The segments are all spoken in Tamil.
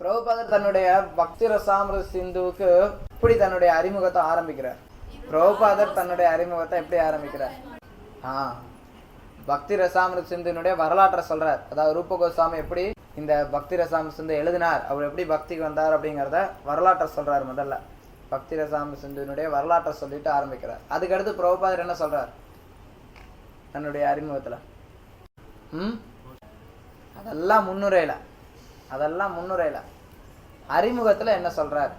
பிரபுபாதர் தன்னுடைய பக்தி ரசாமிருத சிந்துவுக்கு இப்படி தன்னுடைய அறிமுகத்தை ஆரம்பிக்கிறார். பிரபுபாதர் தன்னுடைய அறிமுகத்தை எப்படி ஆரம்பிக்கிறார்? பக்தி ரசாமிருத சிந்துனுடைய வரலாற்றை சொல்றார். அதாவது ரூப கோஸ்வாமி எப்படி இந்த பக்தி ரசாமிருத சிந்து எழுதினார், அவர் எப்படி பக்திக்கு வந்தார் அப்படிங்கிறத வரலாற்றை சொல்றார். முதல்ல பக்தி ரசாமிருத சிந்துனுடைய வரலாற்றை சொல்லிட்டு ஆரம்பிக்கிறார். அதுக்கடுத்து பிரபுபாதர் என்ன சொல்றார் தன்னுடைய அறிமுகத்துல? அதெல்லாம் முன்னுரையில அறிமுகத்துல என்ன சொல்றார்?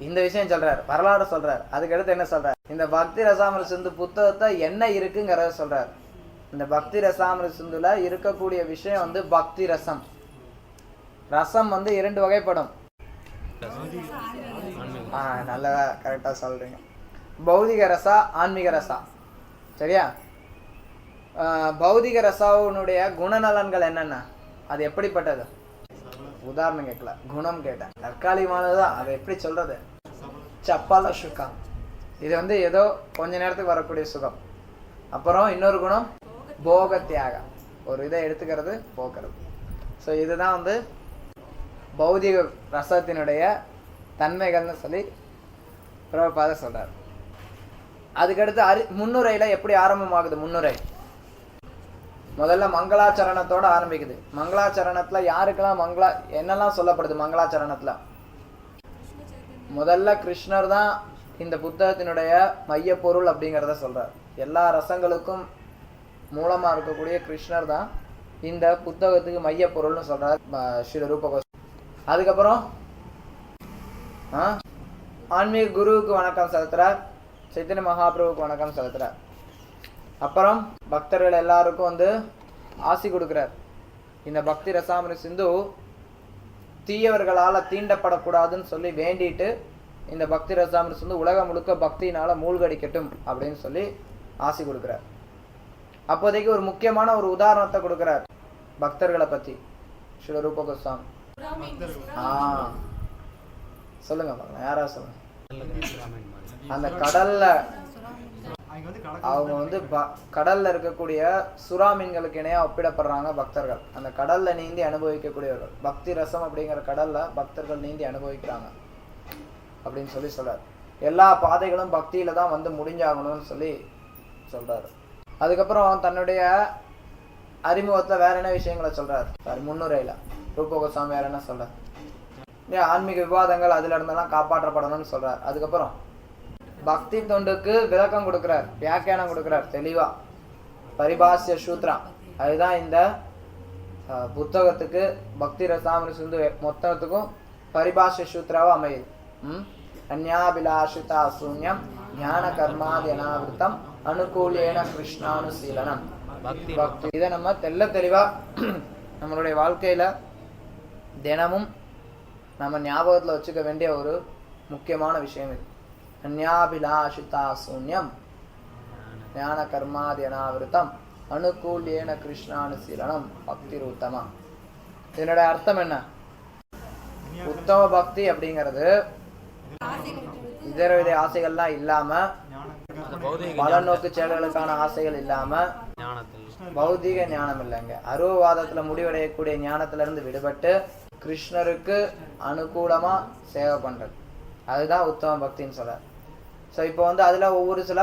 இந்த விஷயம் சொல்றார், வரலாறு சொல்றார். அதுக்கடுத்து என்ன சொல்றார்? இந்த பக்தி ரசாமிருத சிந்து புத்தகத்தை என்ன இருக்குங்கிறத சொல்றார். இந்த பக்தி ரசாமிருத சிந்துல இருக்கக்கூடிய விஷயம் வந்து பக்தி ரசம். ரசம் வந்து 2 வகைப்படும். நல்லா கரெக்டா சொல்றீங்க. பௌதிக ரசா, ஆன்மீக ரசா. சரியா? பௌதிக ரசாவுனுடைய குணநலன்கள் என்னென்ன, அது எப்படிப்பட்டது? உதாரணம் கேட்கல, குணம் கேட்டேன். தற்காலிகமானதுதான். அதை எப்படி சொல்றது? சப்பால சுகம். இது வந்து ஏதோ கொஞ்ச நேரத்துக்கு வரக்கூடிய சுகம். அப்புறம் இன்னொரு குணம் போக தியாகம். ஒரு இதை எடுத்துக்கிறது, போக்குறது. ஸோ இதுதான் வந்து பௌதிக ரசத்தினுடைய தன்மைகள்னு சொல்லி பிரபுபாதர் சொல்றார். அதுக்கடுத்து முன்னுரையில எப்படி ஆரம்பமாகுது? முன்னுரை முதல்ல மங்களாச்சரணத்தோட ஆரம்பிக்குது. மங்களாச்சரணத்துல யாருக்கெல்லாம் என்னெல்லாம் சொல்லப்படுது? மங்களாச்சரணத்துல முதல்ல கிருஷ்ணர் தான் இந்த புத்தகத்தினுடைய மைய பொருள் அப்படிங்கிறத சொல்றார். எல்லா ரசங்களுக்கும் மூலமா இருக்கக்கூடிய கிருஷ்ணர் தான் இந்த புத்தகத்துக்கு மைய பொருள்னு சொல்றார் ஸ்ரீ ரூப கோஸ்வாமி. அதுக்கப்புறம் ஆன்மீக குருவுக்கு வணக்கம் செலுத்துறார், சைத்தன்ய மகாபிரபுவுக்கு வணக்கம் செலுத்துறார். அப்புறம் பக்தர்கள் எல்லாருக்கும் வந்து ஆசி கொடுக்கிறார். இந்த பக்தி ரசாமிருத சிந்து தீயவர்களால் தீண்டப்படக்கூடாதுன்னு சொல்லி வேண்டிட்டு இந்த பக்தி ரசாமிருத சிந்து உலகம் முழுக்க பக்தியினால மூழ்கடிக்கட்டும் அப்படின்னு சொல்லி ஆசி கொடுக்கிறார். அப்போதைக்கு ஒரு முக்கியமான ஒரு உதாரணத்தை கொடுக்கிறார் பக்தர்களை பத்தி ஸ்ரீ ரூப கோஸ்வாமி. சொல்லுங்க பாருங்க, யாரா சொல்லுங்க. அந்த கடல்ல அவங்க வந்து கடல்ல இருக்கக்கூடிய சுறா மீன்களுக்கு இணையா ஒப்பிடப்படுறாங்க பக்தர்கள். அந்த கடல்ல நீந்தி அனுபவிக்கக்கூடியவர்கள். பக்தி ரசம் அப்படிங்கிற கடல்ல பக்தர்கள் நீந்தி அனுபவிக்கிறாங்க அப்படின்னு சொல்லி சொல்றாரு. எல்லா பாதைகளும் பக்தியில தான் வந்து முடிஞ்சாகணும்னு சொல்லி சொல்றாரு. அதுக்கப்புறம் தன்னுடைய அறிமுகத்துல வேற என்ன விஷயங்களை சொல்றாரு? முன்னுரையில ரூப கோஸ்வாமி வேற என்ன சொல்றாரு? ஆன்மீக விவாதங்கள் அதுல இருந்தெல்லாம் காப்பாற்றப்படணும்னு சொல்றாரு. அதுக்கப்புறம் பக்தி தொண்டுக்கு விளக்கம் கொடுக்கிறார், வியாக்கியானம் கொடுக்கிறார் தெளிவா. பரிபாஷ்ய சூத்ரா, அதுதான் இந்த புத்தகத்துக்கு பக்தி ரசாமிருத சிந்து மொத்தத்துக்கும் பரிபாஷ்ய சூத்ராவா அமையுது. அந்யாபிலாஷிதா சூன்யம் ஞான கர்மாதி அனாவிருத்தம் அனுகூலியேன கிருஷ்ணானுசீலனம். பக்தி இதை நம்ம தெளிவா நம்மளுடைய வாழ்க்கையில தினமும் நம்ம ஞாபகத்துல வச்சுக்க வேண்டிய ஒரு முக்கியமான விஷயம் இது. அந்யாபிலாஷிதா சூன்யம் ஞான கர்மாதி அனாவிருத்தம் அனுகூலியேன கிருஷ்ணானுசீலனம் பக்தி உத்தமா. இதனுடைய அர்த்தம் என்ன? உத்தம பக்தி அப்படிங்கிறது இதர வித ஆசைகள்லாம் இல்லாம, பலநோக்கு செயல்களுக்கான ஆசைகள் இல்லாம, பௌதிக ஞானம் இல்லைங்க, அருவவாதத்துல முடிவடையக்கூடிய ஞானத்துல இருந்து விடுபட்டு கிருஷ்ணருக்கு அனுகூலமா சேவை பண்றது, அதுதான் உத்தம பக்தின்னு சொல்ற. ஸோ இப்போ வந்து அதுல ஒவ்வொரு சில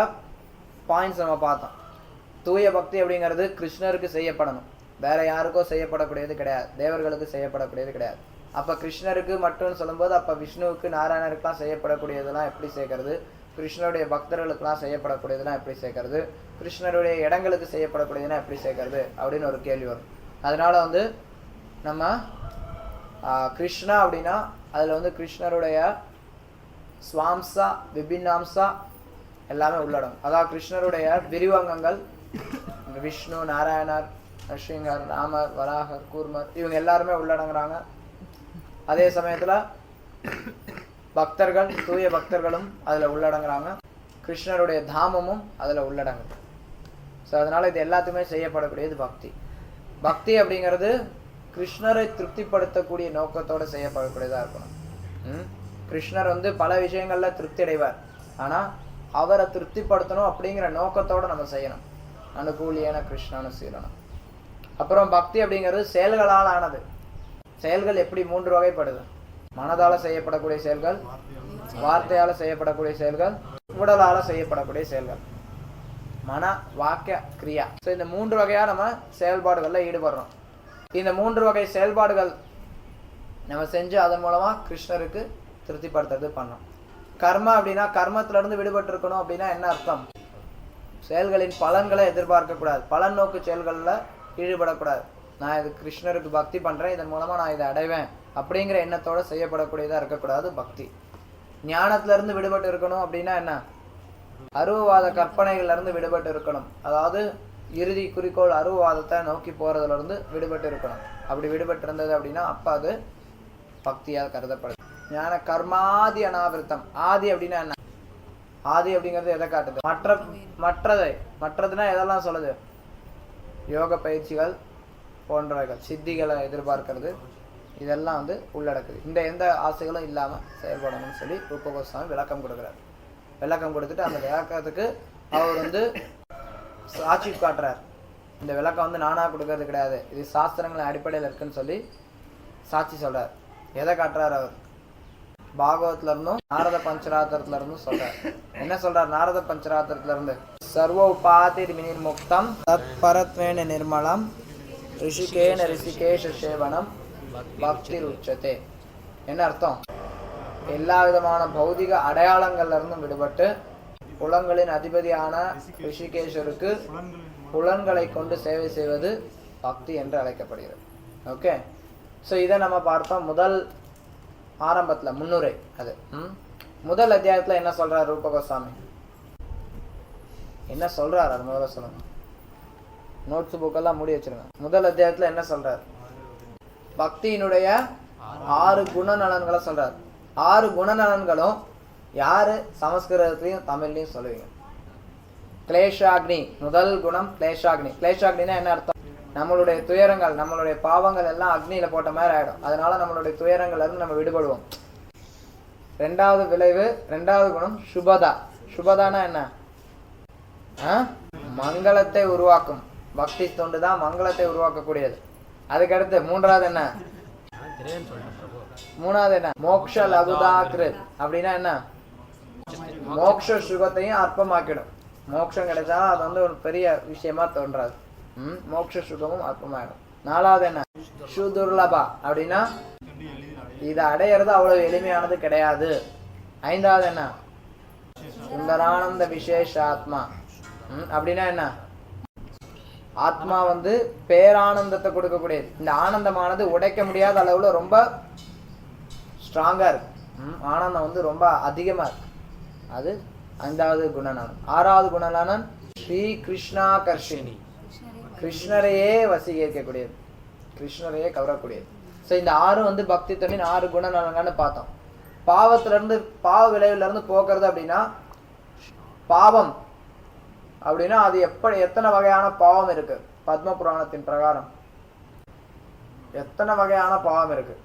பாயிண்ட்ஸ் நம்ம பார்த்தோம். தூய பக்தி அப்படிங்கிறது கிருஷ்ணருக்கு செய்யப்படணும், வேற யாருக்கோ செய்யப்படக்கூடியது கிடையாது, தேவர்களுக்கு செய்யப்படக்கூடியது கிடையாது. அப்ப கிருஷ்ணருக்கு மட்டும் சொல்லும்போது அப்ப விஷ்ணுவுக்கு நாராயணருக்குலாம் செய்யப்படக்கூடியதெல்லாம் எப்படி சேர்க்கறது? கிருஷ்ணருடைய பக்தர்களுக்கெல்லாம் செய்யப்படக்கூடியதெல்லாம் எப்படி சேர்க்கறது? கிருஷ்ணருடைய இடங்களுக்கு செய்யப்படக்கூடியதுலாம் எப்படி சேர்க்கறது அப்படின்னு ஒரு கேள்வி வரும். அதனால வந்து நம்ம கிருஷ்ணா அப்படின்னா அதுல வந்து கிருஷ்ணருடைய ஸ்வாம்சா விபின்னாம்சா எல்லாமே உள்ளடங்கும். அதாவது கிருஷ்ணருடைய விரிவங்கங்கள் விஷ்ணு, நாராயணர், நரசிங்கர், ராமர், வராகர், கூர்மர் இவங்க எல்லாருமே உள்ளடங்குறாங்க. அதே சமயத்துல பக்தர்கள், தூய பக்தர்களும் அதுல உள்ளடங்குறாங்க. கிருஷ்ணருடைய தாமமும் அதுல உள்ளடங்குது. ஸோ அதனால இது எல்லாத்துக்குமே செய்யப்படக்கூடியது பக்தி. பக்தி அப்படிங்கிறது கிருஷ்ணரை திருப்திப்படுத்தக்கூடிய நோக்கத்தோட செய்யப்படக்கூடியதா இருக்கணும். கிருஷ்ணர் வந்து பல விஷயங்கள்ல திருப்தி அடைவார், ஆனா அவரை திருப்திப்படுத்தணும் அப்படிங்கிற நோக்கத்தோட நம்ம செய்யணும். அனுகூலியான கிருஷ்ணானுசீலனம். அப்புறம் பக்தி அப்படிங்கிறது செயல்களால் ஆனது. செயல்கள் எப்படி 3 வகைப்படுது? மனதால செய்யப்படக்கூடிய செயல்கள், வார்த்தையால செய்யப்படக்கூடிய செயல்கள், உடலால செய்யப்படக்கூடிய செயல்கள். மன, வாக்கிய, கிரியா. ஸோ இந்த 3 வகையா நம்ம செயல்பாடுகளில் ஈடுபடுறோம். இந்த 3 வகை செயல்பாடுகள் நம்ம செஞ்சு அதன் மூலமா கிருஷ்ணருக்கு திருப்திப்படுத்துறது பண்ணோம். கர்மா அப்படின்னா கர்மத்துல இருந்து விடுபட்டு இருக்கணும் அப்படின்னா என்ன அர்த்தம்? செயல்களின் பலன்களை எதிர்பார்க்க கூடாது, பலன் நோக்கு செயல்களில் ஈடுபடக்கூடாது. நான் இது கிருஷ்ணருக்கு பக்தி பண்றேன், இதன் மூலமா நான் இதை அடைவேன் அப்படிங்கிற எண்ணத்தோட செய்யப்படக்கூடியதா இருக்கக்கூடாது பக்தி. ஞானத்துல இருந்து விடுபட்டு இருக்கணும் அப்படின்னா என்ன? அருவவாத கற்பனைகள்ல இருந்து விடுபட்டு இருக்கணும். அதாவது இறுதி குறிக்கோள் அருவவாதத்தை நோக்கி போறதுல இருந்து விடுபட்டு இருக்கணும். அப்படி விடுபட்டு இருந்தது அப்படின்னா அப்ப அது பக்தியாக கருதப்படுது. ஞான கர்மாதி அனாவிருத்தம். ஆதி அப்படின்னா என்ன? ஆதி அப்படிங்கிறது எதை காட்டுது? மற்றதுன்னா எதெல்லாம் சொல்லுது? யோக பயிற்சிகள் போன்றவைகள், சித்திகளை எதிர்பார்க்கிறது, இதெல்லாம் வந்து உள்ளடக்குது. இந்த எந்த ஆசைகளும் இல்லாம செயல்படணும்னு சொல்லி ரூப கோஸ்வாமி விளக்கம் கொடுக்குறாரு. விளக்கம் கொடுத்துட்டு அந்த விளக்கத்துக்கு அவர் வந்து சாட்சி காட்டுறார். இந்த விளக்கம் வந்து நானா கொடுக்கறது கிடையாது, இது சாஸ்திரங்களின் அடிப்படையில் இருக்குன்னு சொல்லி சாட்சி சொல்றார். எதை காட்டுறார் அவர்? பாகவத்ல இருந்தும் நாரத பஞ்சராத்திரத்துல இருந்தும் சொல்றார். என்ன சொல்றார் நாரத பஞ்சராத்திரத்துல இருந்து? சர்வ உபாதி வினிர்முக்தம் தத் பரத்வேன நிர்மலம் ரிஷிகேன ரிஷிகேஷ சேவனம் பக்தி உச்சதே. என்ன அர்த்தம்? எல்லா விதமான பௌதிக அடையாளங்கள்ல இருந்தும் விடுபட்டு புலன்களின் அதிபதியான ரிஷிகேஷருக்கு புலன்களை கொண்டு சேவை செய்வது பக்தி என்று அழைக்கப்படுகிறது. ஓகே, ஸோ இதை நம்ம பார்த்தோம் முதல் ஆரம்பத்தில் முன்னுரை. அது முதல் அத்தியாயத்தில் என்ன சொல்றார் ரூப கோஸ்வாமி? என்ன சொல்றார் அது முதல்ல சொல்லுங்க. நோட்ஸ் புக்கெல்லாம் மூடி வச்சிருங்க. முதல் அத்தியாயத்தில் என்ன சொல்றார்? பக்தியினுடைய 6 குணநலன்களை சொல்றார். 6 குணநலன்களும் யாரு சமஸ்கிருதத்திலையும் தமிழ்லையும் சொல்லுவீங்க? கிளேஷாக்னி. முதல் குணம் கிளேஷாக்னி. கிளேஷாக்னினா என்ன அர்த்தம்? நம்மளுடைய துயரங்கள், நம்மளுடைய பாவங்கள் எல்லாம் அக்னியில போட்ட மாதிரி ஆயிடும். அதனால நம்மளுடைய துயரங்கள்ல இருந்து நம்ம விடுபடுவோம். 2வது விளைவு, 2வது குணம் சுபதா. சுபதானா என்ன? மங்களத்தை உருவாக்கும். பக்தி தொண்டு தான் மங்களத்தை உருவாக்கக்கூடியது. அதுக்கடுத்து 3வது என்ன? 3வது என்ன? மோக்ஷ லகுதாக்ரு. அப்படின்னா என்ன? மோக்ஷ சுகத்தையும் அற்பமாக்கிடும். மோட்சம் கிடைச்சா அது வந்து ஒரு பெரிய விஷயமா தோன்றாது. மோட்ச சுகமும் அற்பமாயிடும். 4வது என்ன? சுதுர்லபா. அப்படின்னா இதை அடையிறது அவ்வளவு எளிமையானது கிடையாது. 5வது என்ன? சுந்தரானந்த விசேஷ ஆத்மா. அப்படின்னா என்ன? ஆத்மா வந்து பேரானந்தத்தை கொடுக்கக்கூடியது. இந்த ஆனந்தமானது உடைக்க முடியாத அளவுல ரொம்ப ஸ்ட்ராங்கா இருக்கு. ஆனந்தம் வந்து ரொம்ப அதிகமா இருக்கு. அது 5வது குணநலன். 6வது குணநலன் ஸ்ரீ கிருஷ்ணாகர்ஷினி. கிருஷ்ணரையே வசீகரிக்கக்கூடியது, கிருஷ்ணரையே கவரக்கூடியது. ஸோ இந்த 6 வந்து பக்தி தொண்டின் 6 குணநலங்கள்னு பார்த்தோம். பாவத்துல இருந்து, பாவ விளைவுல இருந்து போக்குறது அப்படின்னா, பாவம் அப்படின்னா அது எத்தனை வகையான பாவம் இருக்கு? பத்ம புராணத்தின் பிரகாரம் எத்தனை வகையான பாவம் இருக்கு?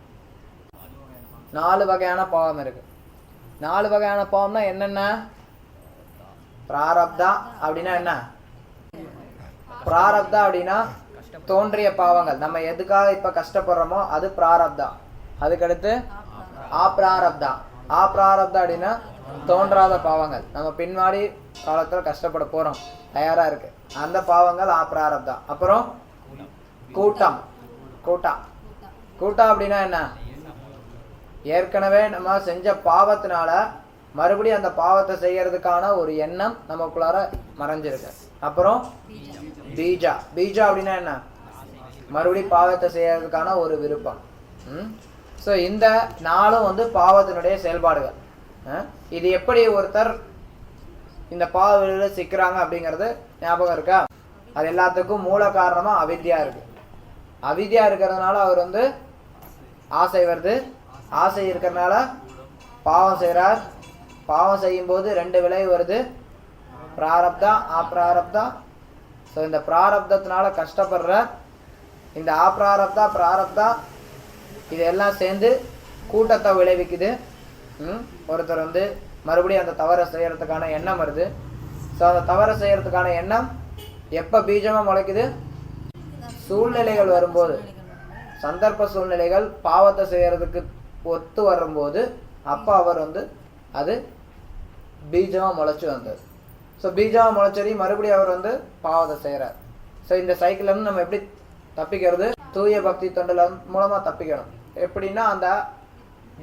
4 வகையான பாவம் இருக்கு. 4 வகையான பாவம்னா என்னென்ன? பிராரப்தா அப்படின்னா என்ன? பிராரப்தா அப்படின்னா தோன்றிய பாவங்கள். நம்ம எதுக்காக இப்ப கஷ்டப்படுறோமோ அது பிராரப்தா. அதுக்கடுத்து ஆப்ராரப்தா. ஆப்ராரப்தா அப்படின்னா தோன்றாத பாவங்கள். நம்ம பின்வாடி காலத்துல கஷ்டப்பட போறோம், தயாரா இருக்கு, அந்த பாவங்கள் ஆப்ராரப்தா. அப்புறம் கூட்டம். கூட்டா அப்படின்னா என்ன? ஏற்கனவே நம்ம செஞ்ச பாவத்தினால மறுபடியும் அந்த பாவத்தை செய்யறதுக்கான ஒரு எண்ணம் நமக்குள்ளார மறைஞ்சிருக்கு. அப்புறம் பீஜா. பீஜா அப்படின்னா என்ன? மறுபடியும் பாவத்தை செய்யறதுக்கான ஒரு விருப்பம். ஸோ இந்த 4ம் வந்து பாவத்தினுடைய செயல்பாடுகள். இது எப்படி ஒருத்தர் இந்த பாவ விளைவுல சிக்கிறாங்க அப்படிங்கிறது ஞாபகம் இருக்கா? அது எல்லாத்துக்கும் மூல காரணமா அவித்யா இருக்கு. அவித்யா இருக்கிறதுனால அவர் வந்து ஆசை வருது. ஆசை இருக்கிறதுனால பாவம் செய்கிறார். பாவம் செய்யும் போது 2 விளைவு வருது, பிராரப்தா அப்ராரப்தா. ஸோ இந்த பிராரப்தத்தினால கஷ்டப்படுற இந்த அப்ராரப்தா பிராரப்தா இதெல்லாம் சேர்ந்து கூட்டத்தை விளைவிக்குது. ஒருத்தர் வந்து மறுபடியும் அந்த தவறை செய்யறதுக்கான எண்ணம் வருது. ஸோ அந்த தவறை செய்யறதுக்கான எண்ணம் எப்போ பீஜமாக முளைக்குது? சூழ்நிலைகள் வரும்போது. சந்தர்ப்ப சூழ்நிலைகள் பாவத்தை செய்யறதுக்கு ஒத்து வரும்போது அப்போ அவர் அது பீஜமாக முளைச்சி வந்தது. ஸோ பீஜமாக முளைச்சடி மறுபடியும் அவர் பாவத்தை செய்கிறார். ஸோ இந்த சைக்கிள்லேருந்து நம்ம எப்படி தப்பிக்கிறது? தூய பக்தி தொண்டில் மூலமாக தப்பிக்கணும். எப்படின்னா அந்த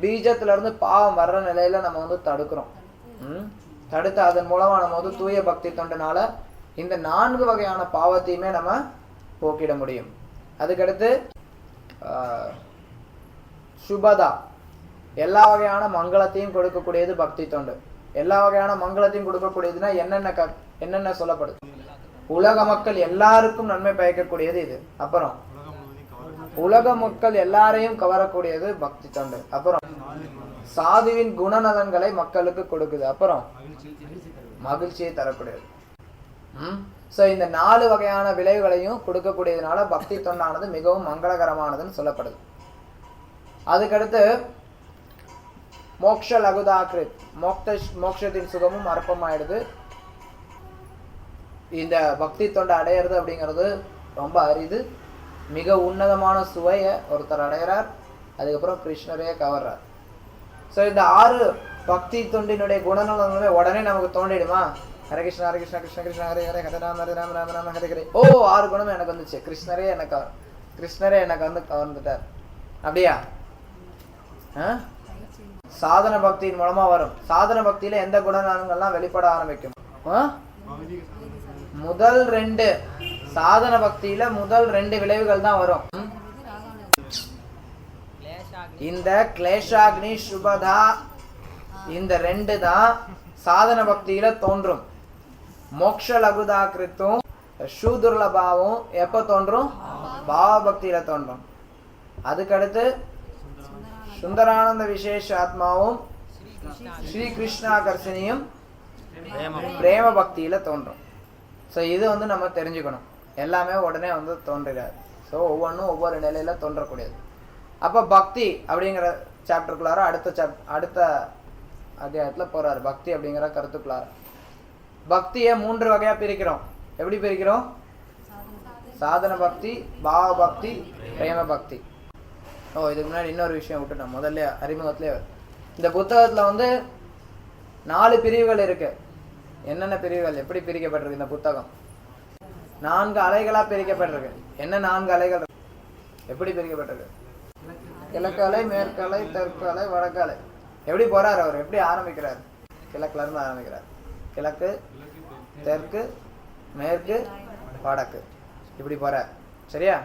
பீஜத்திலேருந்து பாவம் வர்ற நிலையில் நம்ம தடுக்கிறோம். தடுத்து அதன் மூலமாக நம்ம தூய பக்தி தொண்டினால இந்த 4 வகையான பாவத்தையுமே நம்ம போக்கிட முடியும். அதுக்கடுத்து சுபதா, எல்லா வகையான மங்களத்தையும் கொடுக்கக்கூடியது பக்தி தொண்டு. எல்லா வகையான மங்களத்தையும் கொடுக்கக்கூடியதுன்னா என்னென்ன சொல்லப்படுது? உலக மக்கள் எல்லாருக்கும் நன்மை பயக்கக்கூடியது இது. அப்புறம் உலக மக்கள் எல்லாரையும் கவரக்கூடியது பக்தி தொண்டு. அப்புறம் சாதுவின் குணநலன்களை மக்களுக்கு கொடுக்குது. அப்புறம் மகிழ்ச்சியை தரக்கூடியது. ஸோ இந்த 4 வகையான விளைவுகளையும் கொடுக்கக்கூடியதுனால பக்தி தொண்டானது மிகவும் மங்களகரமானதுன்னு சொல்லப்படுது. அதுக்கடுத்து மோக்ஷ லகுதாகிருத், மோக்ஷத்தின் சுகமும் அற்பமாயிடுது. இந்த பக்தி தொண்டை அடையிறது அப்படிங்கிறது ரொம்ப அரிது. மிக உன்னதமான சுவையை ஒருத்தர் அடைகிறார். அதுக்கப்புறம் கிருஷ்ணரையே கவர்றார். ஸோ இந்த 6 பக்தி தொண்டினுடைய குணநலன்களே உடனே நமக்கு தோண்டிடுமா? ஹரே கிருஷ்ணா ஹரே கிருஷ்ணா கிருஷ்ண கிருஷ்ண ஹரே ஹரே ஹரே ராம ஹரே ராம ராம ராம ஹரே ஹரே. 6 குணம் எனக்கு வந்துச்சு. கிருஷ்ணரே எனக்கு கவர்ந்துட்டார். அப்படியா? சாதன பக்தியின் மூலமா வரும். சாதன பக்தியில எந்த குணநலன்கள்லாம் வெளிப்பட ஆரம்பிக்கும்? முதல் 2 சாதன பக்தியில முதல் 2 விளைவுகள் தான் வரும். இந்த கிளேஷாக்னி சுபதா, இந்த 2 தான் சாதன பக்தியில தோன்றும். மோக்ஷ லகுதாகிருத்தும் சூதுர்லபாவும் எப்ப தோன்றும்? பாவ பக்தியில தோன்றும். அதுக்கடுத்து சுந்தரானந்த விசேஷ ஆத்மாவும் ஸ்ரீ கிருஷ்ணாகர்ஷணியும் பிரேம பக்தியில தோன்றும். ஸோ இது நம்ம தெரிஞ்சுக்கணும். எல்லாமே உடனே தோன்றுகிறார். ஸோ ஒவ்வொன்றும் ஒவ்வொரு நிலையில தோன்றக்கூடியது. அப்போ பக்தி அப்படிங்கிற சாப்டருக்குள்ளார அடுத்த அத்தியாயத்தில் போறாரு. பக்தி அப்படிங்கிற கருத்துக்குள்ளார பக்தியை 3 வகையா பிரிக்கிறோம். எப்படி பிரிக்கிறோம்? சாதன பக்தி, பாவ பக்தி, பிரேம பக்தி. இதுக்கு முன்னாடி இன்னொரு விஷயம் விட்டுட்டோம். முதல்ல அறிமுகத்திலே இந்த புத்தகத்துல 4 பிரிவுகள் இருக்கு. என்னென்ன பிரிவுகள், எப்படி பிரிக்கப்பட்டிருக்கு இந்த புத்தகம்? 4 அலைகளா பிரிக்கப்பட்டிருக்கு. என்ன 4 அலைகள்? எப்படி பிரிக்கப்பட்டிருக்கு? கிழக்கு அலை, மேற்கு அலை, தெற்கு அலை, வடக்கு அலை. எப்படி போறாரு அவர்? எப்படி ஆரம்பிக்கிறார்? கிழக்குல இருந்து ஆரம்பிக்கிறார். கிழக்கு, தெற்கு, மேற்கு, வடக்கு, இப்படி போறார். சரியா?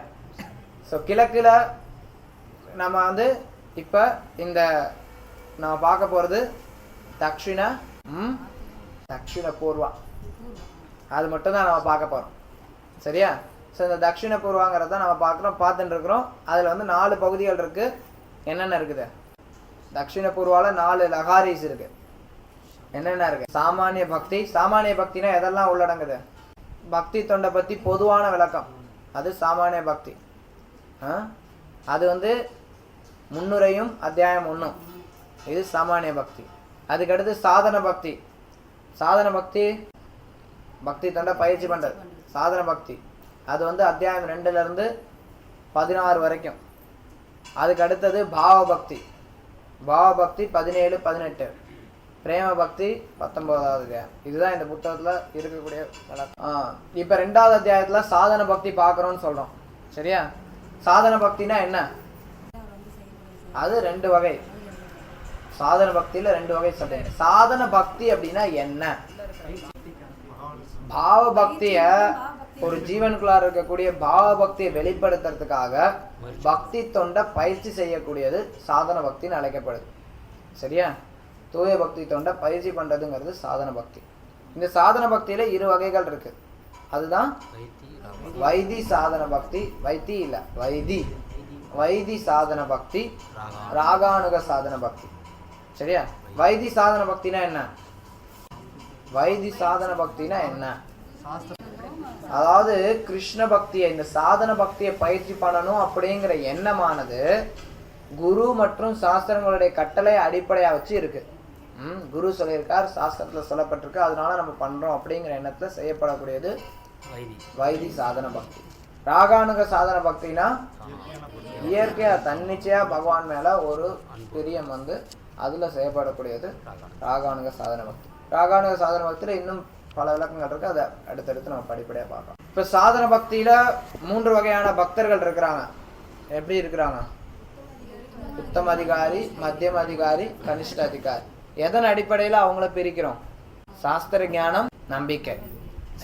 ஸோ கிழக்குல நம்ம இப்ப இந்த நம்ம பார்க்க போறது தக்ஷிண பூர்வா. அது மட்டும் தான் நம்ம பார்க்க போறோம். சரியா? ஸோ இந்த தக்ஷிண பூர்வாங்கிறத நம்ம பார்த்துட்டு இருக்கிறோம். அதுல 4 பகுதிகள் இருக்கு. என்னென்ன இருக்குது? தக்ஷிண பூர்வால 4 லகாரிஸ் இருக்கு. என்னென்ன இருக்கு? சாமானிய பக்தி. சாமானிய பக்தினா எதெல்லாம் உள்ளடங்குது? பக்தி தொண்டை பத்தி பொதுவான விளக்கம், அது சாமானிய பக்தி. அது முன்னுரையும் அத்தியாயம் 1. இது சாமானிய பக்தி. அதுக்கடுத்து சாதன பக்தி. சாதன பக்தி பக்தி தொண்டை பயிற்சி பண்றது சாதன பக்தி. அது அத்தியாயம் 2ல இருந்து 16 வரைக்கும். அதுக்கு அடுத்தது பாவ பக்தி. பாவ பக்தி 17, 18. பிரேம பக்தி 19வது அத்தியாயம். இதுதான் இந்த புத்தகத்துல இருக்கக்கூடிய விளக்கம். இப்ப 2வது அத்தியாயத்துல சாதன பக்தி பார்க்கறோம்னு சொல்றோம். சரியா? சாதன பக்தினா என்ன? அது 2 வகை. சாதன பக்தியில 2 வகை சொல்றேன். சாதன பக்தி அப்படின்னா என்ன? பாவ பக்திய ஒரு ஜீவனுக்குள்ளார இருக்கக்கூடிய பாவ பக்தியை வெளிப்படுத்துறதுக்காக பக்தி தொண்டை பயிற்சி செய்யக்கூடியது சாதன பக்தின்னு அழைக்கப்படுது. சரியா? தூய பக்தி தொண்டை பயிற்சி பண்றதுங்கிறது சாதன பக்தி. இந்த சாதன பக்தியில 2 வகைகள் இருக்கு. அதுதான் வைதி சாதன பக்தி, வைத்தி இல்ல வைதி, வைதி சாதன பக்தி, ராகானுக சாதன பக்தி. சரியா? வைதி சாதன பக்தினா என்ன? வைதி சாதன பக்தினா என்ன? அதாவது கிருஷ்ண பக்தியை, இந்த சாதன பக்தியை பயிற்சி பண்ணணும் அப்படிங்கிற எண்ணமானது குரு மற்றும் சாஸ்திரங்களுடைய கட்டளை அடிப்படையா வச்சு இருக்கு. குரு சொல்லியிருக்கார், சாஸ்திரத்துல சொல்லப்பட்டிருக்கு, அதனால நம்ம பண்றோம் அப்படிங்கிற எண்ணத்துல செய்யப்படக்கூடியது வைதி சாதன பக்தி. ராகானுக சாதன பக்தினா இயற்கையா தன்னிச்சையா பகவான் மேல ஒரு பிரியம் வந்து அதுல செய்யப்படக்கூடியது ராகானுக சாதன பக்தி. ராகானுக சாதன பக்தியில இன்னும் பல விளக்கங்கள் இருக்கு, அதை அடுத்தடுத்து நம்ம படிப்படியா பார்க்கலாம். இப்ப சாதன பக்தியில 3 வகையான பக்தர்கள் இருக்கிறாங்க. எப்படி இருக்கிறாங்க? உத்தம அதிகாரி, மத்தியம அதிகாரி, கனிஷ்ட அதிகாரி. எதன் அடிப்படையில அவங்கள பிரிக்கிறோம்? சாஸ்திர ஞானம், நம்பிக்கை.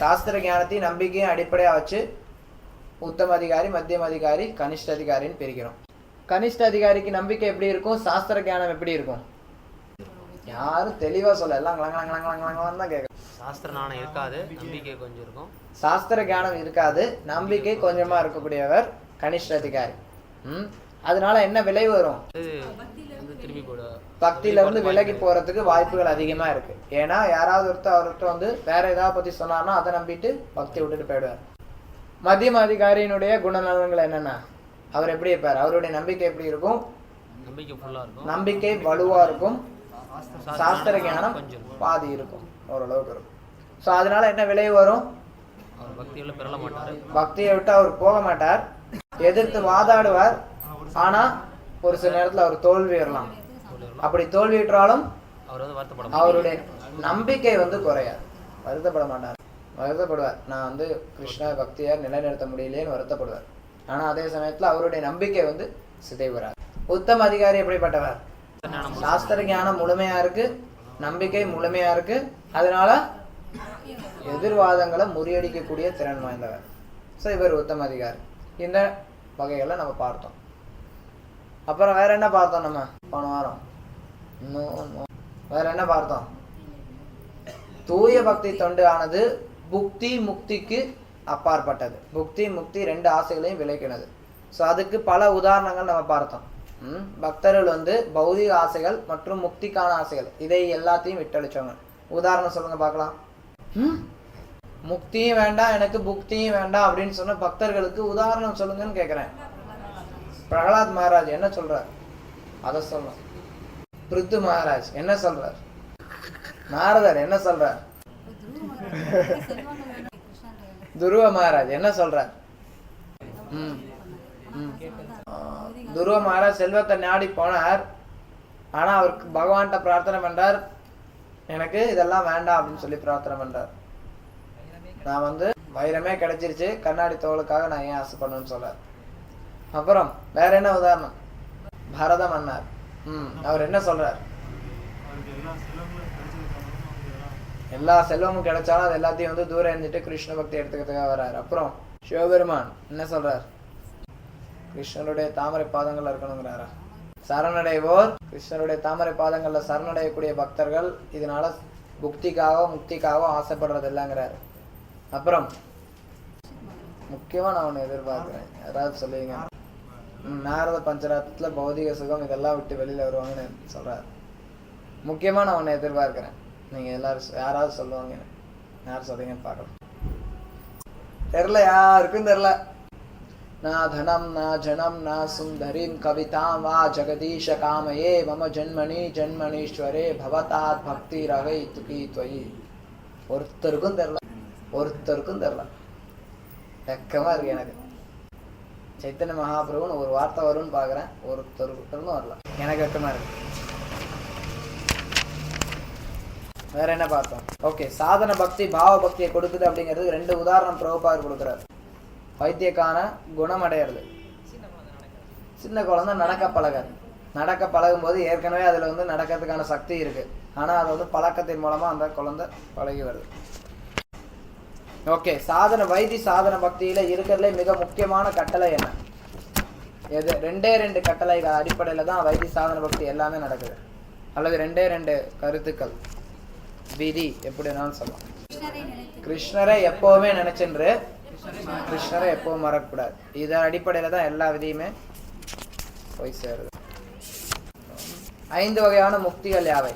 சாஸ்திர ஞானத்தையும் நம்பிக்கையும் அடிப்படையா வச்சு உத்தம அதிகாரி, மத்தியம அதிகாரி, கனிஷ்ட அதிகாரின்னு பிரிக்கிறோம். கனிஷ்ட அதிகாரிக்கு நம்பிக்கை எப்படி இருக்கும்? சாஸ்திர ஞானம் எப்படி இருக்கும்? யாரும் தெளிவா சொல்ல, எல்லாம் தான் கேட்க. சாஸ்திர ஞானம் இருக்காது, நம்பிக்கை கொஞ்சம் இருக்கும். சாஸ்திர ஞானம் இருக்காது, நம்பிக்கை கொஞ்சமா இருக்கக்கூடியவர் கனிஷ்ட அதிகாரி. அதனால என்ன விளைவு வரும்? பக்தியில இருந்து விலகி போறதுக்கு வாய்ப்புகள் அதிகமா இருக்கு. ஏன்னா யாராவது அவர்கிட்ட வந்து வேற ஏதாவது பத்தி சொன்னார்னா அதை நம்பிட்டு பக்தி விட்டுட்டு போயிடுவார். மத்தியம அதிகாரியினுடைய குணநலன்கள் என்னன்னா, அவர் எப்படி இருப்பார்? அவருடைய நம்பிக்கை எப்படி இருக்கும்? நம்பிக்கை வலுவா இருக்கும், சாஸ்திர ஞானம் பாதி இருக்கும், ஓரளவுக்கு இருக்கும். ஸோ அதனால என்ன விளைவு வரும்? பக்தியை விட்டு அவர் போக மாட்டார், எதிர்த்து வாதாடுவார். ஆனா ஒரு சில நேரத்துல அவர் தோல்வி வரலாம். அப்படி தோல்வியுற்றாலும் அவருடைய நம்பிக்கை வந்து குறையாது, வருத்தப்பட மாட்டார். வருத்தப்படுவார், நான் வந்து கிருஷ்ண பக்தியை நிலைநிறுத்த முடியலையேன்னு வருத்தப்படுவார். ஆனா அதே சமயத்துல அவருடைய நம்பிக்கை வந்து சிதைவராது. உத்தம அதிகாரி எப்படிப்பட்டவர்? சாஸ்திர ஞானம் முழுமையா இருக்கு, நம்பிக்கை முழுமையா இருக்கு, அதனால எதிர்வாதங்களை முறியடிக்கக்கூடிய திறன் வாய்ந்தவர். ஸோ இவர் உத்தம அதிகாரி. இந்த வகைகளை நம்ம பார்த்தோம். அப்புறம் வேற என்ன பார்த்தோம்? நம்ம போன வாரம் வேற என்ன பார்த்தோம்? தூய பக்தி தொண்டு ஆனது புக்தி முக்திக்கு அப்பாற்பட்டது. புக்தி முக்தி 2 ஆசைகளையும் விளைக்கினது. ஸோ அதுக்கு பல உதாரணங்கள் நம்ம பார்த்தோம். பக்தர்கள் வந்து பௌதிக ஆசைகள் மற்றும் முக்திக்கான ஆசைகள் இதை எல்லாத்தையும் விட்டளிச்சவங்க. உதாரணம் சொல்லுங்க பார்க்கலாம். முக்தியும் வேண்டாம் எனக்கு புக்தியும் வேண்டாம் அப்படின்னு சொன்ன பக்தர்களுக்கு உதாரணம் சொல்லுங்கன்னு கேட்கிறேன். பிரகலாத் மகாராஜ் என்ன சொல்றார்? அதை சொல்லணும். பிருத்து மகாராஜ் என்ன சொல்றார்? நாரதர் என்ன சொல்றார்? துருவ மகாராஜ் என்ன சொல்றார்? துருவ மகாராஜ் செல்வத்தை நாடி போனார். ஆனா அவருக்கு பகவான்கிட்ட பிரார்த்தனை பண்றார், எனக்கு இதெல்லாம் வேண்டாம் அப்படின்னு சொல்லி பிரார்த்தனை பண்றார். நான் வந்து வைரமே கிடைச்சிருச்சு, கண்ணாடி தோளுக்காக நான் ஏன் ஆசைப்படணும்னு சொல்றார். அப்புறம் வேற என்ன உதாரணம்? பரத மன்னர் அவர் என்ன சொல்றார்? எல்லா செல்வமும் கிடைச்சாலும் அது எல்லாத்தையும் வந்து தூரம் இருந்துட்டு கிருஷ்ண பக்தி எடுத்துக்கிறதுக்காக வர்றாரு. அப்புறம் சிவபெருமான் என்ன சொல்றார்? கிருஷ்ணருடைய தாமரை பாதங்கள் இருக்கணுங்கிறாரா? சரணடைவோர் கிருஷ்ணருடைய தாமரை பாதங்கள்ல சரணடையக்கூடிய பக்தர்கள் இதனால புக்திக்காகவும் முக்திக்காகவும் ஆசைப்படுறது இல்லைங்கிறாரு. அப்புறம் முக்கியமா நான் ஒண்ணு எதிர்பார்க்கிறேன், யாராவது சொல்லுவீங்க? நாரத பஞ்சராத்திரத்துல பௌதிக சுகம் இதெல்லாம் விட்டு வெளியில வருவாங்கன்னு சொல்றாரு. முக்கியமா நான் ஒண்ணு எதிர்பார்க்கிறேன், நீங்க எல்லாரும் யாராவது சொல்லுவாங்க, யார் சொல்றீங்கன்னு பார்க்கலாம். தெரியல, யாருக்கும் தெரியல. நா தனம் நா ஜனம் நா சுந்தரீம் கவிதாம் வா ஜெகதீஷ காமயே மம ஜன்மணி ஜன்மணீஸ்வரே பவதாத் பக்தி ரவை துகி துவயி. ஒருத்தருக்கும் தெரியல, ஒருத்தருக்கும் தெரியல. வெக்கமா இருக்கு எனக்கு. சைத்தன்ய மகாபிரபுன்னு ஒரு வார்த்தை வரும்னு பாக்குறேன், ஒருத்தருக்கும் வரல. எனக்கு வெக்கமா இருக்கு. வேற என்ன பார்த்தோம்? ஓகே, சாதன பக்தி பாவ பக்தியை கொடுக்குது அப்படிங்கிறது 2 உதாரணம் பிரபுபாதர் கொடுக்குறாரு. வைத்தியக்கான குணமடைகிறது. சின்ன குழந்தை நடக்க பழகாது. நடக்க பழகும் போது ஏற்கனவே அதுல வந்து நடக்கிறதுக்கான சக்தி இருக்கு, ஆனா அது வந்து பழக்கத்தின் மூலமா அந்த குழந்தை பழகி வருது. ஓகே, சாதன வைத்தி சாதன பக்தியில இருக்கிறதுல மிக முக்கியமான கட்டளை என்ன? எது? 2 கட்டளை அடிப்படையில தான் வைத்தி சாதன பக்தி எல்லாமே நடக்குது. அல்லது 2 கருத்துக்கள் விதி எப்படி வேணாலும் சொல்லலாம். கிருஷ்ணரை எப்பவுமே நினைச்சென்று கிருஷ்ணரை எப்பவும் மறக்கக்கூடாது. இதன் அடிப்படையில தான் எல்லா விதியுமே போய் சேருது. 5 வகையான முக்திகள் யாவை?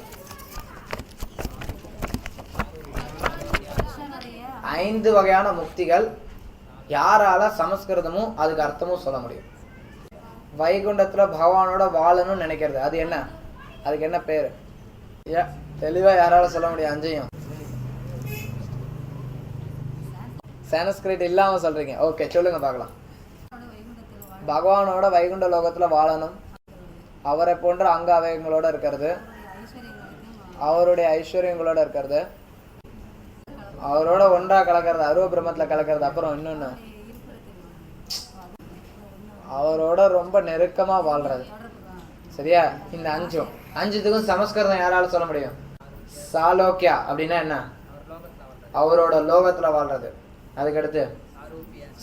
5 வகையான முக்திகள் யாரால சமஸ்கிருதமும் அதுக்கு அர்த்தமும் சொல்ல முடியும்? வைகுண்டத்துல பகவானோட வாழணும்னு நினைக்கிறது, அது என்ன? அதுக்கு என்ன பேரு? தெளிவா யாரால சொல்ல முடியும்? 5ஐயும் சான்ஸ்கிரிட் இல்லாமல் சொல்கிறீங்க. ஓகே, சொல்லுங்கள் பார்க்கலாம். பகவானோட வைகுண்ட லோகத்தில் வாழணும், அவரை போன்ற அங்க அவயங்களோட இருக்கிறது, அவருடைய ஐஸ்வர்யங்களோட இருக்கிறது, அவரோட ஒன்றா கலக்கிறது, அருவ பிரம்மத்தில் கலக்கிறது. அப்புறம் இன்னொன்று, அவரோட ரொம்ப நெருக்கமாக வாழ்றது. சரியா? இந்த அஞ்சுத்துக்கும் சமஸ்கிருதம் யாரால சொல்ல முடியும்? சாலோக்கியா அப்படின்னா என்ன? அவரோட லோகத்தில் வாழ்றது. அதுக்கடுத்து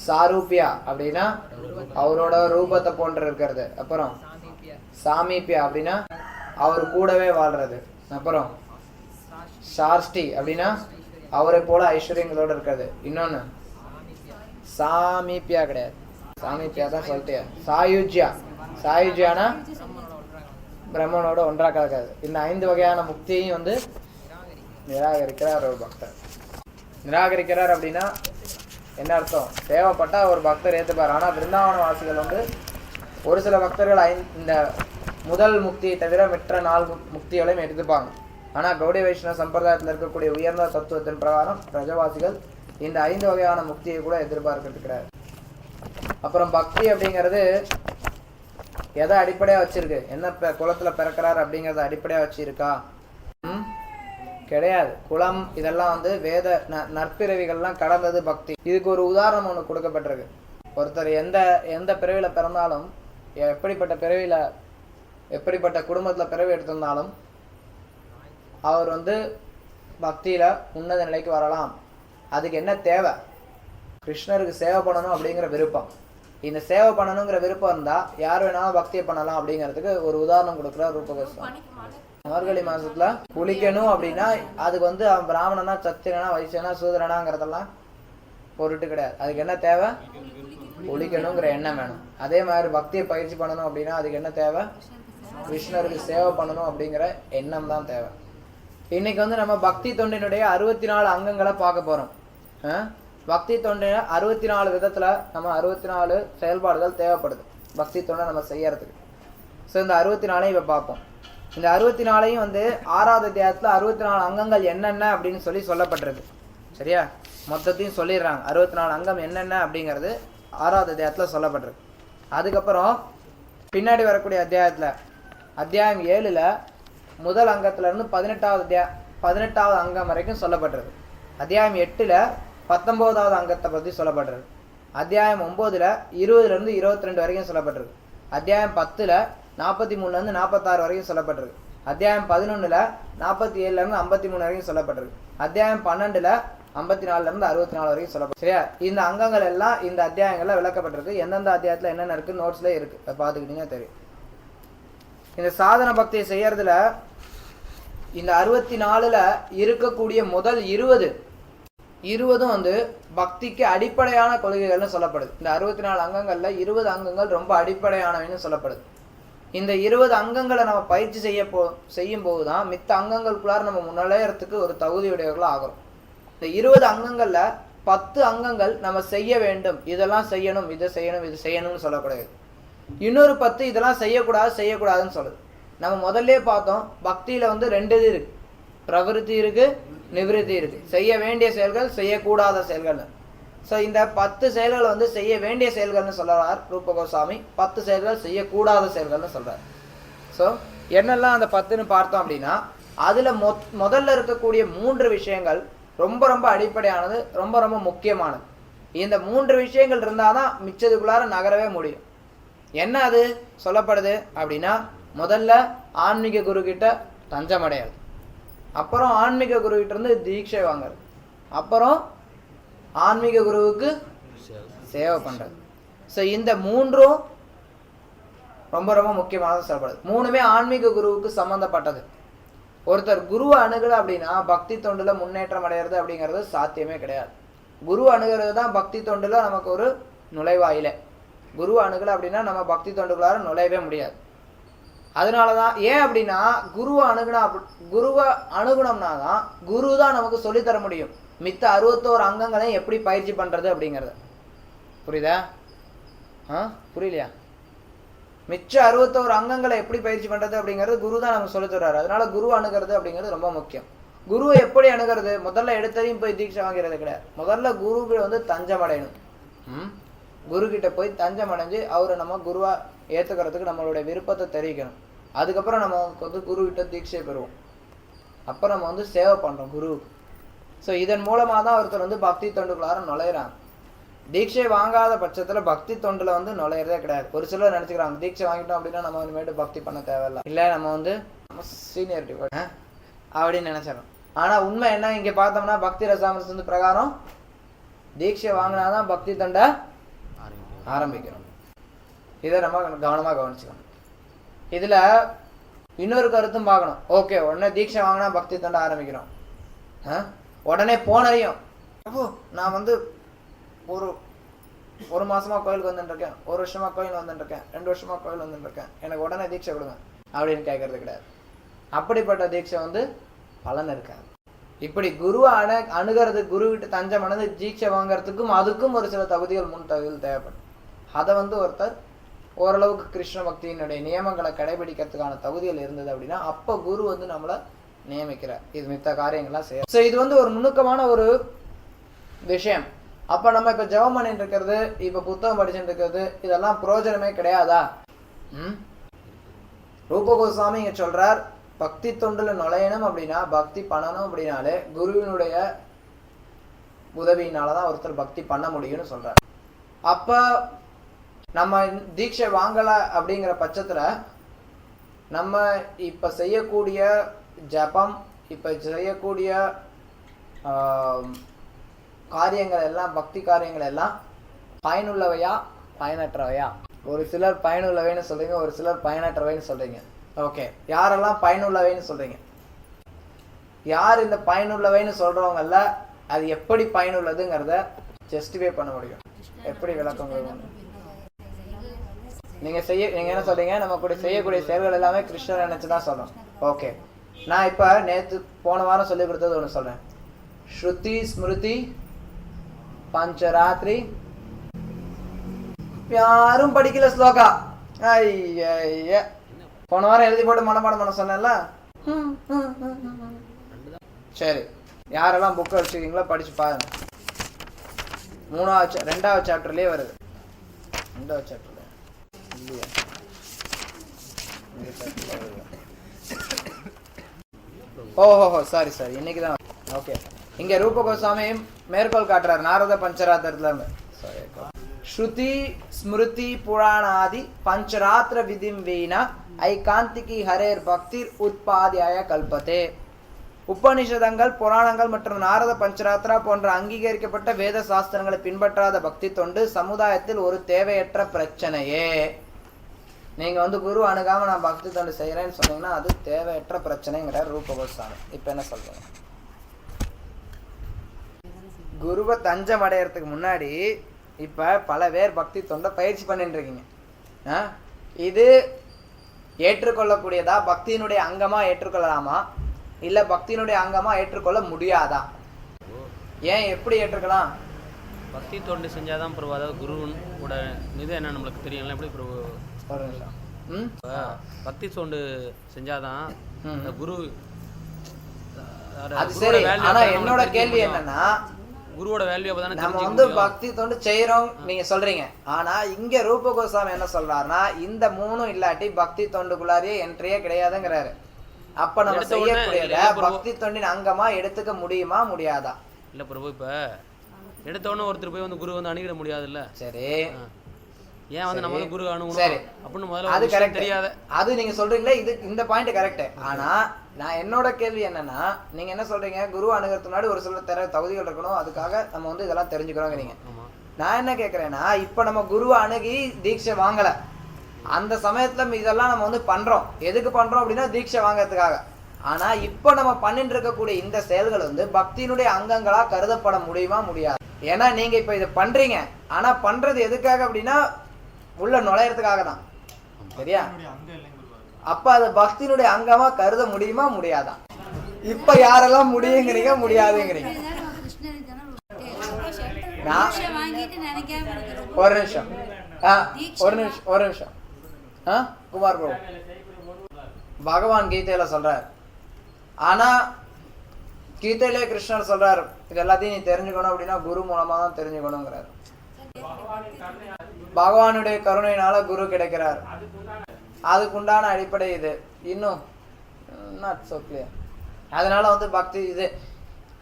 சாரூபியா அப்படின்னா அவரோட ரூபத்தை போன்று இருக்கிறது. அப்புறம் சாமீபியா அப்படின்னா அவர் கூடவே வாழ்றது. அப்புறம் சார்ஷ்டி அப்படின்னா அவரை போல ஐஸ்வர்யங்களோட இருக்கிறது. இன்னொன்று சாமீபியா கிடையாது, சாமீபியா தான் சொல்லிட்டே. சாயுஜ்யானா பிரம்மனோட ஒன்றா கலக்காது. இந்த 5 வகையான முக்தியையும் வந்து நிராகரிக்கிறார் ஒரு பக்தர். நிராகரிக்கிறார் அப்படின்னா என்ன அர்த்தம்? தேவைப்பட்டா ஒரு பக்தர் ஏற்றுப்பார். ஆனால் பிருந்தாவன வாசிகள் வந்து ஒரு சில பக்தர்கள் இந்த முதல் முக்தியை தவிர மற்ற 4 முக்திகளையும் எடுத்துப்பாங்க. ஆனால் கௌடிய வைஷ்ணவ சம்பிரதாயத்தில் இருக்கக்கூடிய உயர்ந்த தத்துவத்தின் பிரகாரம் பிரஜவாசிகள் இந்த 5 வகையான முக்தியை கூட எதிர்பார்க்கிறது கிடையாது. அப்புறம் பக்தி அப்படிங்கிறது எதை அடிப்படையாக வச்சிருக்கு? என்ன குலத்தில் பிறக்கிறார் அப்படிங்கிறத அடிப்படையாக வச்சிருக்கா? கிடையாது. குலம் இதெல்லாம் வந்து வேத நற்பிறவிகள்லாம் கடந்தது பக்தி. இதுக்கு ஒரு உதாரணம் ஒன்று கொடுக்கப்பட்டிருக்கு. ஒருத்தர் எந்த பிறவியில் பிறந்தாலும், எப்படிப்பட்ட குடும்பத்தில் பிறவி எடுத்திருந்தாலும் அவர் வந்து பக்தியில் உன்னத நிலைக்கு வரலாம். அதுக்கு என்ன தேவை? கிருஷ்ணருக்கு சேவை பண்ணணும் அப்படிங்கிற விருப்பம். இந்த சேவை பண்ணணுங்கிற விருப்பம் இருந்தால் யார் வேணாலும் பக்தியை பண்ணலாம் அப்படிங்கிறதுக்கு ஒரு உதாரணம் கொடுக்குறார் ரூப கோஸ்வாமி. மார்கழி மாசத்துல குளிக்கணும் அப்படின்னா அதுக்கு வந்து அவன் பிராமணனா, சத்திரனா, வைசியனா, சூதரனாங்கிறதெல்லாம் பொருட்டு கிடையாது. அதுக்கு என்ன தேவை? குளிக்கணுங்கிற எண்ணம் வேணும். அதே மாதிரி பக்தியை பயிற்சி பண்ணணும் அப்படின்னா அதுக்கு என்ன தேவை? கிருஷ்ணருக்கு சேவை பண்ணணும் அப்படிங்கிற எண்ணம் தான் தேவை. இன்னைக்கு வந்து நம்ம பக்தி தொண்டினுடைய 64 அங்கங்களை பார்க்க போறோம். பக்தி தொண்டு 64 விதத்துல நம்ம 64 செயல்பாடுகள் தேவைப்படுது பக்தி தொண்டை நம்ம செய்யறதுக்கு. ஸோ இந்த 64 இப்போ பார்ப்போம். இந்த 64 வந்து 6வது அத்தியாயத்தில் 64 அங்கங்கள் என்னென்ன அப்படின்னு சொல்லப்பட்டிருக்கு. சரியா? மொத்தத்தையும் சொல்லிடுறாங்க. 64 அங்கம் என்னென்ன அப்படிங்கிறது 6வது அத்தியாயத்தில் சொல்லப்பட்டிருக்கு. அதுக்கப்புறம் பின்னாடி வரக்கூடிய அத்தியாயம் 7ல் முதல் அங்கத்திலேருந்து 18வது அங்கம் வரைக்கும் சொல்லப்பட்டிருக்கு. அத்தியாயம் 8ல் 19வது அங்கத்தை பற்றி சொல்லப்பட்டிருக்கு. அத்தியாயம் 9ல் 20லேருந்து 22 வரைக்கும் சொல்லப்பட்டிருக்கு. அத்தியாயம் 10ல் 43லேருந்து 46 வரைக்கும் சொல்லப்பட்டிருக்கு. அத்தியாயம் 11ல் 47லேருந்து 53 வரைக்கும் சொல்லப்பட்டிருக்கு. அத்தியாயம் 12ல் 54லேருந்து 64 வரைக்கும் சொல்லப்பட்டிருக்கு. சரியா? இந்த அங்கங்கள் எல்லாம் இந்த அத்தியாயங்களில் விளக்கப்பட்டிருக்கு. எந்தெந்த அத்தியாயத்தில் என்னென்ன இருக்குது நோட்ஸ்லேயே இருக்குது. அதை பார்த்துக்கிட்டீங்கன்னா தெரியும். இந்த சாதன பக்தியை செய்யறதுல இந்த 64ல் இருக்கக்கூடிய முதல் 20 வந்து பக்திக்கு அடிப்படையான கொள்கைகள்னு சொல்லப்படுது. இந்த 64 அங்கங்கள்ல 20 அங்கங்கள் ரொம்ப அடிப்படையானவைன்னு சொல்லப்படுது. இந்த 20 அங்கங்களை நம்ம பயிற்சி செய்யும் போது தான் மித்த அங்கங்களுக்குள்ளார நம்ம முன்னேறத்துக்கு ஒரு தகுதியுடையவர்களாக ஆகிறோம். இந்த 20 அங்கங்கள்ல 10 அங்கங்கள் நம்ம செய்ய வேண்டும், இதெல்லாம் செய்யணும், இது செய்யணும்னு சொல்லக்கூடாது. இன்னொரு 10 இதெல்லாம் செய்யக்கூடாதுன்னு சொல்லுது. நம்ம முதல்ல பார்த்தோம், பக்தியில வந்து 2 இது இருக்கு, பிரவிருத்தி இருக்கு, நிவிருத்தி இருக்கு. செய்ய வேண்டிய செயல்கள், செய்யக்கூடாத செயல்கள். ஸோ இந்த 10 செயல்கள் வந்து செய்ய வேண்டிய செயல்கள்னு சொல்றார் ரூப கோஸ்வாமி. 10 செயல்கள் செய்யக்கூடாத செயல்கள்னு சொல்றார். ஸோ என்னெல்லாம் அந்த 10ன்னு பார்த்தோம் அப்படின்னா, அதுல முதல்ல இருக்கக்கூடிய 3 விஷயங்கள் ரொம்ப ரொம்ப அடிப்படையானது, ரொம்ப ரொம்ப முக்கியமானது. இந்த 3 விஷயங்கள் இருந்தாதான் மிச்சதுக்குள்ளார நகரவே முடியும். என்ன அது சொல்லப்படுது அப்படின்னா, முதல்ல ஆன்மீக குரு கிட்ட தஞ்சம் அடையாது, அப்புறம் ஆன்மீக குரு கிட்ட இருந்து தீட்சை வாங்குறது, அப்புறம் ஆன்மீக குருவுக்கு சேவை பண்றது. ஸோ இந்த 3ம் ரொம்ப ரொம்ப முக்கியமானது சொல்லப்படுது. 3மே ஆன்மீக குருவுக்கு சம்பந்தப்பட்டது. ஒருத்தர் குருவை அணுகல அப்படின்னா பக்தி தொண்டுல முன்னேற்றம் அடைகிறது அப்படிங்கிறது சாத்தியமே கிடையாது. குரு அணுகிறது தான் பக்தி தொண்டுல நமக்கு ஒரு நுழைவாயில. குரு அணுகல அப்படின்னா நம்ம பக்தி தொண்டுகளார நுழையவே முடியாது. அதனாலதான் ஏன் அப்படின்னா குருவை அணுகுனோம்னா தான் குரு தான் நமக்கு சொல்லித்தர முடியும் மித்த 61 அங்கங்களையும் எப்படி பயிற்சி பண்றது அப்படிங்கிறத. புரியுதா? புரியலையா? மிச்ச 61 அங்கங்களை எப்படி பயிற்சி பண்றது அப்படிங்கிறது குரு தான் நமக்கு சொல்லி தர்றாரு. அதனால குரு அணுகிறது அப்படிங்கிறது ரொம்ப முக்கியம். குருவை எப்படி அணுகிறது? முதல்ல எடுத்ததையும் போய் தீட்சை வாங்கிறது கிடையாது. முதல்ல குரு வந்து தஞ்சம் அடையணும். குரு கிட்ட போய் தஞ்சம் அடைஞ்சு அவரை நம்ம குருவா ஏத்துக்கிறதுக்கு நம்மளுடைய விருப்பத்தை தெரிவிக்கணும். அதுக்கப்புறம் நம்ம வந்து குரு கிட்ட தீட்சை பெறுவோம். அப்போ நம்ம வந்து சேவை பண்றோம் குருவுக்கு. ஸோ இதன் மூலமா தான் ஒருத்தர் வந்து பக்தி தொண்டுக்குள்ளார நுழையிறாங்க. தீட்சை வாங்காத பட்சத்துல பக்தி தொண்டுல வந்து நுழையிறதே கிடையாது. ஒரு சிலர் நினைச்சுக்கிறாங்க தீட்சை வாங்கிட்டோம் அப்படின்னா நம்ம இனிமேட்டு பக்தி பண்ண தேவையில்லை, இல்ல நம்ம வந்து சீனியரிட்டி அப்படின்னு நினைச்சிடறோம். ஆனா உண்மை என்ன, இங்க பார்த்தோம்னா பக்தி ரசாமிருத பிரகாரம் தீட்சை வாங்கினாதான் பக்தி தொண்டை ஆரம்பிக்கிறோம். இதை நம்ம கவனமா கவனிச்சுக்கணும். இதுல இன்னொரு கருத்தும் பார்க்கணும். ஓகே, உடனே தீட்சை வாங்கினா பக்தி தொண்டை ஆரம்பிக்கிறோம். உடனே போனறையும் நான் வந்து ஒரு மாசமா கோயிலுக்கு வந்துட்டு இருக்கேன், ஒரு வருஷமா கோயில் வந்துட்டு இருக்கேன், 2 வருஷமா கோயில் வந்துட்டு இருக்கேன், எனக்கு உடனே தீட்சை கொடுங்க அப்படின்னு கேட்கறது கிடையாது. அப்படிப்பட்ட தீட்சை வந்து பலன் இருக்காது. இப்படி குருவை அணுகிறது, குரு விட்டு தஞ்சம் அடைந்து தீட்சை வாங்கறதுக்கும் அதுக்கும் ஒரு சில தகுதிகள், முன் தகுதிகள் தேவைப்படும். அதை வந்து ஒருத்தர் ஓரளவுக்கு கிருஷ்ண பக்தியினுடைய நியமங்களை கடைபிடிக்கிறதுக்கான தகுதிகள் இருந்தது அப்படின்னா அப்போ குரு வந்து நம்மளை நியமிக்கிறார். இது மித்த காரியங்கள்லாம் செய்ய. ஸோ இது வந்து ஒரு நுணுக்கமான ஒரு விஷயம். அப்ப நம்ம இப்ப ஜெபம் பண்ணிட்டு இருக்கிறது, இப்ப புத்தகம் படிச்சுட்டு இருக்கிறது, இதெல்லாம் பிரயோஜனமே கிடையாதா? ரூப கோஸ்வாமி இங்க சொல்றார், பக்தி தொண்டுல நுழையணும் அப்படின்னா, பக்தி பண்ணணும் அப்படின்னாலே குருவினுடைய உதவியினாலதான் ஒருத்தர் பக்தி பண்ண முடியும்னு சொல்றார். அப்ப நம்ம தீட்சை வாங்கல அப்படிங்கிற பட்சத்துல நம்ம இப்ப செய்யக்கூடிய ஜபம், இப்ப செய்யக்கூடிய காரியங்கள் எல்லாம், பக்தி காரியங்கள் எல்லாம் பயனுள்ளவையா பயனற்றவையா? ஒரு சிலர் பயனுள்ளவைன்னு சொல்றீங்க, ஒரு சிலர் பயனற்றவைன்னு சொல்றீங்க. ஓகே, யாரெல்லாம் பயனுள்ளவைன்னு சொல்றீங்க? யார் இந்த பயனுள்ளவைன்னு சொல்றவங்கல்ல அது எப்படி பயனுள்ளதுங்கிறத ஜஸ்டிஃபை பண்ண முடியும்? எப்படி விளக்கம்? நீங்க என்ன சொல்றீங்க? நம்ம கூட செய்யக்கூடிய செயல்கள் எல்லாமே கிருஷ்ணர் நினைச்சுதான் சொல்றோம். ஓகே, நான் இப்ப நேத்து போன வாரம் சொல்லி கொடுத்தது ஒண்ணு சொல்றேன். ஸ்ருதி ஸ்மிருதி பஞ்சராத்திரி. யாரும் படிக்கல ஸ்லோகா. ஐய, போன வாரம் எழுதி போட்டு மனப்பாடம் பண்ண சொன்னேன்ல. சரி, யாரெல்லாம் புக்கை வச்சுருக்கீங்களோ படிச்சு பாருங்க. 2வது சாப்டர்லயே வருது. 2வது சாப்டர்ல இல்லையா? ஓஹோ, சாரி இன்னைக்குதான். ஓகே, இங்க ரூப கோஸ்வாமி மேற்கோள் காட்டுறார் நாரத பஞ்சராத்திரத்துல இருந்து. ஸ்ருதி ஸ்மிருதி புராணாதி பஞ்சராத்திர விதிம் வீணா ஐகாந்திகி ஹரேர் பக்திர் உத்பாதியாய கல்பத்தே. உபநிஷதங்கள், புராணங்கள் மற்றும் நாரத பஞ்சராத்திரா போன்ற அங்கீகரிக்கப்பட்ட வேத சாஸ்திரங்களை பின்பற்றாத பக்தி தொண்டு சமுதாயத்தில் ஒரு தேவையற்ற பிரச்சனையே. நீங்க வந்து குரு அணுகாம நான் பக்தி தொண்டு செய்யறேன்னு சொன்னீங்கன்னா அது தேவையற்ற பிரச்சனைங்கிற ரூப கோஸ்வாமி. இப்ப என்ன சொல்றீங்க? குருவை தஞ்சம் அடையறதுக்கு முன்னாடி இப்ப பல பேர் பக்தி தொண்டை பயிற்சி பண்ணிட்டு இருக்கீங்க. இது ஏற்றுக்கொள்ளக்கூடியதா? பக்தியினுடைய அங்கமா ஏற்றுக்கொள்ளலாமா, இல்ல பக்தியினுடைய அங்கமா ஏற்றுக்கொள்ள முடியாதா? ஏன், எப்படி ஏற்றுக்கலாம்? பக்தி தொண்டு செஞ்சாதான் பிரபு, அதாவது குருவின் கூட இது என்ன நம்மளுக்கு தெரியும்ல, எப்படி பிரபு? பக்தி தொண்டு செஞ்சாதான் குரு. அது சரி, ஆனா என்னோட கேள்வி என்னன்னா, குருவோட வேல்யூ அப்பதானே நம்ம வந்து பக்தி தொண்டு செய்யறோம் நீங்க சொல்றீங்க. ஆனா இங்க ரூப கோஸ்வாமி என்ன சொல்றாருன்னா, இந்த 3 இல்லாட்டி பக்தி தொண்டுக்குள்ளாரியே என்ட்ரியே கிடையாதுங்கிறாரு. அப்ப நம்ம செய்யக்கூடியத பக்தி தொண்டின் அங்கமா எடுத்துக்க முடியுமா முடியாதா? இல்ல பிரபு, இப்ப எடுத்தவொடனே ஒருத்தர் போய் வந்து குரு வந்து அணுகிட முடியாது இல்ல. சரி, ஏன் வந்து நம்ம வந்து குரு அணுகணும்? சரி, அப்படின்னு முதல்ல அது கரெக்ட் தெரியாது. அது நீங்க சொல்றீங்களே, இது இந்த பாயிண்ட் கரெக்ட். ஆனா நான் என்னோட கேள்வி என்னன்னா, நீங்க என்ன சொல்றீங்க, குரு அணுகிறதுக்கு முன்னாடி ஒரு சில தகுதிகள் இருக்கணும், அதுக்காக நம்ம வந்து இதெல்லாம் தெரிஞ்சுக்கிறோங்கிறீங்க. நான் என்ன கேட்கறேன்னா, இப்ப நம்ம குருவை அணுகி தீட்சை வாங்கல, அந்த சமயத்துல இதெல்லாம் நம்ம வந்து பண்றோம். எதுக்கு பண்றோம் அப்படின்னா தீட்சை வாங்கறதுக்காக. ஆனா இப்ப நம்ம பண்ணிட்டு இருக்கக்கூடிய இந்த செயல்கள் வந்து பக்தியினுடைய அங்கங்களா கருதப்பட முடியுமா முடியாது? ஏன்னா நீங்க இப்ப இதை பண்றீங்க, ஆனா பண்றது எதுக்காக அப்படின்னா உள்ள நுழையறதுக்காக தான். சரியா? அப்ப அது பக்தியினுடைய அங்கமா கருத முடியுமா முடியாதா? இப்ப யாரெல்லாம் முடியுங்கிறீங்க, முடியாதுங்கிறீங்க? ஒரு நிமிஷம் குமார் பிரபு, பகவான் கீதையில சொல்றார், ஆனா கீதையிலே கிருஷ்ணர் சொல்றாரு, இது எல்லாத்தையும் நீ தெரிஞ்சுக்கணும் அப்படின்னா குரு மூலமா தான் தெரிஞ்சுக்கணுங்கிறாரு. பகவானுடைய கருணையினால குரு கிடைக்கிறார். அதுக்குண்டான அடிப்படை இது. இன்னும் நாட் சோ கிளியர். அதனால வந்து பக்தி இது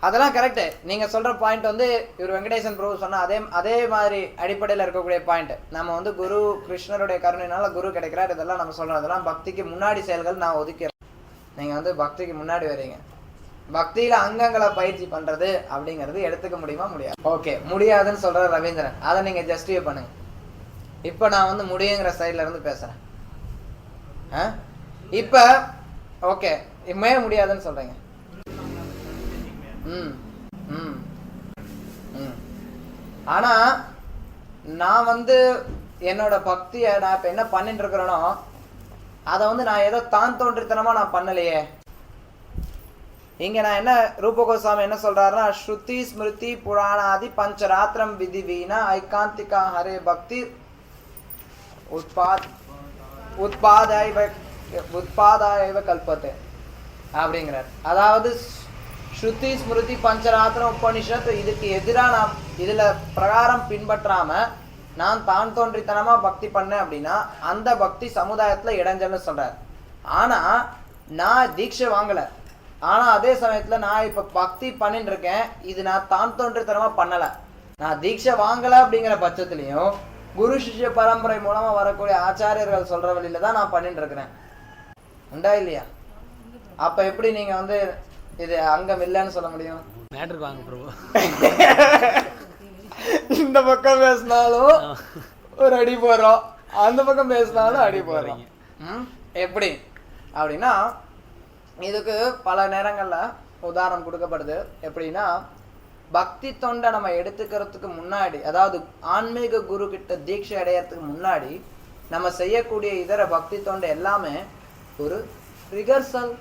அதெல்லாம் கரெக்டு. நீங்கள் சொல்கிற பாயிண்ட் வந்து இவர் வெங்கடேசன் பிரபு சொன்னால் அதே மாதிரி அடிப்படையில் இருக்கக்கூடிய பாயிண்ட். நம்ம வந்து குரு கிருஷ்ணருடைய கருணையினால குரு கிடைக்கிறார், இதெல்லாம் நம்ம சொல்கிறோம். அதெல்லாம் பக்திக்கு முன்னாடி செயல்கள் நான் ஒதுக்கிறேன். நீங்கள் வந்து பக்திக்கு முன்னாடி வரீங்க. பக்தியில் அங்கங்களை பயிற்சி பண்ணுறது அப்படிங்கிறது எடுத்துக்க முடியுமா? முடியாது. ஓகே, முடியாதுன்னு சொல்கிற ரவீந்திரன், அதை நீங்கள் ஜஸ்டிஃபை பண்ணுங்க. இப்போ நான் வந்து முடியுங்கிற சைடில் இருந்து பேசுகிறேன். இப்போ ஓகே, இம்மையே முடியாதுன்னு சொல்கிறீங்க. ஆனா நான் வந்து என்னோட பக்தியை நான் இப்ப என்ன பண்ணிட்டு இருக்கிறேனோ அதை வந்து நான் ஏதோ தான் தோன்றித்தனமா நான் பண்ணலையே. இங்க நான் என்ன ரூப கோஸ்வாமி என்ன சொல்றாருன்னா, ஸ்ருதி ஸ்மிருதி புராணாதி பஞ்சராத்திரம் விதி வீணா ஐகாந்திகா ஹரே பக்தி உத்பாதாயவ கல்பத்தே அப்படிங்கிறார். அதாவது ஸ்ருதி ஸ்மிருதி பஞ்சராத்திரம் உபனிஷத் இதுக்கு எதிராக நாம் இதில் பிரகாரம் பின்பற்றாம நான் தான் தோன்றித்தனமா பக்தி பண்ணேன் அப்படின்னா அந்த பக்தி சமுதாயத்தில் இடைஞ்சல்னு சொல்றார். ஆனால் நான் தீட்சை வாங்கலை, ஆனால் அதே சமயத்தில் நான் இப்போ பக்தி பண்ணிட்டு இருக்கேன், இது நான் தான் தோன்றித்தனமா பண்ணலை. நான் தீட்சை வாங்கலை அப்படிங்கிற பட்சத்துலையும் குரு சிஷ்ய பரம்பரை மூலமாக வரக்கூடிய ஆச்சாரியர்கள் சொல்கிற வழியில தான் நான் பண்ணிட்டு இருக்கிறேன். உண்டா இல்லையா? அப்போ எப்படி நீங்கள் வந்து இது அங்கம் இல்லைன்னு சொல்ல முடியும்? மேட்ருக்கு வாங்க ப்ரோ. இந்த பக்கம் பேசினாலும் ஒரு அடி போடுறோம், அந்த பக்கம் பேசினாலும் அடி போடுறோம். எப்படி அப்படின்னா இதுக்கு பல நேரங்களில் உதாரணம் கொடுக்கப்படுது. எப்படின்னா பக்தி தொண்டை நம்ம எடுத்துக்கிறதுக்கு முன்னாடி, அதாவது ஆன்மீக குரு கிட்ட தீட்சை அடையறதுக்கு முன்னாடி நம்ம செய்யக்கூடிய இதர பக்தி தொண்டை எல்லாமே ஒரு ரிகர்சல்.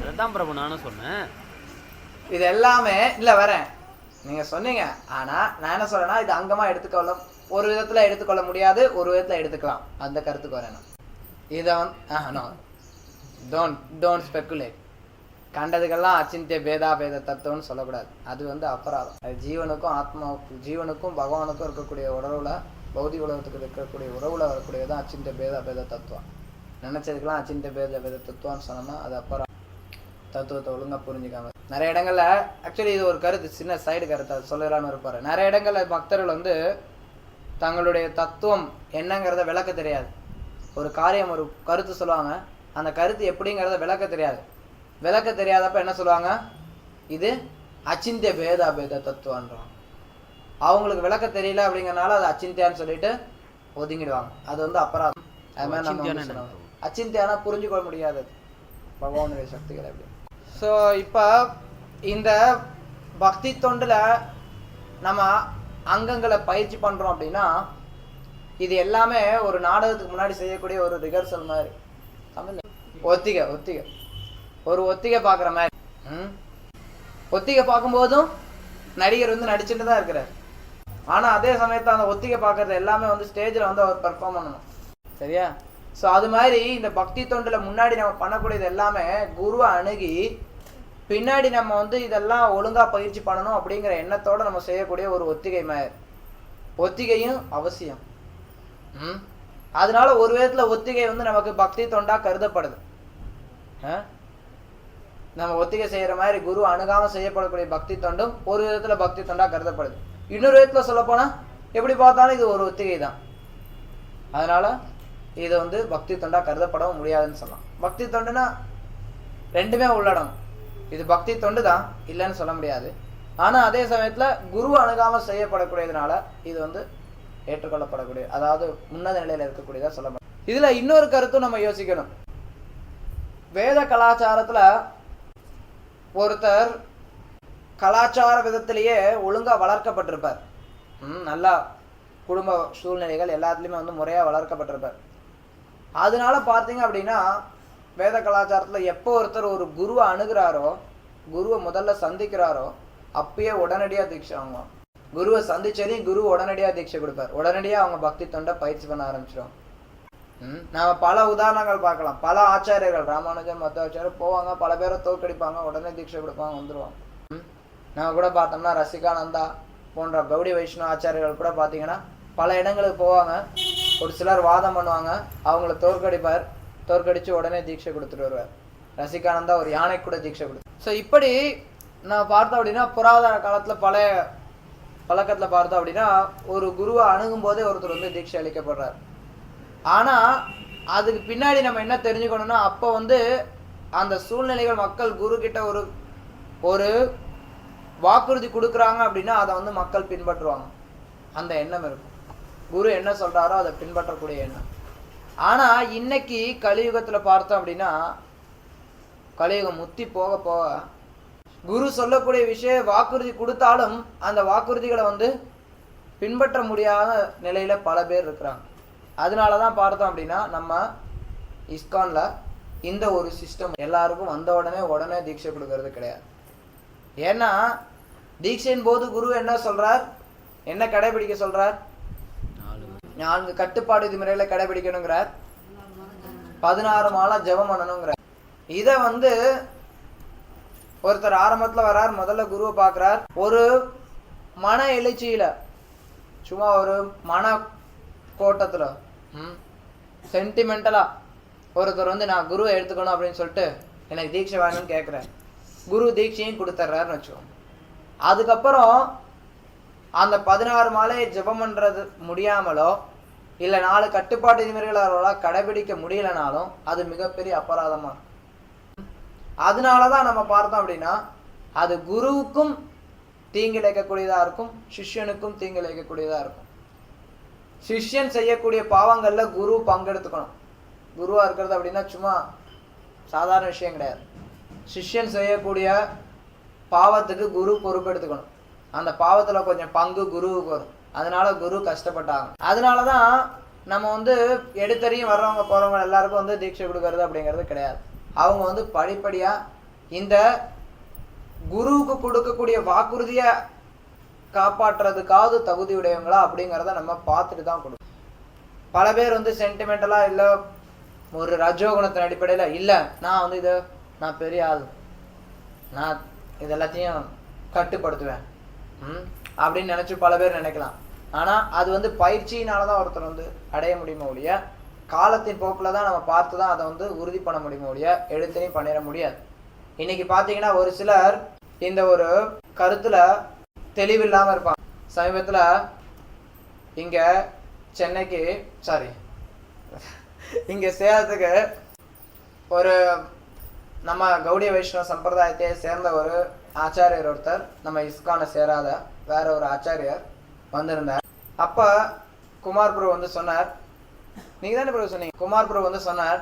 அதுதான் பிரபு நானும் சொன்னேன். இது எல்லாமே இல்லை வரேன் நீங்கள் சொன்னீங்க. ஆனால் நான் என்ன சொல்றேன்னா, இது அங்கமாக எடுத்துக்கொள்ள ஒரு விதத்தில் எடுத்துக்கொள்ள முடியாது, ஒரு விதத்தில் எடுத்துக்கலாம். அந்த கருத்துக்கு வரேன் நான். இதை வந்து டோன்ட் ஸ்பெக்குலேட். கண்டதுக்கெல்லாம் அச்சிந்திய பேத தத்துவம்னு சொல்லக்கூடாது. அது வந்து அபராதம். அது ஜீவனுக்கும் ஆத்மாவுக்கும் ஜீவனுக்கும் பகவானுக்கும் இருக்கக்கூடிய உறவுல, பௌதிக உலகத்துக்கு இருக்கக்கூடிய உறவுல வரக்கூடியதான் அச்சிந்திய பேத தத்துவம். நினைச்சதுக்கெல்லாம் அச்சிந்திய பேத தத்துவம்னு சொன்னோம்னா அது அப்புறம் தத்துவத்தை ஒழுங்காக புரிஞ்சுக்காம நிறைய இடங்கள்ல ஆக்சுவலி இது ஒரு கருத்து, சின்ன சைடு கருத்து, அது சொல்லலான்னு இருப்பாரு. நிறைய இடங்கள்ல பக்தர்கள் வந்து தங்களுடைய தத்துவம் என்னங்கிறத விளக்க தெரியாது. ஒரு காரியம் ஒரு கருத்து சொல்லுவாங்க, அந்த கருத்து எப்படிங்கிறத விளக்க தெரியாது. விளக்க தெரியாதப்ப என்ன சொல்லுவாங்க, இது அச்சிந்திய பேத தத்துவன்றாங்க. அவங்களுக்கு விளக்க தெரியல அப்படிங்கிறனால அது அச்சிந்தியான்னு சொல்லிட்டு ஒதுங்கிடுவாங்க. அது வந்து அபராதம். அது மாதிரி நம்ம அச்சிந்தியானா புரிஞ்சுக்கொள்ள முடியாது பகவானுடைய சக்திகள் எப்படி. ஸோ இப்போ இந்த பக்தி தொண்டில் நம்ம அங்கங்களை பயிற்சி பண்ணுறோம் அப்படின்னா இது எல்லாமே ஒரு நாடகத்துக்கு முன்னாடி செய்யக்கூடிய ஒரு ரிகர்சல் மாதிரி. ஒத்திகை ஒரு ஒத்திகை பார்க்குற மாதிரி. ஒத்திகை பார்க்கும்போதும் நடிகர் வந்து நடிச்சுட்டு தான் இருக்கிறார். ஆனால் அதே சமயத்தில் அந்த ஒத்திகை பார்க்குறது எல்லாமே வந்து ஸ்டேஜில் வந்து அவர் பெர்ஃபார்ம் பண்ணணும். சரியா? ஸோ அது மாதிரி இந்த பக்தி தொண்டில் முன்னாடி நம்ம பண்ணக்கூடியது எல்லாமே குருவை அணுகி பின்னாடி நம்ம வந்து இதெல்லாம் ஒழுங்காக பயிற்சி பண்ணணும் அப்படிங்கிற எண்ணத்தோடு நம்ம செய்யக்கூடிய ஒரு ஒத்திகை மாதிரி. ஒத்திகையும் அவசியம். அதனால ஒரு விதத்தில் ஒத்திகை வந்து நமக்கு பக்தி தொண்டா கருதப்படுது. நம்ம ஒத்திகை செய்யற மாதிரி குரு அணுகாமல் செய்யப்படக்கூடிய பக்தி தொண்டும் ஒரு விதத்தில் பக்தி தொண்டா கருதப்படுது. இன்னொரு விதத்தில் சொல்ல போனா எப்படி பார்த்தாலும் இது ஒரு ஒத்திகை தான். அதனால இது வந்து பக்தி தொண்டா கருதப்படவும் முடியாதுன்னு சொல்லலாம். பக்தி தொண்டுனா ரெண்டுமே உள்ளடங்கும். இது பக்தி தொண்டு தான், இல்லைன்னு சொல்ல முடியாது. ஆனால் அதே சமயத்தில் குரு அணுகாமல் செய்யப்படக்கூடியதுனால இது வந்து ஏற்றுக்கொள்ளப்படக்கூடிய, அதாவது உன்னத நிலையில் இருக்கக்கூடியதாக சொல்ல முடியும். இதில் இன்னொரு கருத்தும் நம்ம யோசிக்கணும். வேத கலாச்சாரத்தில் ஒருத்தர் கலாச்சார விதத்திலேயே ஒழுங்காக வளர்க்கப்பட்டிருப்பார். நல்லா குடும்ப சூழ்நிலைகள் எல்லாத்துலேயுமே வந்து முறையாக வளர்க்கப்பட்டிருப்பார். அதனால பார்த்தீங்க அப்படின்னா வேத கலாச்சாரத்தில் எப்போ ஒருத்தர் ஒரு குருவை அணுகிறாரோ, குருவை முதல்ல சந்திக்கிறாரோ, அப்பயே உடனடியாக தீட்சை வாங்குவாங்க. குருவை சந்திச்சதையும் குரு உடனடியாக தீட்சை கொடுப்பார். உடனடியாக அவங்க பக்தி தொண்டை பயிற்சி பண்ண ஆரம்பிச்சிடும். நாம பல உதாரணங்கள் பார்க்கலாம். பல ஆச்சாரியர்கள் ராமானுஜன் மத்த ஆச்சாரியர் போவாங்க, பல பேரை தோற்கடிப்பாங்க, உடனே தீட்சை கொடுப்பாங்க, வந்துடுவாங்க. நம்ம கூட பார்த்தோம்னா ரசிகானந்தா போன்ற கௌடி வைஷ்ணவ ஆச்சாரியர்கள் கூட பார்த்தீங்கன்னா பல இடங்களுக்கு போவாங்க. ஒரு சிலர் வாதம் பண்ணுவாங்க, அவங்கள தோற்கடிச்சு உடனே தீட்சை கொடுத்துட்டு வருவார். ரசிகானந்தா ஒரு யானை கூட தீட்சை கொடுத்து. ஸோ இப்படி நான் பார்த்தோம் அப்படின்னா புராதன காலத்தில் பழைய பழக்கத்தில் பார்த்தோம் அப்படின்னா ஒரு குருவை அணுகும் போதே ஒருத்தர் வந்து தீட்சை அளிக்கப்படுறார். ஆனால் அதுக்கு பின்னாடி நம்ம என்ன தெரிஞ்சுக்கணும்னா, அப்போ வந்து அந்த சூழ்நிலைகள் மக்கள் குரு கிட்ட ஒரு வாக்குறுதி கொடுக்குறாங்க அப்படின்னா அதை வந்து மக்கள் பின்பற்றுவாங்க. அந்த எண்ணம் இருக்கும், குரு என்ன சொல்றாரோ அதை பின்பற்றக்கூடிய எண்ணம். ஆனா இன்னைக்கு கலியுகத்துல பார்த்தோம் அப்படின்னா, கலியுகம் முத்தி போக போக குரு சொல்லக்கூடிய விஷய வாக்குறுதி கொடுத்தாலும் அந்த வாக்குறுதிகளை வந்து பின்பற்ற முடியாத நிலையில பல பேர் இருக்கிறாங்க. அதனாலதான் பார்த்தோம் அப்படின்னா நம்ம இஸ்கான்ல இந்த ஒரு சிஸ்டம் எல்லாருக்கும் வந்த உடனே தீட்சை கொடுக்கறது கிடையாது. ஏன்னா தீட்சையின் போது குரு என்ன சொல்றார், என்ன கடைபிடிக்க சொல்றார்? 4 கட்டுப்பாடு விதிமுறைகளை கடைபிடிக்கணுங்கிறார். 16 மாலை ஜெபம் பண்ணணுங்கிறார். இதை வந்து ஒருத்தர் ஆரம்பத்துல வர்றார், முதல்ல குருவை பார்க்கிறார். ஒரு மன எழுச்சியில, சும்மா ஒரு மன கோட்டத்துல சென்டிமெண்டலா ஒருத்தர் வந்து நான் குருவை எடுத்துக்கணும் அப்படின்னு சொல்லிட்டு எனக்கு தீட்சை வேணும்னு கேட்குறேன். குரு தீட்சையும் கொடுத்துட்றாருன்னு வச்சுக்கோங்க. அதுக்கப்புறம் அந்த 16 மாலையை ஜெபம் பண்றது முடியாமலோ இல்லை 4 கட்டுப்பாட்டு விதிமுறைகளை கடைபிடிக்க முடியலனாலும் அது மிகப்பெரிய அபராதமா. அதனாலதான் நம்ம பார்த்தோம் அப்படின்னா அது குருவுக்கும் தீங்கிழைக்கக்கூடியதா இருக்கும், சிஷ்யனுக்கும் தீங்கிழைக்கக்கூடியதா இருக்கும். சிஷ்யன் செய்யக்கூடிய பாவங்கள்ல குரு பங்கெடுத்துக்கணும். குருவா இருக்கிறது அப்படின்னா சும்மா சாதாரண விஷயம் கிடையாது. சிஷ்யன் செய்யக்கூடிய பாவத்துக்கு குரு பொறுப்பெடுத்துக்கணும். அந்த பாவத்துல கொஞ்சம் பங்கு குருவுக்கு வரும். அதனால குரு கஷ்டப்பட்டாங்க. அதனாலதான் நம்ம வந்து எடுத்தறியும் வர்றவங்க போறவங்க எல்லாருக்கும் வந்து தீட்சை கொடுக்கறது அப்படிங்கிறது கிடையாது. அவங்க வந்து படிப்படியா இந்த குருவுக்கு கொடுக்கக்கூடிய வாக்குறுதிய காப்பாற்றுறதுக்காவது தகுதி உடையவங்களா அப்படிங்கிறத நம்ம பார்த்துட்டு தான் கொடுக்கணும். பல பேர் வந்து சென்டிமெண்டலா இல்லை ஒரு ரஜோகுணத்தின் அடிப்படையில இல்லை நான் வந்து நான் பெரிய ஆள், நான் இது எல்லாத்தையும் கட்டுப்படுத்துவேன் அப்படின்னு நினைச்சு பல பேர் நினைக்கலாம். ஆனா அது வந்து பயிற்சியினாலதான் ஒருத்தர் வந்து அடைய முடியுமோ ஒழிய, காலத்தின் போக்குல தான் நம்ம பார்த்துதான் அதை வந்து உறுதி பண்ண முடியுமோ ஒழிய எடுத்தனையும் பண்ணிட முடியாது. இன்னைக்கு பாத்தீங்கன்னா ஒரு சிலர் இந்த ஒரு கருத்துல தெளிவில்லாம இருப்பாங்க. சமீபத்துல இங்க சென்னைக்கு இங்க சேலத்துக்கு ஒரு நம்ம கௌடிய வைஷ்ணவ சம்பிரதாயத்தை சேர்ந்த ஒரு ஆச்சாரியர் ஒருத்தர், நம்ம இஸ்கானை சேராத வேற ஒரு ஆச்சாரியர் வந்திருந்தார். அப்ப குமார் பிரபு வந்து சொன்னார், நீங்க தானே பிரபு சொன்னீங்க, குமார் பிரபு வந்து சொன்னார்,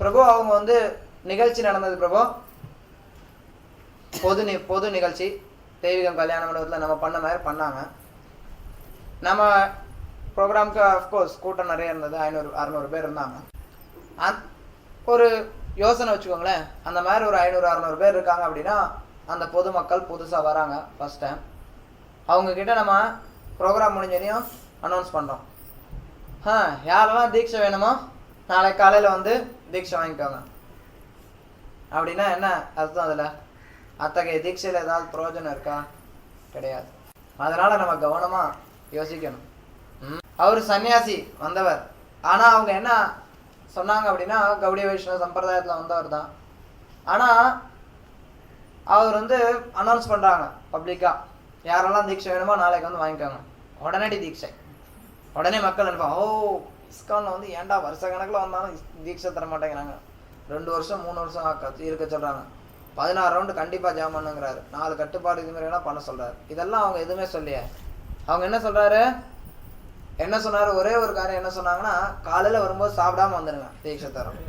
பிரபு அவங்க வந்து நிகழ்ச்சி நடந்தது பிரபு, பொது நிகழ்ச்சி தெய்வீகம் கல்யாண மண்டபத்தில் நம்ம பண்ண மாதிரி பண்ணாங்க. நம்ம ப்ரோக்ராமுக்கு அஃப்கோர்ஸ் கூட்டம் நிறைய இருந்தது, 500-600 பேர் இருந்தாங்க. ஒரு யோசனை வச்சுக்கோங்களேன், அந்த மாதிரி ஒரு 500-600 பேர் இருக்காங்க அப்படின்னா அந்த பொதுமக்கள் புதுசாக வராங்க ஃபர்ஸ்ட் டைம். அவங்க கிட்ட நம்ம ப்ரோக்ராம் முடிஞ்சதையும் அனௌன்ஸ் பண்ணுறோம், யாரெல்லாம் தீட்சை வேணுமோ நாளைக்கு காலையில் வந்து தீட்சை வாங்கிக்கோங்க அப்படின்னா என்ன அர்த்தம்? அதில் அத்தகைய தீட்சையில் ஏதாவது பிரயோஜனம் இருக்கா? கிடையாது. அதனால நம்ம கவனமா யோசிக்கணும். அவர் சன்னியாசி வந்தவர், ஆனா அவங்க என்ன சொன்னாங்க அப்படின்னா கௌடிய வைஷ்ணவ சம்பிரதாயத்துல வந்தவர் தான். ஆனா அவர் வந்து அனௌன்ஸ் பண்றாங்க பப்ளிக்கா, யாரெல்லாம் தீட்சை வேணுமோ நாளைக்கு வந்து வாங்கிக்கோங்க. உடனடி தீட்சை. உடனே மக்கள் நினைப்பாங்க, ஓ இஸ்கான்ல வந்து ஏன்டா வருஷ கணக்கில் வந்தாலும் தீட்சை தர மாட்டேங்கிறாங்க, 2 வருஷம் 3 வருஷம் இருக்க சொல்றாங்க, 16 ரவுண்டு கண்டிப்பா ஜாம் பண்ணுங்கிறாரு, 4 கட்டுப்பாடு இதுமாதிரியெல்லாம் பண்ண சொல்றாரு. இதெல்லாம் அவங்க எதுவுமே சொல்லியே. அவங்க என்ன சொல்றாரு, என்ன சொன்னாரு, ஒரே ஒரு காரியம் என்ன சொன்னாங்கன்னா, காலையில வரும்போது சாப்பிடாம வந்துடுங்க, தீட்சை தரோம்,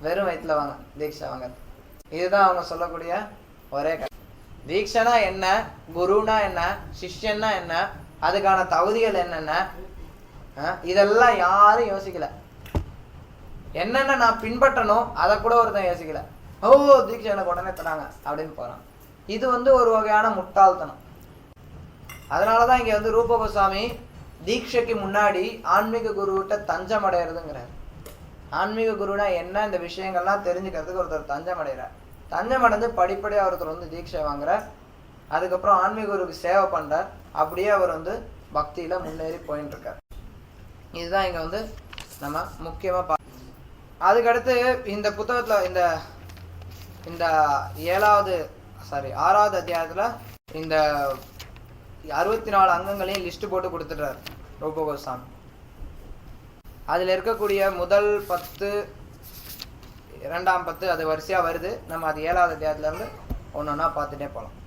வெறும் வயிற்றுல வாங்க தீட்சை வாங்க. இதுதான் அவங்க சொல்லக்கூடிய ஒரே காரியம். தீட்சைனா என்ன, குருனா என்ன, சிஷ்யன்னா என்ன, அதுக்கான தகுதிகள் என்னென்ன, இதெல்லாம் யாரும் யோசிக்கல. என்னென்ன நான் பின்பற்றணும் அதை கூட ஒருத்தன் யோசிக்கல. ஓ தீட்சை எனக்கு உடனே தராங்க அப்படின்னு போறான். இது வந்து ஒரு வகையான முட்டாள்தனம். அதனாலதான் இங்க வந்து ரூப கோஸ்வாமி தீட்சைக்கு முன்னாடி ஆன்மீக குருவிட்ட தஞ்சம் அடைகிறதுங்கிறார். ஆன்மீக குருனா என்ன, இந்த விஷயங்கள்லாம் தெரிஞ்சுக்கிறதுக்கு ஒருத்தர் தஞ்சம் அடைகிறார். தஞ்சம் அடைந்து படிப்படியாக ஒருத்தர் வந்து தீட்சை வாங்குறார். அதுக்கப்புறம் ஆன்மீக குருவுக்கு சேவை பண்ணுறார். அப்படியே அவர் வந்து பக்தியில் முன்னேறி போயின்னு இருக்கார். இதுதான் இங்கே வந்து நம்ம முக்கியமாக அதுக்கடுத்து இந்த புத்தகத்தில் இந்த 6வது அத்தியாயத்தில் இந்த 64 அங்கங்களையும் லிஸ்ட் போட்டு கொடுத்துட்றார் ரூப கோஸ்வாமி. அதில் இருக்கக்கூடிய முதல் 10, 2ஆம் 10 அது வரிசையாக வருது. நம்ம அது 7வது அத்தியாயத்துலேருந்து ஒன்றா பார்த்துட்டே போகலாம்.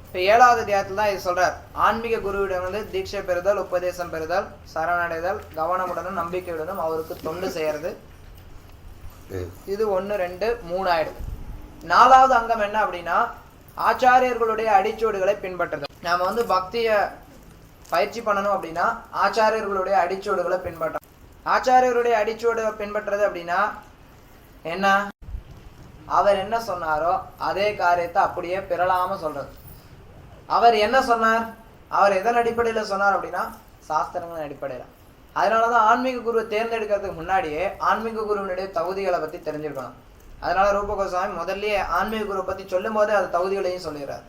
இப்போ 7வது அத்தியாயத்தில் தான் இது சொல்கிறார். ஆன்மீக குருவிடம் வந்து தீட்சை பெறுதல், உபதேசம் பெறுதல், சரணடைதல், கவனமுடனும் நம்பிக்கையுடனும் அவருக்கு தொண்டு செய்கிறது. இது 1, 2, 3 ஆயிடுது. 4வது அங்கம் என்ன அப்படின்னா ஆச்சாரியர்களுடைய அடிச்சோடுகளை பின்பற்றுதல். நாம் வந்து பக்தியை பயிற்சி பண்ணணும் அப்படின்னா ஆச்சாரியர்களுடைய அடிச்சோடுகளை பின்பற்ற. ஆச்சாரியருடைய அடிச்சோடு பின்பற்றுறது அப்படின்னா என்ன? அவர் என்ன சொன்னாரோ அதே காரியத்தை அப்படியே பிறலாம சொல்றது. அவர் என்ன சொன்னார், அவர் எதன் அடிப்படையில் சொன்னார் அப்படின்னா சாஸ்திரங்களின் அடிப்படையில். அதனாலதான் ஆன்மீக குருவை தேர்ந்தெடுக்கிறதுக்கு முன்னாடியே ஆன்மீக குருவினுடைய தகுதிகளை பத்தி தெரிஞ்சிருக்கணும். அதனால ரூப கோஸ்வாமி முதல்லயே ஆன்மீக குருவை பத்தி சொல்லும் போதே அது தகுதிகளையும் சொல்லிடுறார்.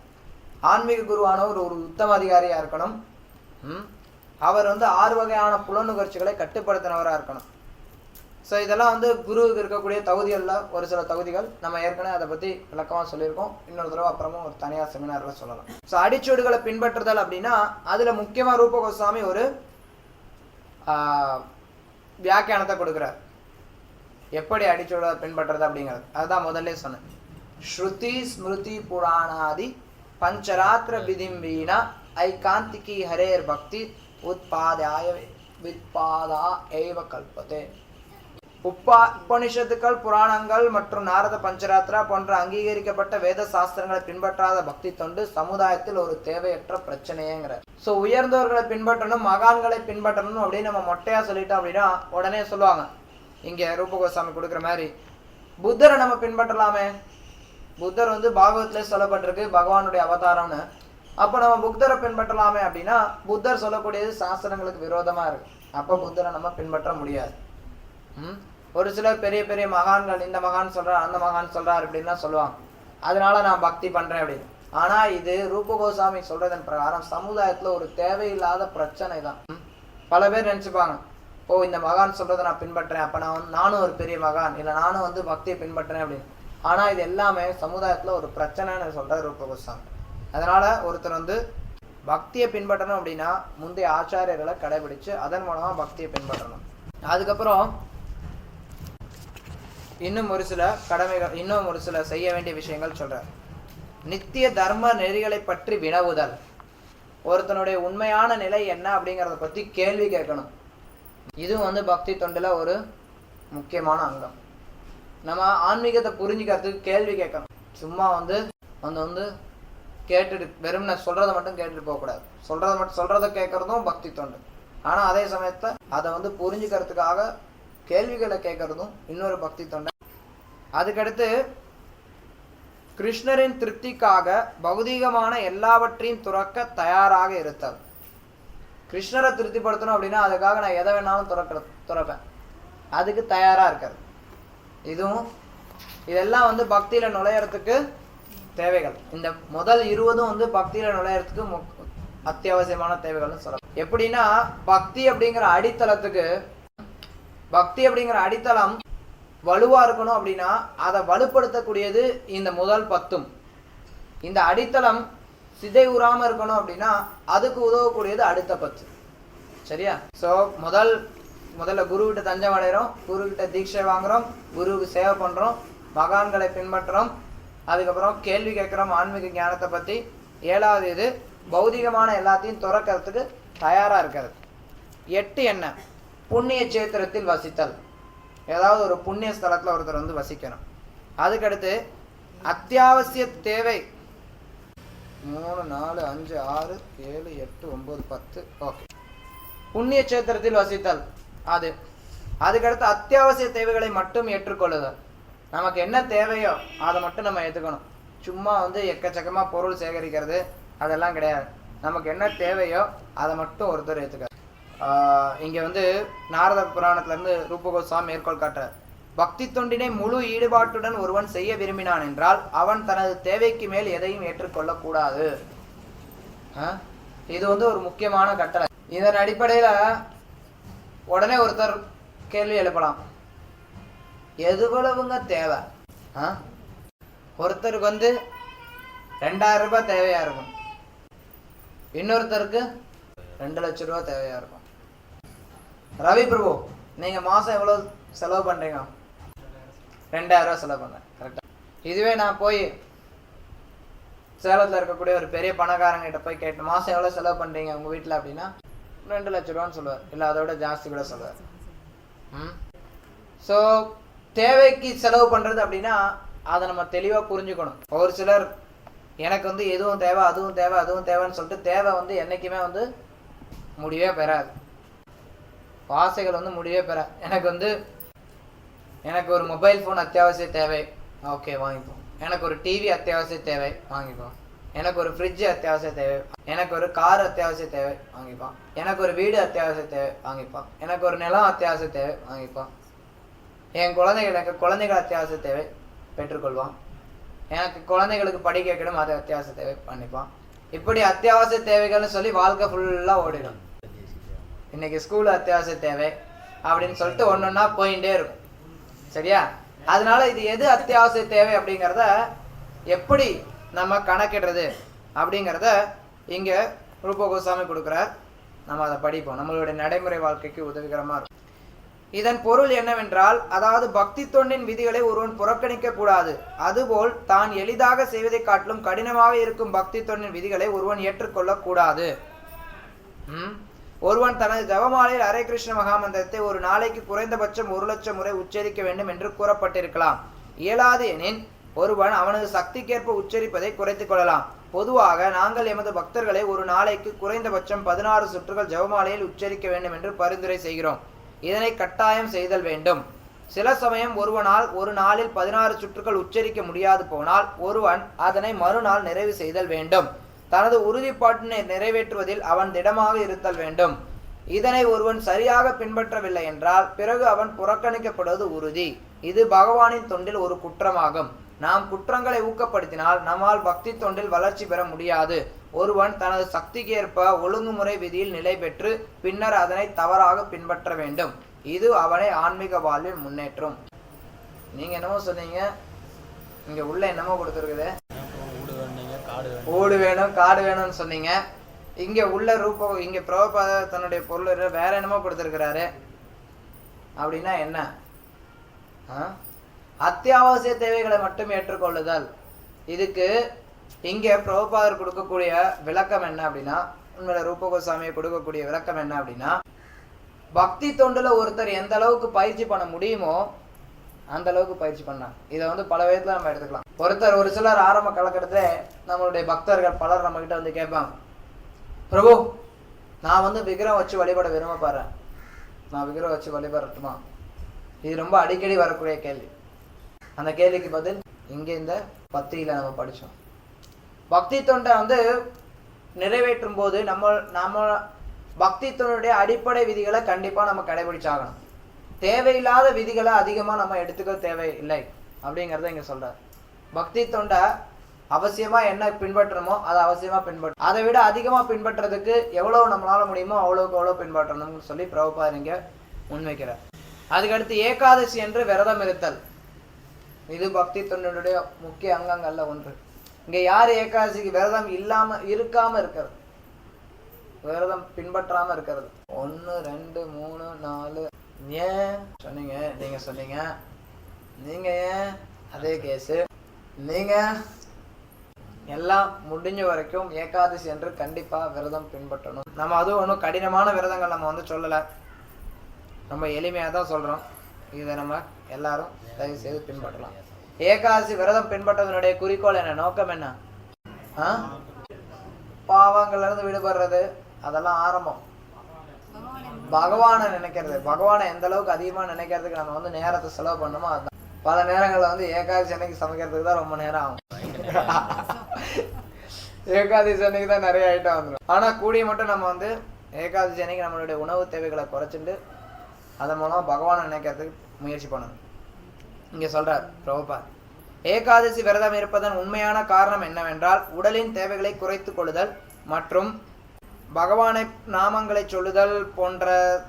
ஆன்மீக குருவானவர் ஒரு உத்தம அதிகாரியா இருக்கணும். அவர் வந்து 6 வகையான புலனுகர்ச்சிகளை கட்டுப்படுத்தினவராக இருக்கணும். ஸோ இதெல்லாம் வந்து குருவுக்கு இருக்கக்கூடிய தகுதிகளில் ஒரு சில தகுதிகள். நம்ம ஏற்கனவே அதை பற்றி விளக்கமாக சொல்லியிருக்கோம். இன்னொரு தடவை அப்புறமும் ஒரு தனியார் செமினாரில் சொல்லலாம். ஸோ அடிச்சூடுகளை பின்பற்றுதல் அப்படின்னா அதில் முக்கியமாக ரூப கோஸ்வாமி ஒரு வியாக்கியானத்தை கொடுக்குறார். எப்படி அடிச்சூடுகளை பின்பற்றுறது அப்படிங்கிறது அதுதான் முதல்ல சொன்னேன். ஸ்ருதி ஸ்மிருதி புராணாதி பஞ்சராத்திர விதிம்பீனா ஐகாந்திகி ஹரேர் பக்தி உத்பாதாய வித்பாதா ஏவ கல்பதே. உபனிஷத்துக்கள், புராணங்கள் மற்றும் நாரத பஞ்சராத்திரா போன்ற அங்கீகரிக்கப்பட்ட வேத சாஸ்திரங்களை பின்பற்றாத பக்தி தொண்டு சமுதாயத்தில் ஒரு தேவையற்ற பிரச்சனையேங்கிற. ஸோ உயர்ந்தவர்களை பின்பற்றணும், மகான்களை பின்பற்றணும் அப்படின்னு நம்ம மொட்டையா சொல்லிட்டோம் அப்படின்னா உடனே சொல்லுவாங்க இங்கே ரூப கோஸ்வாமி கொடுக்குற மாதிரி புத்தரை நம்ம பின்பற்றலாமே. புத்தர் வந்து பாகவத்திலே சொல்லப்பட்டிருக்கு பகவானுடைய அவதாரம்னு. அப்போ நம்ம புத்தரை பின்பற்றலாமே அப்படின்னா புத்தர் சொல்லக்கூடியது சாஸ்திரங்களுக்கு விரோதமாக இருக்கு. அப்போ புத்தரை நம்ம பின்பற்ற முடியாது. ஒரு சிலர் பெரிய பெரிய மகான்கள் இந்த மகான் சொல்றார் அந்த மகான் சொல்றார் அப்படின்லாம் சொல்லுவாங்க. அதனால நான் பக்தி பண்றேன் அப்படின்னு. ஆனா இது ரூப கோஸ்வாமி சொல்றதன் பிரகாரம் சமுதாயத்துல ஒரு தேவையில்லாத பிரச்சனை தான். பல பேர் நினைச்சுப்பாங்க, ஓ இந்த மகான் சொல்றதை நான் பின்பற்றேன், அப்ப நானும் ஒரு பெரிய மகான், இல்லை நானும் வந்து பக்தியை பின்பற்றேன் அப்படின்னு. ஆனா இது எல்லாமே சமுதாயத்துல ஒரு பிரச்சனைன்னு சொல்றாரு ரூப கோஸ்வாமி. அதனால ஒருத்தர் வந்து பக்தியை பின்பற்றணும் அப்படின்னா முந்தைய ஆச்சாரியர்களை கடைபிடிச்சு அதன் மூலமா பக்தியை பின்பற்றணும். அதுக்கப்புறம் இன்னும் ஒரு சில கடமைகள், இன்னும் ஒரு சில செய்ய வேண்டிய விஷயங்கள் சொல்றார். நித்திய தர்ம நெறிகளை பற்றி வினவுதல். ஒருத்தனுடைய உண்மையான நிலை என்ன அப்படிங்கிறத பத்தி கேள்வி கேட்கணும். இதுவும் வந்து பக்தி தொண்டுல ஒரு முக்கியமான அங்கம். நம்ம ஆன்மீகத்தை புரிஞ்சுக்கிறதுக்கு கேள்வி கேட்கணும். சும்மா வந்து வந்து கேட்டுட்டு வெறும்ன சொல்றதை மட்டும் கேட்டுட்டு போகக்கூடாது. சொல்றதை கேட்கறதும் பக்தி தொண்டு. ஆனா அதே சமயத்தை அதை வந்து புரிஞ்சுக்கிறதுக்காக கேள்விகளை கேட்கறதும் இன்னொரு பக்தி தொண்டை. அதுக்கடுத்து கிருஷ்ணரின் திருப்திக்காக பௌதீகமான எல்லாவற்றையும் துறக்க தயாராக இருத்தல். கிருஷ்ணரை திருப்திப்படுத்தணும் அப்படின்னா அதுக்காக நான் எதை வேணாலும் துறப்பேன், அதுக்கு தயாரா இருக்காது. இதெல்லாம் வந்து பக்தியில நுழையறதுக்கு தேவைகள். இந்த முதல் 20 வந்து பக்தியில நுழையறதுக்கு அத்தியாவசியமான தேவைகள்னு சொல்லலாம். எப்படின்னா பக்தி அப்படிங்கிற அடித்தளம் வலுவா இருக்கணும் அப்படின்னா அதை வலுப்படுத்தக்கூடியது இந்த முதல் 10. இந்த அடித்தளம் சிதை உறாம இருக்கணும் அப்படின்னா அதுக்கு உதவக்கூடியது அடுத்த 10. சரியா? ஸோ முதல்ல குருவிட்ட தஞ்சம் அடைகிறோம், குருவிட்ட தீட்சை வாங்குறோம், குருவுக்கு சேவை பண்றோம், மகான்களை பின்பற்றுறோம், அதுக்கப்புறம் கேள்வி கேட்கிறோம் ஆன்மீக ஞானத்தை பத்தி. 7வது இது பௌதிகமான எல்லாத்தையும் துறக்கிறதுக்கு தயாரா இருக்கிறது. 8 என்ன? புண்ணிய சேத்திரத்தில் வசித்தல். ஏதாவது ஒரு புண்ணிய ஸ்தலத்தில் ஒருத்தர் வந்து வசிக்கணும். அதுக்கடுத்து அத்தியாவசிய தேவை 3, 4, 5, 6, 7, 8, 9, 10. ஓகே, புண்ணிய சேத்திரத்தில் வசித்தல். அதுக்கடுத்து அத்தியாவசிய தேவைகளை மட்டும் ஏற்றுக்கொள்ளுதல். நமக்கு என்ன தேவையோ அதை மட்டும் நம்ம ஏற்றுக்கணும். சும்மா வந்து எக்கச்சக்கமாக பொருள் சேகரிக்கிறது அதெல்லாம் கிடையாது. நமக்கு என்ன தேவையோ அதை மட்டும் ஒருத்தர் ஏற்றுக்க. இங்கே வந்து நாரத புராணத்திலேருந்து ரூப கோஸ்வாமி மேற்கோள் காட்டுறார். பக்தி தொண்டினை முழு ஈடுபாட்டுடன் ஒருவன் செய்ய விரும்பினான் என்றால் அவன் தனது தேவைக்கு மேல் எதையும் ஏற்றுக்கொள்ளக்கூடாது. இது வந்து ஒரு முக்கியமான கட்டளை. இதன் அடிப்படையில் உடனே ஒருத்தர் கேள்வி எழுப்பலாம், எதுவளவுங்க தேவை? ஒருத்தருக்கு வந்து 2000 ரூபாய் தேவையா இருக்கும், இன்னொருத்தருக்கு 2 லட்சம் ரூபாய் தேவையா இருக்கும். ரவி பிரபு, நீங்க மாசம் எவ்வளவு செலவு பண்றீங்க? 2000 ரூபாய் செலவு பண்றேன். கரெக்டா? இதுவே நான் போய் சேலத்தில் இருக்கக்கூடிய ஒரு பெரிய பணக்காரங்கிட்ட போய் கேட்டு மாசம் எவ்வளவு செலவு பண்றீங்க உங்க வீட்டில் அப்படின்னா 2 லட்சம் ரூபான்னு சொல்லுவார், இல்லை அதோட ஜாஸ்தி கூட சொல்லுவார். ஸோ தேவைக்கு செலவு பண்றது அப்படின்னா அதை நம்ம தெளிவாக புரிஞ்சுக்கணும். ஒரு சிலர் எனக்கு வந்து எதுவும் தேவை, அதுவும் தேவை, அதுவும் தேவைன்னு சொல்லிட்டு தேவை வந்து என்னைக்குமே வந்து முடிவே பெறாது. ஆசைகள் வந்து முடிவே பெறாது. எனக்கு ஒரு மொபைல் ஃபோன் அத்தியாவசிய தேவை, ஓகே வாங்கிப்போம். எனக்கு ஒரு டிவி அத்தியாவசிய தேவை, வாங்கிப்போம். எனக்கு ஒரு ஃப்ரிட்ஜ் அத்தியாவசிய தேவை, எனக்கு ஒரு கார் அத்தியாவசிய தேவை, வாங்கிப்பான். எனக்கு ஒரு வீடு அத்தியாவசிய தேவை, வாங்கிப்பான். எனக்கு ஒரு நிலம் அத்தியாவசிய தேவை, வாங்கிப்பான். எனக்கு குழந்தைகள் அத்தியாவசிய தேவை, பெற்றுக்கொள்வான். எனக்கு குழந்தைகளுக்கு படிக்க வைக்கணும், அது அத்தியாவசிய தேவை பண்ணிப்பான். இப்படி அத்தியாவசிய தேவைகள்னு சொல்லி வாழ்க்கை ஃபுல்லாக ஓடிடும். இன்னைக்கு ஸ்கூல் அத்தியாவசிய தேவை அப்படின்னு சொல்லிட்டு ஒன்னொன்னா போயிட்டே இருக்கும். சரியா? அதனால இது எது அத்தியாவசிய தேவை அப்படிங்கிறத எப்படி நம்ம கணக்கிடுறது அப்படிங்கிறத இங்க ரூப கோஸ்வாமி கொடுக்குறார். நம்ம அதை படிப்போம், நம்மளுடைய நடைமுறை வாழ்க்கைக்கு உதவிகரமா இருக்கும். இதன் பொருள் என்னவென்றால், அதாவது பக்தி தொண்டின் விதிகளை ஒருவன் புறக்கணிக்க கூடாது. அதுபோல் தான் எளிதாக செய்வதை காட்டிலும் கடினமாக இருக்கும் பக்தி தொண்டின் விதிகளை ஒருவன் ஏற்றுக்கொள்ள கூடாது. ஒருவன் தனது ஜபமாலையில் ஹரே கிருஷ்ண மகாமந்திரத்தை ஒரு நாளைக்கு குறைந்தபட்சம் 1 லட்சம் முறை உச்சரிக்க வேண்டும் என்று கூறப்பட்டிருக்கலாம். இயலாது எனின் ஒருவன் அவனது சக்திக்கேற்ப உச்சரிப்பதை குறைத்துக் கொள்ளலாம். பொதுவாக நாங்கள் எமது பக்தர்களை ஒரு நாளைக்கு குறைந்தபட்சம் 16 சுற்றுகள் ஜபமாலையில் உச்சரிக்க வேண்டும் என்று பரிந்துரை செய்கிறோம். இதனை கட்டாயம் செய்தல் வேண்டும். சில சமயம் ஒருவனால் ஒரு நாளில் 16 சுற்றுகள் உச்சரிக்க முடியாது போனால் ஒருவன் அதனை மறுநாள் நிறைவு செய்தல் வேண்டும். தனது உறுதிப்பாட்டினை நிறைவேற்றுவதில் அவன் திடமாக இருத்தல் வேண்டும். இதனை ஒருவன் சரியாக பின்பற்றவில்லை என்றால் பிறகு அவன் புறக்கணிக்கப்படுவது உறுதி. இது பகவானின் தொண்டில் ஒரு குற்றமாகும். நாம் குற்றங்களை ஊக்கப்படுத்தினால் நம்மால் பக்தி தொண்டில் வளர்ச்சி பெற முடியாது. ஒருவன் தனது சக்திக்கேற்ப ஒழுங்குமுறை விதியில் நிலை பெற்று பின்னர் அதனை தவறாக பின்பற்ற வேண்டும். இது அவனை ஆன்மீக வாழ்வில் முன்னேற்றும். நீங்க என்னமோ சொன்னீங்க, இங்க உள்ள என்னமோ கொடுத்துருக்குது, ஊடு வேணும் காடு வேணும்னு சொன்னீங்க. இங்க உள்ள இங்க பிரபுபாதா தன்னுடைய பொருள் வேற என்னமோ கொடுத்திருக்கிறாரு. அப்படின்னா என்ன? அத்தியாவசிய தேவைகளை மட்டும் ஏற்றுக்கொள்ளுதல். இதுக்கு இங்க பிரபுபாதர் கொடுக்கக்கூடிய விளக்கம் என்ன அப்படின்னா, உண்மையில ரூப கோஸ்வாமியை கொடுக்கக்கூடிய விளக்கம் என்ன அப்படின்னா, பக்தி தொண்டுல ஒருத்தர் எந்த அளவுக்கு பயிற்சி பண்ண முடியுமோ அந்த அளவுக்கு பயிற்சி பண்ணாங்க. இதை வந்து பல விதத்துல நம்ம எடுத்துக்கலாம். ஒரு சிலர் ஆரம்ப காலகட்டத்துல நம்மளுடைய பக்தர்கள் பலர் நம்ம கிட்ட வந்து கேட்பாங்க, பிரபு நான் வந்து விக்கிரம் வச்சு வழிபட விரும்பப்படுறேன், நான் விக்கிரம் வச்சு வழிபடட்டுமா? இது ரொம்ப அடிக்கடி வரக்கூடிய கேள்வி. அந்த கேள்விக்கு பதில் இங்க இந்த பத்திரிகையில நம்ம படிச்சோம். பக்தி தொண்டை வந்து நிறைவேற்றும் போது நம்ம பக்தி தொண்டுடைய அடிப்படை விதிகளை கண்டிப்பா நம்ம கடைபிடிச்சாகணும். தேவையில்லாத விதிகளை அதிகமா நம்ம எடுத்துக்க தேவையில்லை அப்படிங்கறத இங்க சொல்றாரு. பக்தி தொண்டை அவசியமா என்ன பின்பற்றணுமோ அதை அவசியமா பின்பற்றணும். அதை விட அதிகமா பின்பற்றதுக்கு எவ்வளவு நம்மளால முடியுமோ அவ்வளவுக்கு எவ்வளவு பின்பற்றணும்னு சொல்லி பிரபுபாதர் இங்க முன்வைக்கிறார். அதுக்கடுத்து ஏகாதசி என்று விரதம் இருத்தல். இது பக்தி தொண்டனுடைய முக்கிய அங்கங்கள்ல ஒன்று. இங்க யார் ஏகாதசிக்கு விரதம் இருக்காம இருக்கிறது, விரதம் பின்பற்றாம இருக்கிறது? 1 2 3 4. ஏன் சொன்னீங்க? நீங்க சொன்னீங்க. நீங்க ஏன் அதே கேஸ்? நீங்க எல்லாம் முடிஞ்ச வரைக்கும் ஏகாதசி என்று கண்டிப்பா விரதம் பின்பற்றணும். நம்ம அதுவும் ஒன்றும் கடினமான விரதங்கள் நம்ம வந்து சொல்லலை, ரொம்ப எளிமையா தான் சொல்றோம். இதை நம்ம எல்லாரும் தயவு செய்து பின்பற்றலாம். ஏகாதசி விரதம் பின்பற்றதனுடைய குறிக்கோள் என்ன, நோக்கம் என்ன? பாவங்கள்ல இருந்து விடுபடுறது, அதெல்லாம் ஆரம்பம். பகவானை நினைக்கிறது, பகவானை எந்த அளவுக்கு அதிகமா நினைக்கிறதுக்கு நம்ம வந்து நேரத்தை செலவு பண்ணணுமோ அதுதான். பல நேரங்கள்ல வந்து ஏகாதசி அன்னைக்கு சமைக்கிறதுக்கு தான் ரொம்ப நேரம் ஆகும். ஏகாதசி அன்னைக்கு தான் நிறைய ஐட்டம் வந்துடும். ஆனா கூடிய மட்டும் நம்ம வந்து ஏகாதசி அன்னைக்கு நம்மளுடைய உணவு தேவைகளை குறைச்சிட்டு அதன் மூலம் பகவானை நினைக்கிறதுக்கு முயற்சி பண்ணணும். இங்க சொல்றார் பிரபுபாத், ஏகாதசி விரதம் இருப்பதன் உண்மையான காரணம் என்னவென்றால் உடலின் தேவைகளை குறைத்துக் கொள்ளுதல், மற்றும் பகவானை நாமங்களை சொல்லுதல் போன்ற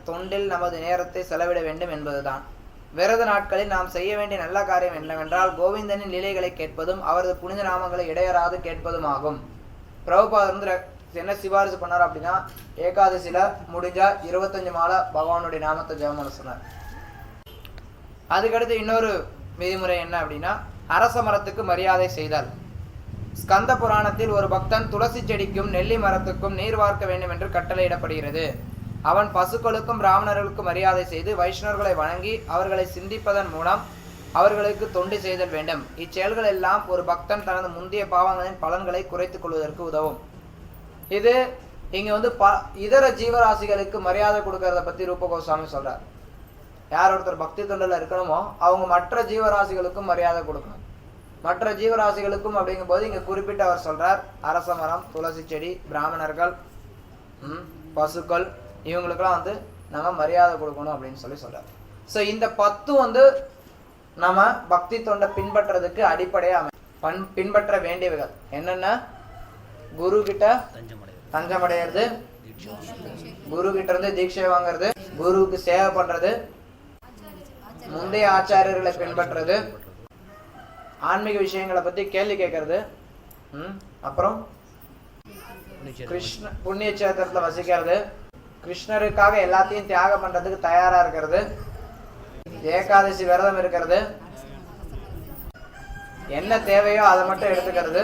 தொண்டில் நமது நேரத்தை செலவிட வேண்டும் என்பதுதான். விரத நாட்களில் நாம் செய்ய வேண்டிய நல்ல காரியம் என்னவென்றால் கோவிந்தனின் லீலைகளை கேட்பதும் அவரது புனித நாமங்களை இடையறாது கேட்பதும் ஆகும். பிரபுபாதர் வந்து என்ன சிபாரிசு பண்ணார் அப்படின்னா, ஏகாதசியில முடிஞ்சா 25 மாலை பகவானுடைய நாமத்தை ஜெபம் பண்ண சொன்னார். அதுக்கடுத்து இன்னொரு விதிமுறை என்ன அப்படின்னா, அரச மரத்துக்கு மரியாதை செய்தல். ஸ்கந்த புராணத்தில் ஒரு பக்தன் துளசி செடிக்கும் நெல்லி மரத்துக்கும் நீர் வார்க்க வேண்டும் என்று கட்டளையிடப்படுகிறது. அவன் பசுக்களுக்கும் பிராமணர்களுக்கும் மரியாதை செய்து வைஷ்ணவர்களை வணங்கி அவர்களை சிந்திப்பதன் மூலம் அவர்களுக்கு தொண்டு செய்தல் வேண்டும். இச்செயல்கள் எல்லாம் ஒரு பக்தன் தனது முந்தைய பாவங்களின் பலன்களை குறைத்துக் கொள்வதற்கு உதவும். இது இங்க வந்து இதர ஜீவராசிகளுக்கு மரியாதை கொடுக்கறத பத்தி ரூப கோஸ்வாமி சொல்றார். யார் ஒருத்தர் பக்தி தொண்டில் இருக்கணுமோ அவங்க மற்ற ஜீவராசிகளுக்கும் மரியாதை கொடுக்கணும். மற்ற ஜீவராசிகளுக்கும் அப்படிங்கும் போது இங்க குறிப்பிட்டு அவர் சொல்றார், அரச மரம், துளசி செடி, பிராமணர்கள், பசுக்கள், இவங்களுக்கெல்லாம் வந்து நம்ம மரியாதை கொடுக்கணும் அப்படின்னு சொல்றார். ஸோ இந்த 10 வந்து நம்ம பக்தி தொண்டை பின்பற்றதுக்கு அடிப்படையா பின்பற்ற வேண்டியவைகள் என்னென்ன? குரு கிட்ட தஞ்சமடைகிறது, குரு கிட்ட இருந்து தீட்சை வாங்கிறது, குருவுக்கு சேவை பண்றது, முந்தைய ஆச்சாரியர்களை பின்பற்றுறது, ஆன்மீக விஷயங்களை பத்தி கேள்வி கேட்கறது, அப்புறம் கிருஷ்ண புண்ணிய சேத்திரத்துல வசிக்கிறது, கிருஷ்ணருக்காக எல்லாத்தையும் தியாகம் பண்றதுக்கு தயாரா இருக்கிறது, ஏகாதசி விரதம் இருக்கிறது, என்ன தேவையோ அதை மட்டும் எடுத்துக்கிறது,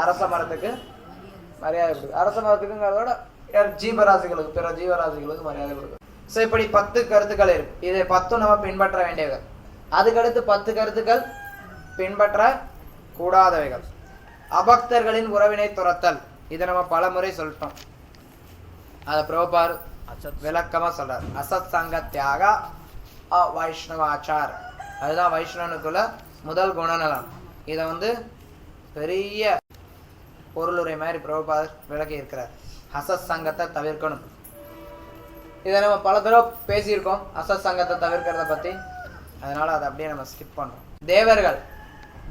அரச மரத்துக்கு மரியாதை கொடுக்கு. அரச மரத்துக்குங்கிறதோட ஜீவராசிகளுக்கு, பிற ஜீவராசிகளுக்கு மரியாதை கொடுக்கு. ஸோ இப்படி 10 கருத்துக்கள் இருக்கு. இதை 10 நம்ம பின்பற்ற வேண்டியவைகள். அதுக்கடுத்து 10 கருத்துக்கள் பின்பற்ற கூடாதவைகள். அபக்தர்களின் உறவினை துரத்தல். இதை நம்ம பல முறை சொல்லிட்டோம். அதை பிரபுபார் விளக்கமா சொல்றார். அசத் சங்கத்தியாக வைஷ்ணவாச்சார், அதுதான் வைஷ்ணவனுக்குள்ள முதல் குணநலம். இதை வந்து பெரிய பொருளுரை மாதிரி பிரபுபாதர் விளக்கி இருக்கிறார். அசத் சங்கத்தை தவிர்க்கணும். இதை நம்ம பல தடவை பேசியிருக்கோம், அசத் சங்கத்தை தவிர்க்கிறத பத்தி. அதனால அதை அப்படியே நம்ம ஸ்கிப் பண்றோம்.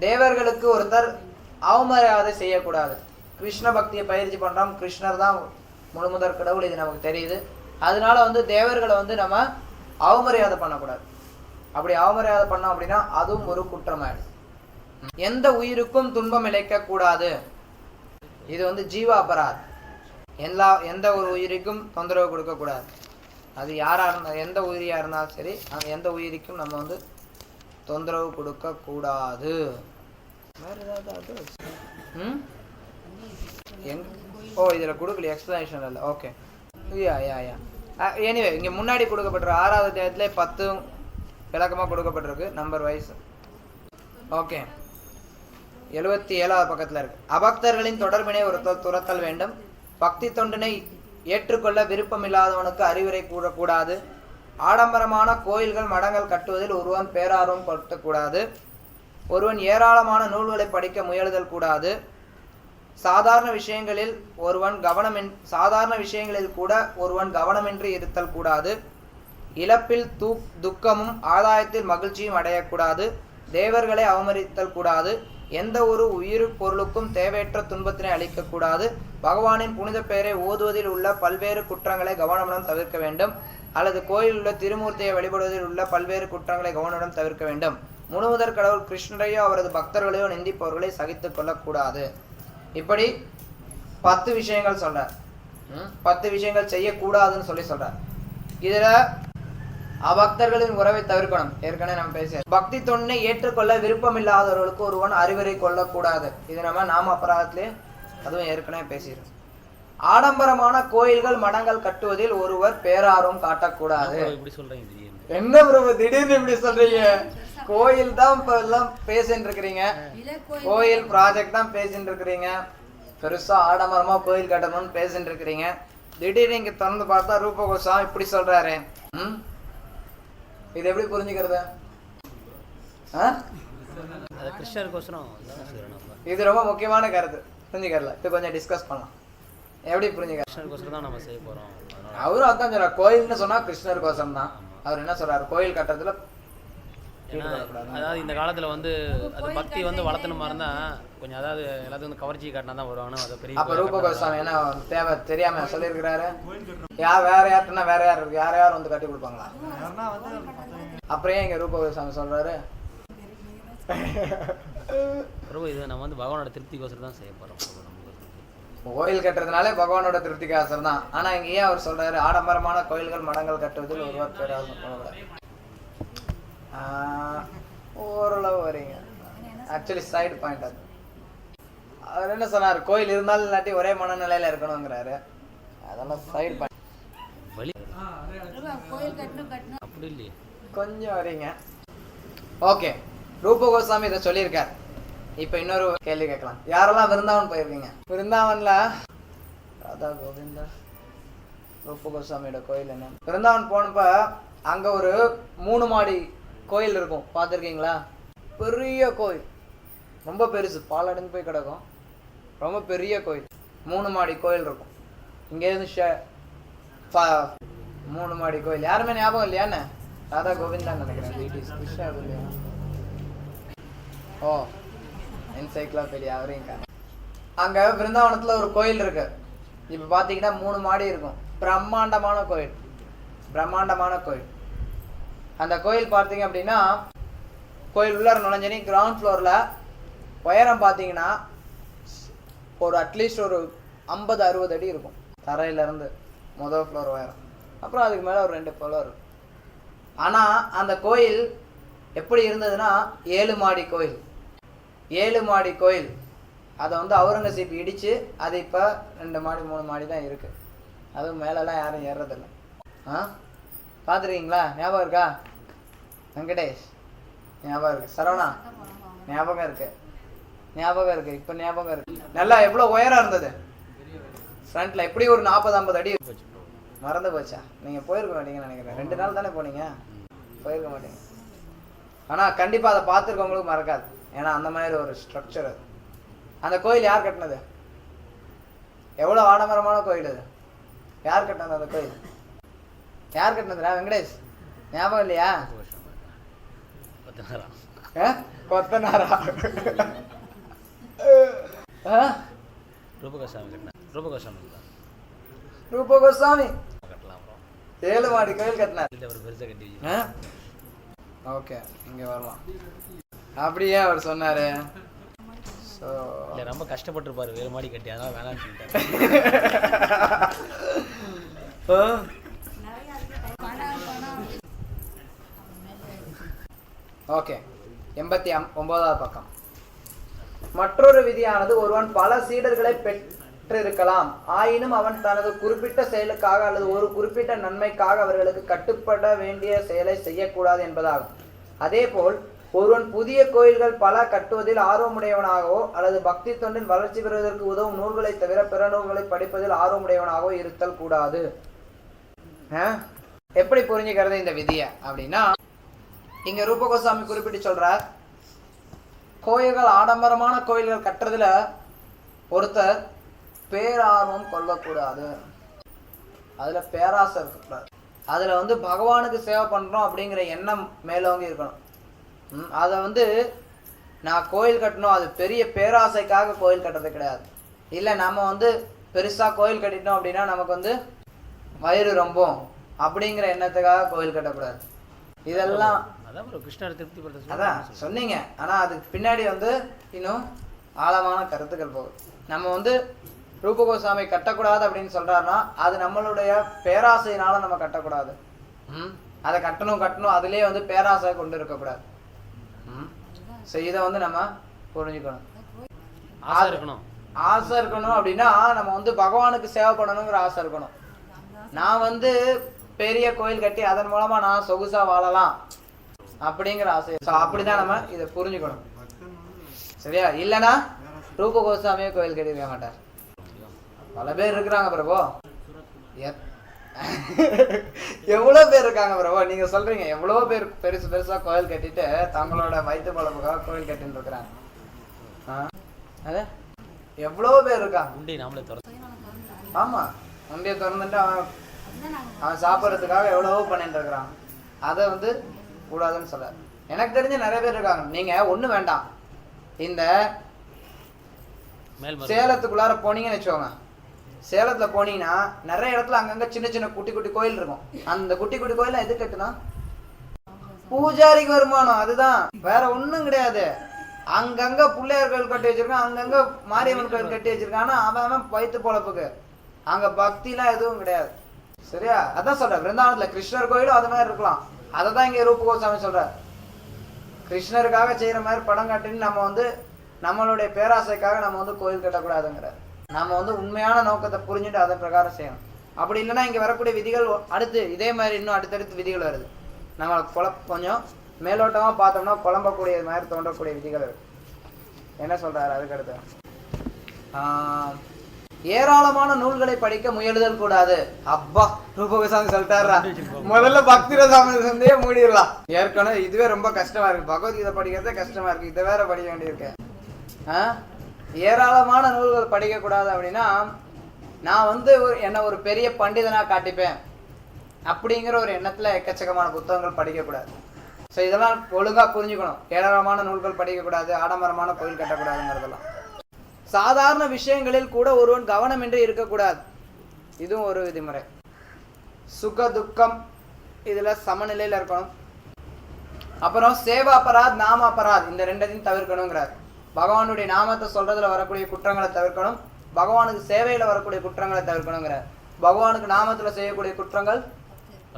தேவர்களுக்கு ஒருத்தர் அவமரியாதை செய்யக்கூடாது. கிருஷ்ண பக்தியை பயிற்சி பண்றோம், கிருஷ்ணர் தான் முழுமுதற் கடவுள், இது நமக்கு தெரியுது. அதனால வந்து தேவர்களை வந்து நம்ம அவமரியாதை பண்ணக்கூடாது. அப்படி அவமரியாதை பண்ணோம் அப்படின்னா அதுவும் ஒரு குற்றமாயிடும். எந்த உயிருக்கும் துன்பம் இழைக்க கூடாது. இது வந்து ஜீவ அபராத். எந்த ஒரு உயிருக்கும் தொந்தரவு கொடுக்க கூடாது. அது யாரா இருந்தாலும், எந்த உயிரியா இருந்தாலும் சரி, அந்த எந்த உயிருக்கும் நம்ம வந்து தொந்தரவு கொடுக்க கூடாது. வேற ஏதாவது இதுல கொடுக்கல, எக்ஸ்பிளனேஷன் இல்லை. ஓகே, எனிவே இங்க முன்னாடி கொடுக்கப்பட்டிருக்கு 6வது அத்தியாயத்துல 10 விளக்கமா கொடுக்கப்பட்டிருக்கு நம்பர் வைஸ். ஓகே, 77வது பக்கத்துல இருக்கு. அபக்தர்களின் தொடர்பினை ஒருத்தர் துரத்தல் வேண்டும். பக்தி தொண்டினை ஏற்றுக்கொள்ள விருப்பமில்லாதவனுக்கு அறிவுரை கூறக்கூடாது. ஆடம்பரமான கோயில்கள் மடங்கள் கட்டுவதில் ஒருவன் பேரார்வம் படுத்தக்கூடாது. ஒருவன் ஏராளமான நூல்களை படிக்க முயலுதல் கூடாது. சாதாரண விஷயங்களில் கூட ஒருவன் கவனமின்றி இருத்தல் கூடாது. இழப்பில் துக்கமும் ஆதாயத்தில் மகிழ்ச்சியும் அடையக்கூடாது. தேவர்களை அவமதித்தல் கூடாது. எந்த ஒரு உயிர் பொருளுக்கும் தேவையற்ற துன்பத்தினை அளிக்கக்கூடாது. பகவானின் புனித பெயரை ஓதுவதில் உள்ள பல்வேறு குற்றங்களை கவனமுடன் தவிர்க்க வேண்டும். அல்லது கோயிலில் உள்ள திருமூர்த்தியை வழிபடுவதில் உள்ள பல்வேறு குற்றங்களை கவனமுடன் தவிர்க்க வேண்டும். முழுமுதற் கடவுள் கிருஷ்ணரையோ அவரது பக்தர்களையோ நிந்திப்பவர்களை சகித்துக் கொள்ளக்கூடாது. இப்படி 10 விஷயங்கள் சொல்றார். 10 விஷயங்கள் செய்யக்கூடாதுன்னு சொல்றார். இதுல அபக்தர்களின் உறவை தவிர்க்கணும். ஏற்கனவே நம்ம பேச பக்தி தொண்டை ஏற்றுக்கொள்ள விருப்பம் இல்லாதவர்களுக்கு ஒருவன் அறிவுரை கொள்ளக்கூடாது. இது நம்ம நாம அபராதத்திலே அதுவும் ஏற்கனவே பேசிடுறோம். ஆடம்பரமான கோயில்கள் மடங்கள் கட்டுவதில் ஒருவர் பேரார்வம் காட்டக்கூடாது. என்ன பிரபு திடீர்னு இப்படி சொல்றீங்க? கோயில் தான் இப்ப எல்லாம் பேசிட்டு இருக்கிறீங்க, கோயில் ப்ராஜெக்ட் தான் பேசிட்டு இருக்கிறீங்க, பெருசா ஆடம்பரமா கோயில் கட்டணும்னு பேசிட்டு இருக்கிறீங்க. திடீர்னு இங்க திறந்து பார்த்தா ரூப கோஸ்வாமி இப்படி சொல்றாரு. இது எப்படி புரிஞ்சுக்கிறது? இது ரொம்ப முக்கியமான கருத்து. புரிஞ்சுக்கல, இது கொஞ்சம் டிஸ்கஸ் பண்ணலாம். எப்படி புரிஞ்சுக்க? அவரும் அதான் சொல்றாரு, கோயில்னு சொன்னா கிருஷ்ணர் கோசம் தான். அவர் என்ன சொல்றாரு, கோயில் கட்டுறதுல ஏன்னா அதாவது இந்த காலத்தில் வந்து அது பக்தி வந்து வளர்த்தணுமா இருந்தால் கொஞ்சம் அதாவது எல்லாத்துக்கும் வந்து கவர்ச்சி காட்டினா தான் வருவாங்க. அதை பெரிய அப்போ ரூப கோஸ்வாமி என்ன தேவை தெரியாம சொல்லியிருக்கிறாரு, வேற யார்ட்டுனா வேற யார் இருக்கு, யார் வந்து கட்டி கொடுப்பாங்களா? அப்புறம் இங்க ரூப கோஸ்வாமி சொல்றாரு பிரபு இது நம்ம வந்து பகவானோட திருப்திக்கோசரம் தான் செய்ய போகிறோம். கோயில் கட்டுறதுனாலே பகவானோட திருப்திக்காசம் தான். ஆனா இங்க ஏன் அவர் சொல்றாரு ஆடம்பரமான கோயில்கள் மடங்கள் கட்டுவதில் ஒருவர் பேராசம் போகக்கூடாது? ஓரளவு வரீங்க. ஆக்சுவலி சைடு பாயிண்ட் அது. அவர் என்ன சொன்னார், கோயில் இருந்தாலும் இல்லாட்டி ஒரே மனநிலையில இருக்கணுங்கிறாரு. அதெல்லாம் சைடு பாயிண்ட். அப்படி இல்லையே, கொஞ்சம் வரீங்க. ஓகே, ரூப கோஸ்வாமி இதை சொல்லியிருக்கார். இப்ப இன்னொரு கேள்வி கேட்கலாம். யாரெல்லாம் விருந்தாவன் போயிருக்கீங்க? விருந்தாவன்ல ராதா கோவிந்தா ரூப கோஸ்வாமியோட கோயில் என்ன? விருந்தாவன் போனப்ப அங்க ஒரு 3 மாடி கோயில் இருக்கும், பார்த்துருக்கீங்களா? பெரிய கோயில், ரொம்ப பெருசு, பாலடைந்து போய் கிடக்கும். ரொம்ப பெரிய கோயில், 3 மாடி கோயில் இருக்கும். இங்கேருந்து 3 மாடி கோயில். யாருமே ஞாபகம் இல்லையான்னு? ராதா கோவிந்தான்னு நினைக்கிறேன். ஓ, என்சைக்ளோபீடியா அவரையும். அங்க விருந்தாவனத்துல ஒரு கோயில் இருக்கு. இப்ப பாத்தீங்கன்னா 3 மாடி இருக்கும். பிரம்மாண்டமான கோயில், பிரம்மாண்டமான கோயில். அந்த கோயில் பார்த்தீங்க அப்படின்னா, கோயில் உள்ளார நுழைஞ்சனி கிரவுண்ட் ஃப்ளோர்ல உயரம் பார்த்தீங்கன்னா ஒரு அட்லீஸ்ட் ஒரு 50-60 அடி இருக்கும் தரையில இருந்து முதல் ஃப்ளோர் உயரம். அப்புறம் அதுக்கு மேல ஒரு 2 ஃப்ளோர். ஆனா அந்த கோயில் எப்படி இருந்ததுன்னா 7 மாடி கோயில். 7 மாடி கோயில். அதை வந்து அவுரங்கசீப் இடிச்சு அது இப்போ 2 மாடி 3 மாடி தான் இருக்கு. அதுவும் மேலெல்லாம் யாரும் ஏறுறதில்லை. பார்த்துருக்கீங்களா? ஞாபகம் இருக்கா? வெங்கடேஷ் ஞாபகம் இருக்கு. சரவணா ஞாபகம் இருக்கு. ஞாபகம் இருக்கு. இப்போ ஞாபகம் இருக்கு. நல்லா எவ்வளோ உயரம் இருந்தது ஃப்ரண்ட்ல? எப்படி ஒரு 40-50 அடி. மறந்து போச்சா? நீங்க போயிருக்க மாட்டீங்கன்னு நினைக்கிறேன். 2 நாள் தானே போனீங்க, போயிருக்க மாட்டீங்க. ஆனா கண்டிப்பா அதை பார்த்துருக்கவங்களுக்கு மறக்காது. ஏன்னா அந்த மாதிரி ஒரு ஸ்ட்ரக்சர் அது. அந்த கோயில் யார் கட்டினது? எவ்வளவு ஆடம்பரமான கோயில் அது. யார் கட்டினது அந்த கோயில்? யார் கட்டினதுடா? வெங்கடேஷ் ஞாபகம் இல்லையா? கொத்தனாரா? ரூப கோஸ்வாமி 7 மாடி கோயில் கட்டினார். ஓகே, இங்க வரலாம். அப்படியே அவர் சொன்னாரு. ரொம்ப கஷ்டப்பட்டுருப்பாரு 7 மாடி கட்டி, அதனால வேணாம்னு சொல்லிட்டாரு. ஓகே, 89வது பக்கம். மற்றொரு விதியானது, ஒருவன் பல சீடர்களை பெற்றிருக்கலாம், ஆயினும் அவன் தனது குறிப்பிட்ட செயலுக்காக அல்லது ஒரு குறிப்பிட்ட நன்மைக்காக அவர்களுக்கு கட்டுப்பட வேண்டிய செயலை செய்யக்கூடாது என்பதாகும். அதேபோல் ஒருவன் புதிய கோயில்கள் பல கட்டுவதில் ஆர்வமுடையவனாகவோ அல்லது பக்தி தொண்டில் வளர்ச்சி பெறுவதற்கு உதவும் நூல்களை தவிர பிற நூல்களை படிப்பதில் ஆர்வமுடையவனாகவோ இருத்தல் கூடாது. எப்படி புரிஞ்சுக்கிறது இந்த விதியை அப்படின்னா, இங்க ரூப கோஸ்வாமி குறிப்பிட்டு சொல்றார், கோயில்கள் ஆடம்பரமான கோயில்கள் கட்டுறதுல ஒருத்தர் பேரார்வம் கொள்ளக்கூடாது. அதுல பேராசை இருக்கக்கூடாது. அதுல வந்து பகவானுக்கு சேவை பண்றோம் அப்படிங்கிற எண்ணம் மேலோங்கி இருக்கணும். அதை வந்து நான் கோயில் கட்டணும், அது பெரிய பேராசைக்காக கோயில் கட்டுறது கிடையாது. இல்லை நம்ம வந்து பெருசா கோயில் கட்டிட்டோம் அப்படின்னா நமக்கு வந்து வயிறு ரொம்ப அப்படிங்கிற எண்ணத்துக்காக கோயில் கட்டக்கூடாது. இதெல்லாம் அதான் சொன்னீங்க. ஆனா அதுக்கு பின்னாடி வந்து இன்னும் ஆழமான கருத்துக்கள் போகுது. நம்ம வந்து ரூப கோஸ்வாமி கட்டக்கூடாது அப்படின்னு சொல்றாருன்னா அது நம்மளுடைய பேராசையினால நம்ம கட்டக்கூடாது. அதை கட்டணும் அதுலயே வந்து பேராசை கொண்டு இருக்கக்கூடாது. இதை வந்து நம்ம புரிஞ்சுக்கணும். ஆசை இருக்கணும் அப்படின்னா நம்ம வந்து பகவானுக்கு சேவை பண்ணணுங்கிற ஆசை இருக்கணும். நான் வந்து பெரிய கோயில் கட்டி அதன் மூலமா நான் சொகுசா வாழலாம் அப்படிங்கிற ஆசை. அப்படிதான் நம்ம இதை புரிஞ்சுக்கணும். சரியா? இல்லைன்னா ரூப கோஸ்வாமியே கோயில் கட்டிருக்க மாட்டார். பல பேர் இருக்கிறாங்க பிரபு. எவ்வளவு பேர் இருக்காங்க பிரபு? நீங்க சொல்றீங்க எவ்வளவு பேர் பெருசு பெருசா கோயில் கட்டிட்டு தங்களோட வயிற்று பழப்புக்காக கோயில் கட்டின்னு இருக்கிறாங்க. எவ்வளவு பேர் இருக்காங்க. ஆமா, உண்டியை திறந்துட்டு அவன் சாப்பிட்றதுக்காக எவ்வளவோ பண்ணிட்டு இருக்கிறான். அதை வந்து கூடாதுன்னு சொல்ல. எனக்கு தெரிஞ்ச நிறைய பேர் இருக்காங்க. நீங்க ஒண்ணு வேண்டாம், இந்த சேலத்துக்குள்ளார போனீங்கன்னு வச்சுக்கோங்க. சேலத்துல போனீங்கன்னா நிறைய இடத்துல அங்கங்க சின்ன சின்ன குட்டி குட்டி கோயில் இருக்கும். அந்த குட்டி குட்டி கோயில் எது கட்டுனா பூஜாரிக்கு வருமானம், அதுதான், வேற ஒண்ணும் கிடையாது. அங்கங்க பிள்ளையார் கோயில் கட்டி வச்சிருக்கான், அங்கங்க மாரியம்மன் கோயில் கட்டி வச்சிருக்கான். ஆனா அவன் வயிற்று பொழப்புக்கு, அங்க பக்தி எல்லாம் எதுவும் கிடையாது. சரியா? அதான் சொல்ற, விருந்தாவனத்துல கிருஷ்ணர் கோயிலும் அது மாதிரி இருக்கலாம். அதை தான் இங்க ரூப கோஸ்வாமி சொல்ற. கிருஷ்ணருக்காக செய்யற மாதிரி படம் காட்டின்னு நம்ம வந்து நம்மளுடைய பேராசைக்காக நம்ம வந்து கோயில் கட்டக்கூடாதுங்கிற. நம்ம வந்து உண்மையான நோக்கத்தை புரிஞ்சுட்டு அதன் பிரகாரம் செய்யணும். அப்படி இல்லைன்னா இங்க வரக்கூடிய விதிகள் அடுத்து இதே மாதிரி இன்னும் அடுத்தடுத்து விதிகள் வருது. நம்ம கொஞ்சம் மேலோட்டமா பார்த்தோம்னா குழம்பக்கூடிய மாதிரி தோன்றக்கூடிய விதிகள் இருக்கு. என்ன சொல்றாரு அதுக்கு அடுத்து? ஏராளமான நூல்களை படிக்க முயலுதல் கூடாது. அப்பா, ரூபகோஸ்வாமி சொல்லிட்டாரா, முதல்ல பக்தி ரசாயனே மூடிடலாம். ஏற்கனவே இதுவே ரொம்ப கஷ்டமா இருக்கு, பகவத்கீதை படிக்கிறதே கஷ்டமா இருக்கு, இதை வேற படிக்க வேண்டியிருக்கு. ஏராளமான நூல்கள் படிக்க கூடாது அப்படின்னா, நான் வந்து என்ன ஒரு பெரிய பண்டிதனா காட்டிப்பேன் அப்படிங்கிற ஒரு எண்ணத்துல எக்கச்சக்கமான புத்தகங்கள் படிக்க கூடாது. ஸோ இதெல்லாம் ஒழுங்கா புரிஞ்சுக்கணும். ஏராளமான நூல்கள் படிக்க கூடாது, ஆடம்பரமான கோயில் கட்டக்கூடாதுங்கிறதெல்லாம். சாதாரண விஷயங்களில் கூட ஒருவன் கவனமின்றி இருக்கக்கூடாது, இதுவும் ஒரு விதிமுறை. சுக துக்கம் இதுல சமநிலையில இருக்கணும். அப்புறம் சேவாபராத் நாமாபராத் இந்த ரெண்டையும் தவிர்க்கணுங்கிறார். பகவானுடைய நாமத்தை சொல்றதுல வரக்கூடிய குற்றங்களை தவிர்க்கணும், பகவானுக்கு சேவையில வரக்கூடிய குற்றங்களை தவிர்க்கணுங்கிறார். பகவானுக்கு நாமத்துல செய்யக்கூடிய குற்றங்கள்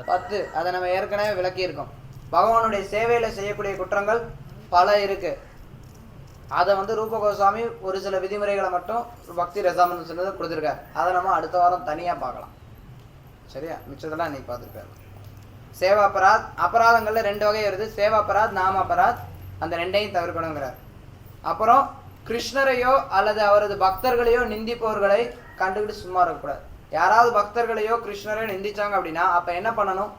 10, அதை நம்ம ஏற்கனவே விளக்கி இருக்கோம். பகவானுடைய சேவையில செய்யக்கூடிய குற்றங்கள் பல இருக்கு. அதை வந்து ரூப கோஸ்வாமி ஒரு சில விதிமுறைகளை மட்டும் பக்தி ரசாமன் சொன்னதை கொடுத்துருக்காரு. அதை நம்ம அடுத்த வாரம் தனியா பார்க்கலாம். சரியா? மிச்சதெல்லாம் இன்னைக்கு பார்த்துருக்காரு. சேவாபராத், அபராதங்கள்ல 2 வகை வருது, சேவாபராத் நாமாபராத். அந்த ரெண்டையும் தவிர்க்கணுங்கிறார். அப்புறம் கிருஷ்ணரையோ அல்லது அவரது பக்தர்களையோ நிந்திப்பவர்களை கண்டுகிட்டு சும்மா இருக்கக்கூடாது. யாராவது பக்தர்களையோ கிருஷ்ணரையோ நிந்திச்சாங்க அப்படின்னா அப்ப என்ன பண்ணணும்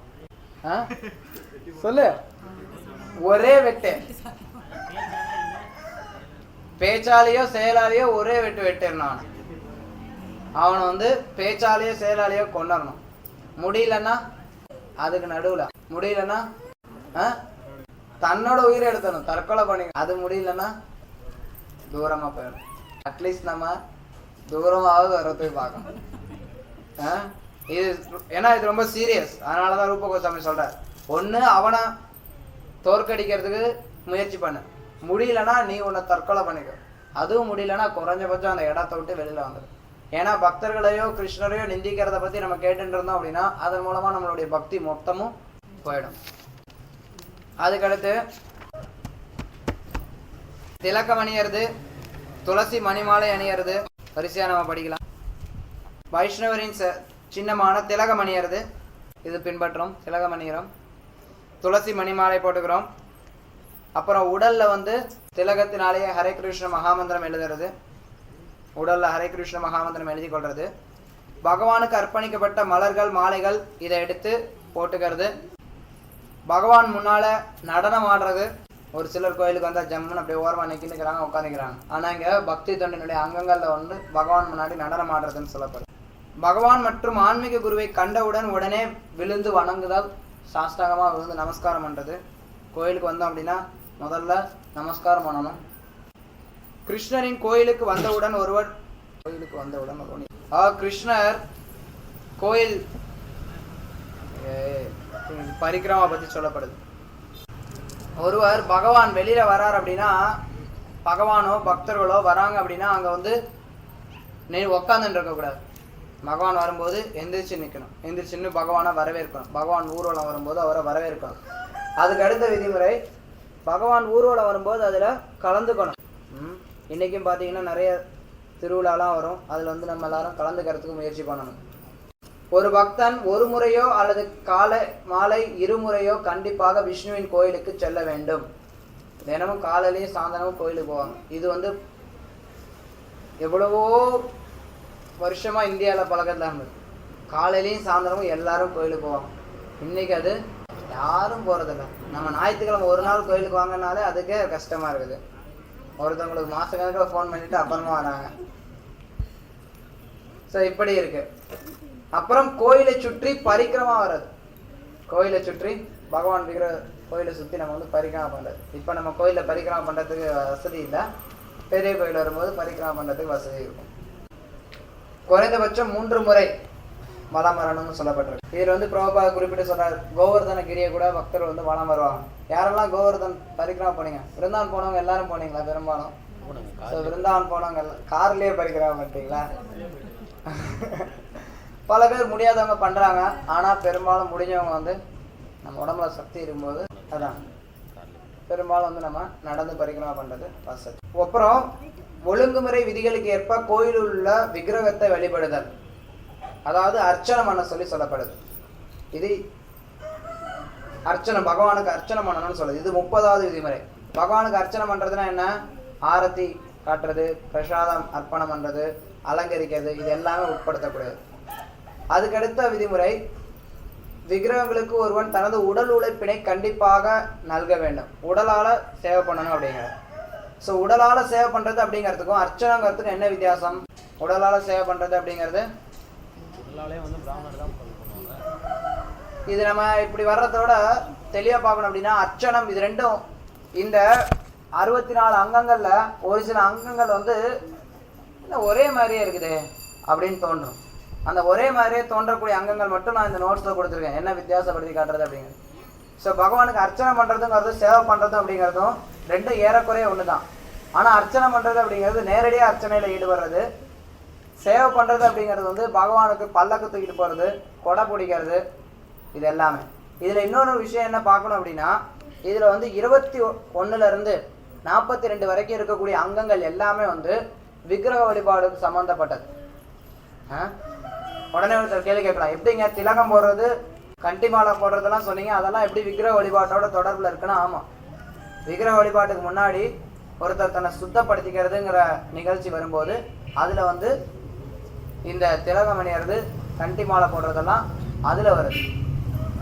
சொல்லு? ஒரே வெட்டு, பேச்சாலேயோ செயலாலேயோ ஒரே வெட்டு வெட்டிடணும். அவனை வந்து பேச்சாலேயோ செயலாலேயோ கொண்டரணும். முடியலன்னா அதுக்கு நடுவுல, முடியலன்னா தன்னோட உயிரை எடுத்தணும், தற்கொலை பண்ணி. அது முடியலன்னா தூரமா போயிடும். அட்லீஸ்ட் நம்ம தூரமாவது வர போய் பார்க்கணும். இது ஏன்னா இது ரொம்ப சீரியஸ். அதனாலதான் ரூப கோஸ்வாமி சொல்றார், ஒண்ணு அவனை தோற்கடிக்கிறதுக்கு முயற்சி பண்ணு, முடியலன்னா நீ உன்னை தற்கொலை பண்ணிக்க. அதுவும் முடியலன்னா குறைஞ்சபட்சம் அந்த இடத்த விட்டு வெளியில வந்துடு. ஏன்னா பக்தர்களையோ கிருஷ்ணரையோ நிந்திக்கிறத பத்தி நம்ம கேட்டுட்டு இருந்தோம் அப்படின்னா அதன் மூலமா நம்மளுடைய பக்தி மொத்தமும் போயிடும். அதுக்கடுத்து திலக்கம் அணியறது, துளசி மணிமாலை அணியறது வரிசையா நம்ம படிக்கலாம். வைஷ்ணவரின் சின்னமான திலகம் அணியறது, இது பின்பற்றோம். திலகம் அணிகிறோம், துளசி மணிமாலை போட்டுக்கிறோம். அப்புறம் உடல்ல வந்து திலகத்தினாலேயே ஹரே கிருஷ்ண மகாமந்திரம் எழுதுறது, உடல்ல ஹரே கிருஷ்ண மகாமந்திரம் எழுதி கொள்றது. பகவானுக்கு அர்ப்பணிக்கப்பட்ட மலர்கள் மாலைகள் இதை எடுத்து போட்டுக்கிறது. பகவான் முன்னால நடனம் ஆடுறது. ஒரு சிலர் கோயிலுக்கு வந்தா ஜம்முன்னு அப்படியே ஓரமா நிற்கிறாங்க, உட்காந்துக்கிறாங்க. ஆனா இங்க பக்தி தொண்டினுடைய அங்கங்கள்ல வந்து பகவான் முன்னாடி நடனம் ஆடுறதுன்னு சொல்லப்படுது. பகவான் மற்றும் ஆன்மீக குருவை கண்டவுடன் உடனே விழுந்து வணங்குதல், சாஷ்டாங்கமா விழுந்து நமஸ்காரம் பண்றது. கோயிலுக்கு வந்தோம் அப்படின்னா முதல்ல நமஸ்காரம் பண்ணணும். கிருஷ்ணரின் கோயிலுக்கு வந்தவுடன் ஒருவர் கிருஷ்ணர் கோயில் பரிக்கிரமா பத்தி சொல்லப்படுது. ஒருவர் பகவான் வெளியில வரார் அப்படின்னா, பகவானோ பக்தர்களோ வராங்க அப்படின்னா அங்க வந்து நீ உக்காந்துட்டு இருக்க கூடாது. பகவான் வரும்போது எந்திரிச்சு நிற்கணும், எந்திரிச்சுன்னு பகவானை வரவேற்கணும். பகவான் ஊர்வலம் வரும்போது அவரை வரவேற்கணும். அதுக்கு அடுத்த விதிமுறை, பகவான் ஊர்வலம் வரும்போது அதுல கலந்துக்கணும். இன்னைக்கும் பாத்தீங்கன்னா நிறைய திருவிழாலாம் வரும், அதுல வந்து நம்ம எல்லாரும் கலந்துக்கிறதுக்கு முயற்சி பண்ணணும். ஒரு பக்தன் ஒரு முறையோ அல்லது காலை மாலை இருமுறையோ கண்டிப்பாக விஷ்ணுவின் கோயிலுக்கு செல்ல வேண்டும். தினமும் காலையிலையும் சாயந்தரமும் கோயிலுக்கு போவாங்க. இது வந்து எவ்வளவோ வருஷமா இந்தியாவில் பழக்கத்தில் இருந்தது. காலையிலையும் சாயந்தரமும் எல்லாரும் கோயிலுக்கு போவாங்க. இன்னைக்கு அது யாரும் போறதில்லை. நம்ம ஞாயிற்றுக்கிழமை ஒரு நாள் கோயிலுக்கு வாங்கினாலே அதுக்கே கஷ்டமா இருக்குது. ஒருத்தவங்களுக்கு மாசக்கணக்கில் ஃபோன் பண்ணிட்டு அப்புறமா வராங்க. ஸோ இப்படி இருக்கு. அப்புறம் கோயிலை சுற்றி பரிக்கிரமா வர்றது. கோயிலை சுற்றி பகவான் விக்கிர கோயிலை சுற்றி நம்ம வந்து பரிக்கிரமா பண்ணுறது. இப்போ நம்ம கோயிலில் பரிக்கிரமா பண்ணுறதுக்கு வசதி இல்லை, பெரிய கோயில் வரும்போது பரிக்கிரமா பண்ணுறதுக்கு வசதி இருக்கும். குறைந்தபட்சம் 3 முறை வலம் வரணும்னு சொல்லப்பட்டிருக்கு. இதில் வந்து பிரபுபாத குறிப்பிட்டு சொல்றாரு, கோவர்தன கிரியை கூட பக்தர்கள் வந்து வலம் வருவாங்க. யாரெல்லாம் கோவர்தன் பரிக்கிரமா போனீங்க? விருந்தாவன் போனவங்க எல்லாரும் போனீங்களா? பெரும்பாலும் விருந்தாவன் போனவங்க எல்லாம் கார்லயே பரிக்கிரமா பண்ணிட்டீங்களா? பல பேர் முடியாதவங்க பண்றாங்க. ஆனா பெரும்பாலும் முடிஞ்சவங்க வந்து நம்ம உடம்புல சக்தி இருக்கும்போது அதான் பெரும்பாலும் வந்து நம்ம நடந்து பரிக்கிரமா பண்றது வசதி. அப்புறம் ஒழுங்குமுறை விதிகளுக்கு ஏற்ப கோயிலில் உள்ள விக்கிரகத்தை வழிபடுதல், அதாவது அர்ச்சனை பண்ண சொல்லப்படுது. இது அர்ச்சனை, பகவானுக்கு அர்ச்சனை பண்ணணும்னு சொல்லுது. இது 30வது விதிமுறை. பகவானுக்கு அர்ச்சனை பண்றதுன்னா என்ன? ஆரத்தி காட்டுறது, பிரசாதம் அர்ப்பணம் பண்றது, அலங்கரிக்கிறது, இது எல்லாமே உட்படுத்தக்கூடாது. அதுக்கடுத்த விதிமுறை, விக்கிரகங்களுக்கு ஒருவன் தனது உடல் உழைப்பினை கண்டிப்பாக நல்க வேண்டும். உடலால சேவை பண்ணணும் அப்படிங்கிறது. ஸோ உடலால சேவை பண்றது அப்படிங்கிறதுக்கும் அர்ச்சனைங்கிறதுக்கும் என்ன வித்தியாசம்? உடலால சேவை பண்றது அப்படிங்கிறது இது நம்ம இப்படி வர்றதோட தெளிவா பார்க்கணும். அப்படின்னா அர்ச்சனம் இது ரெண்டும், இந்த 64 அங்கங்கள்ல ஒரு சில அங்கங்கள் வந்து ஒரே மாதிரியே இருக்குது அப்படின்னு தோன்றும். அந்த ஒரே மாதிரியே தோன்றக்கூடிய அங்கங்கள் மட்டும் நான் இந்த நோட்ஸ்ல கொடுத்துருக்கேன், என்ன வித்தியாசப்படுத்தி காட்டுறது அப்படிங்கிறது. ஸோ பகவானுக்கு அர்ச்சனை பண்றதுங்கிறது சேவை பண்றதும் அப்படிங்கிறதும் ரெண்டும் ஏறக்குறைய ஒன்று தான். ஆனால் அர்ச்சனை பண்றது அப்படிங்கிறது நேரடியாக அர்ச்சனையில் ஈடுபடுறது, சேவை பண்றது அப்படிங்கிறது வந்து பகவானுக்கு பல்லக்கு தூக்கிட்டு போறது, கொடை பிடிக்கிறது, இது எல்லாமே. இதுல இன்னொரு விஷயம் என்ன பார்க்கணும் அப்படின்னா, இதுல வந்து 21 இருந்து 42 வரைக்கும் இருக்கக்கூடிய அங்கங்கள் எல்லாமே வந்து விக்கிரக வழிபாடுக்கு சம்பந்தப்பட்டது. உடனே ஒருத்தர் கேள்வி கேட்கலாம், எப்படிங்க திலகம் போடுறது, கண்டி மாலை போடுறதெல்லாம் சொன்னீங்க, அதெல்லாம் எப்படி விக்கிரக வழிபாட்டோட தொடர்புல இருக்குன்னா? ஆமா, விக்கிரக வழிபாட்டுக்கு முன்னாடி ஒருத்தர் தன்னை சுத்தப்படுத்திக்கிறதுங்கிற நிகழ்ச்சி வரும்போது அதுல வந்து இந்த திலகம் அணியறது, கண்டி மாலை போடுறதெல்லாம் அதுல வருது.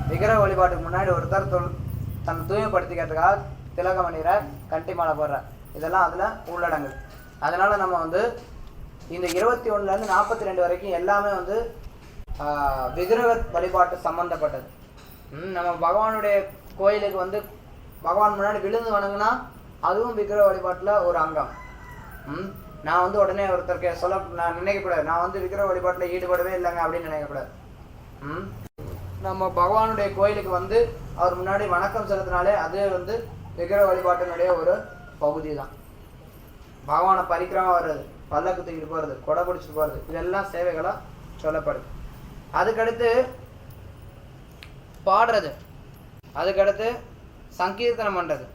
விக்கிரக வழிபாட்டுக்கு முன்னாடி ஒருத்தர் தன்னை தூய்மைப்படுத்திக்கிறதுக்காக திலகம் அணிகிற, கண்டி மாலை போடுற, இதெல்லாம் அதுல உள்ளடங்குது. அதனால நம்ம வந்து இந்த 21 இருந்து 42 வரைக்கும் எல்லாமே வந்து விக்கிரக வழிபாட்டு சம்பந்தப்பட்டது. நம்ம பகவானுடைய கோயிலுக்கு வந்து பகவான் முன்னாடி விழுந்து வணங்குனா அதுவும் விக்கிரக வழிபாட்டுல ஒரு அங்கம். நான் வந்து உடனே ஒருத்தருக்கு நான் நினைக்கக்கூடாது, நான் வந்து விக்கிரக வழிபாட்டுல ஈடுபடவே இல்லைங்க அப்படின்னு நினைக்கக்கூடாது. நம்ம பகவானுடைய கோயிலுக்கு வந்து அவர் முன்னாடி வணக்கம் செலுத்தினாலே அது வந்து விக்கிரக வழிபாட்டினுடைய ஒரு பகுதி தான். பகவானை பரிக்கிரமா வர்றது, பல்லக்கு தூக்கிட்டு போறது, கொடை பிடிச்சிட்டு போறது, இதெல்லாம் சேவைகளா சொல்லப்படுது. அதுக்கடுத்து பாடுறது, அதுக்கடுத்து சங்கீர்த்தனம் பண்றது,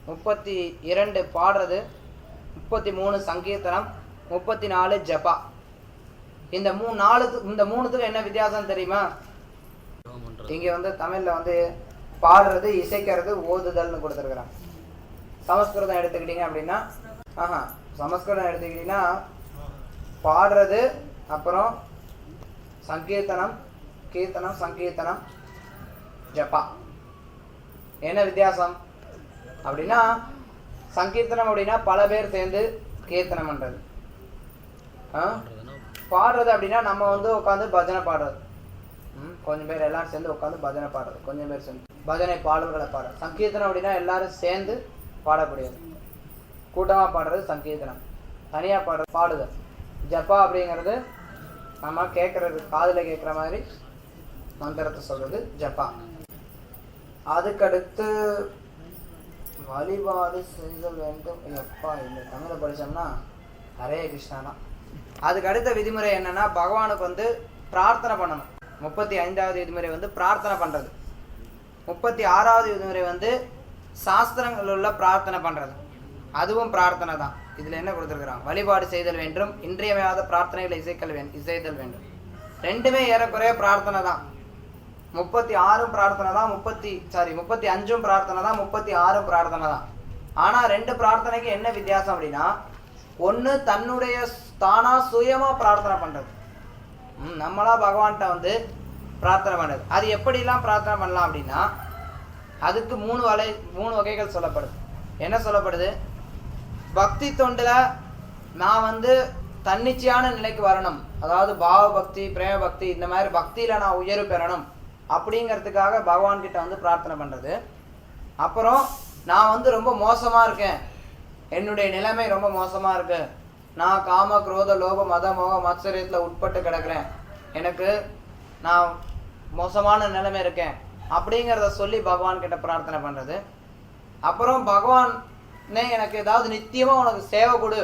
32 பாடுறது, 33 சங்கீர்த்தனம், 34 ஜபா. இந்த மூணுத்துக்கு என்ன வித்தியாசம் தெரியுமா? இங்க வந்து தமிழ்ல வந்து பாடுறது, இசைக்கிறது, ஓதுதல்னு கொடுத்துருக்குறாங்க. சமஸ்கிருதம் எடுத்துக்கிட்டீங்க அப்படின்னா சமஸ்கிருதம் எடுத்துக்கிட்டீங்கன்னா பாடுறது, அப்புறம் சங்கீர்த்தனம், கீர்த்தனம், சங்கீர்த்தனம், ஜபா. என்ன வித்தியாசம் அப்படின்னா, சங்கீர்த்தனம் அப்படின்னா பல பேர் சேர்ந்து கீர்த்தனம் பண்றது. பாடுறது அப்படின்னா நம்ம வந்து உட்காந்து பஜனை பாடுறது, கொஞ்சம் பேர் எல்லாரும் சேர்ந்து உட்காந்து பஜனை பாடுறது, கொஞ்சம் பேர் சேர்ந்து பஜனை பாடல்களை பாடுறது. சங்கீர்த்தனம் அப்படின்னா எல்லாரும் சேர்ந்து பாடக்கூடியது, கூட்டமா பாடுறது சங்கீர்த்தனம், தனியா பாடுறது பாடுதல். ஜப்பா அப்படிங்கிறது நம்ம கேட்கறது, காதுல கேட்குற மாதிரி மந்திரத்தை சொல்றது ஜப்பா. அதுக்கடுத்து வழிபாடு செய்தல் வேண்டும். எப்பா இந்த தமிழை படிச்சோம்னா ஹரே கிருஷ்ணா தான். அதுக்கு அடுத்த விதிமுறை என்னன்னா, பகவானுக்கு வந்து பிரார்த்தனை பண்ணணும். 35வது விதிமுறை வந்து பிரார்த்தனை பண்றது. 36வது விதிமுறை வந்து சாஸ்திரங்கள் உள்ள பிரார்த்தனை பண்றது, அதுவும் பிரார்த்தனை தான். இதுல என்ன கொடுத்துருக்குறாங்க? வழிபாடு செய்தல் வேண்டும், இன்றியமையாத பிரார்த்தனைகளை இசைத்தல் வேண்டும். ரெண்டுமே ஏறக்குறைய பிரார்த்தனை தான். 36 பிரார்த்தனை தான், 35 பிரார்த்தனை தான், 36 பிரார்த்தனை தான். ஆனா 2 பிரார்த்தனைக்கு என்ன வித்தியாசம் அப்படின்னா, ஒண்ணு தன்னுடைய தானா சுயமா பிரார்த்தனை பண்றது, நம்மளா பகவான்கிட்ட வந்து பிரார்த்தனை பண்றது. அது எப்படிலாம் பிரார்த்தனை பண்ணலாம் அப்படின்னா, அதுக்கு 3 வகைகள் சொல்லப்படுது. என்ன சொல்லப்படுது? பக்தி தொண்டுல நான் வந்து தன்னிச்சையான நிலைக்கு வரணும், அதாவது பாவ பக்தி, பிரேம பக்தி, இந்த மாதிரி பக்தியில நான் உயர்வு பெறணும் அப்படிங்கிறதுக்காக பகவான் கிட்ட வந்து பிரார்த்தனை பண்றது. அப்புறம் நான் வந்து ரொம்ப மோசமாக இருக்கேன், என்னுடைய நிலைமை ரொம்ப மோசமாக இருக்கு, நான் காம குரோத லோப மத மோக மத்சரியத்தில் உட்பட்டு கிடக்கிறேன், எனக்கு நான் மோசமான நிலைமை இருக்கேன் அப்படிங்கிறத சொல்லி பகவான் கிட்ட பிரார்த்தனை பண்ணுறது. அப்புறம் பகவானே எனக்கு ஏதாவது நித்தியமாக உனக்கு சேவை கொடு,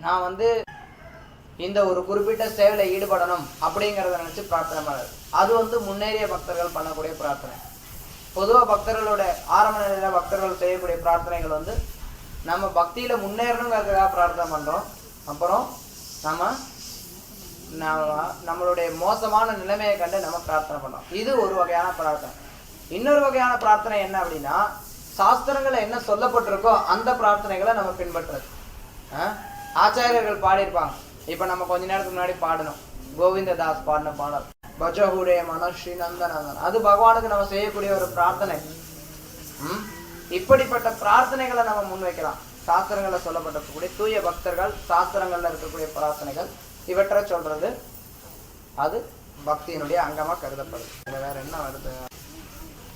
நான் வந்து இந்த ஒரு குறிப்பிட்ட சேவையில் ஈடுபடணும் அப்படிங்கிறத நினச்சி பிரார்த்தனை பண்ணுறது. அது வந்து முன்னேறிய பக்தர்கள் பண்ணக்கூடிய பிரார்த்தனை. பொதுவாக பக்தர்களோட ஆரம்ப நிலையில் பக்தர்கள் செய்யக்கூடிய பிரார்த்தனைகள் வந்து நம்ம பக்தியில் முன்னேறணுங்கிறதுக்காக பிரார்த்தனை பண்ணுறோம். அப்புறம் நம்மளுடைய மோசமான நிலைமையை கண்டு நம்ம பிரார்த்தனை பண்ணுறோம். இது ஒரு வகையான பிரார்த்தனை. இன்னொரு வகையான பிரார்த்தனை என்ன அப்படின்னா, சாஸ்திரங்களை என்ன சொல்லப்பட்டிருக்கோ அந்த பிரார்த்தனைகளை நம்ம பின்பற்றுறது. ஆச்சாரியர்கள் பாடியிருப்பாங்க. இப்போ நம்ம கொஞ்ச நேரத்துக்கு முன்னாடி பாடணும், கோவிந்ததாஸ் பாடின பாடல் பஜஹுரே மனஸ்ரீ நந்தநந்தன், அது பகவானுக்கு நம்ம செய்யக்கூடிய ஒரு பிரார்த்தனை. இப்படிப்பட்ட பிரார்த்தனைகளை நம்ம முன்வைக்கலாம். சாஸ்திரங்களில் சொல்லப்பட்டிருக்கக்கூடிய தூய பக்தர்கள் சாஸ்திரங்களில் இருக்கக்கூடிய பிரார்த்தனைகள் இவற்றை சொல்றது அது பக்தியினுடைய அங்கமாக கருதப்படுது. இதில் வேற என்ன வருது?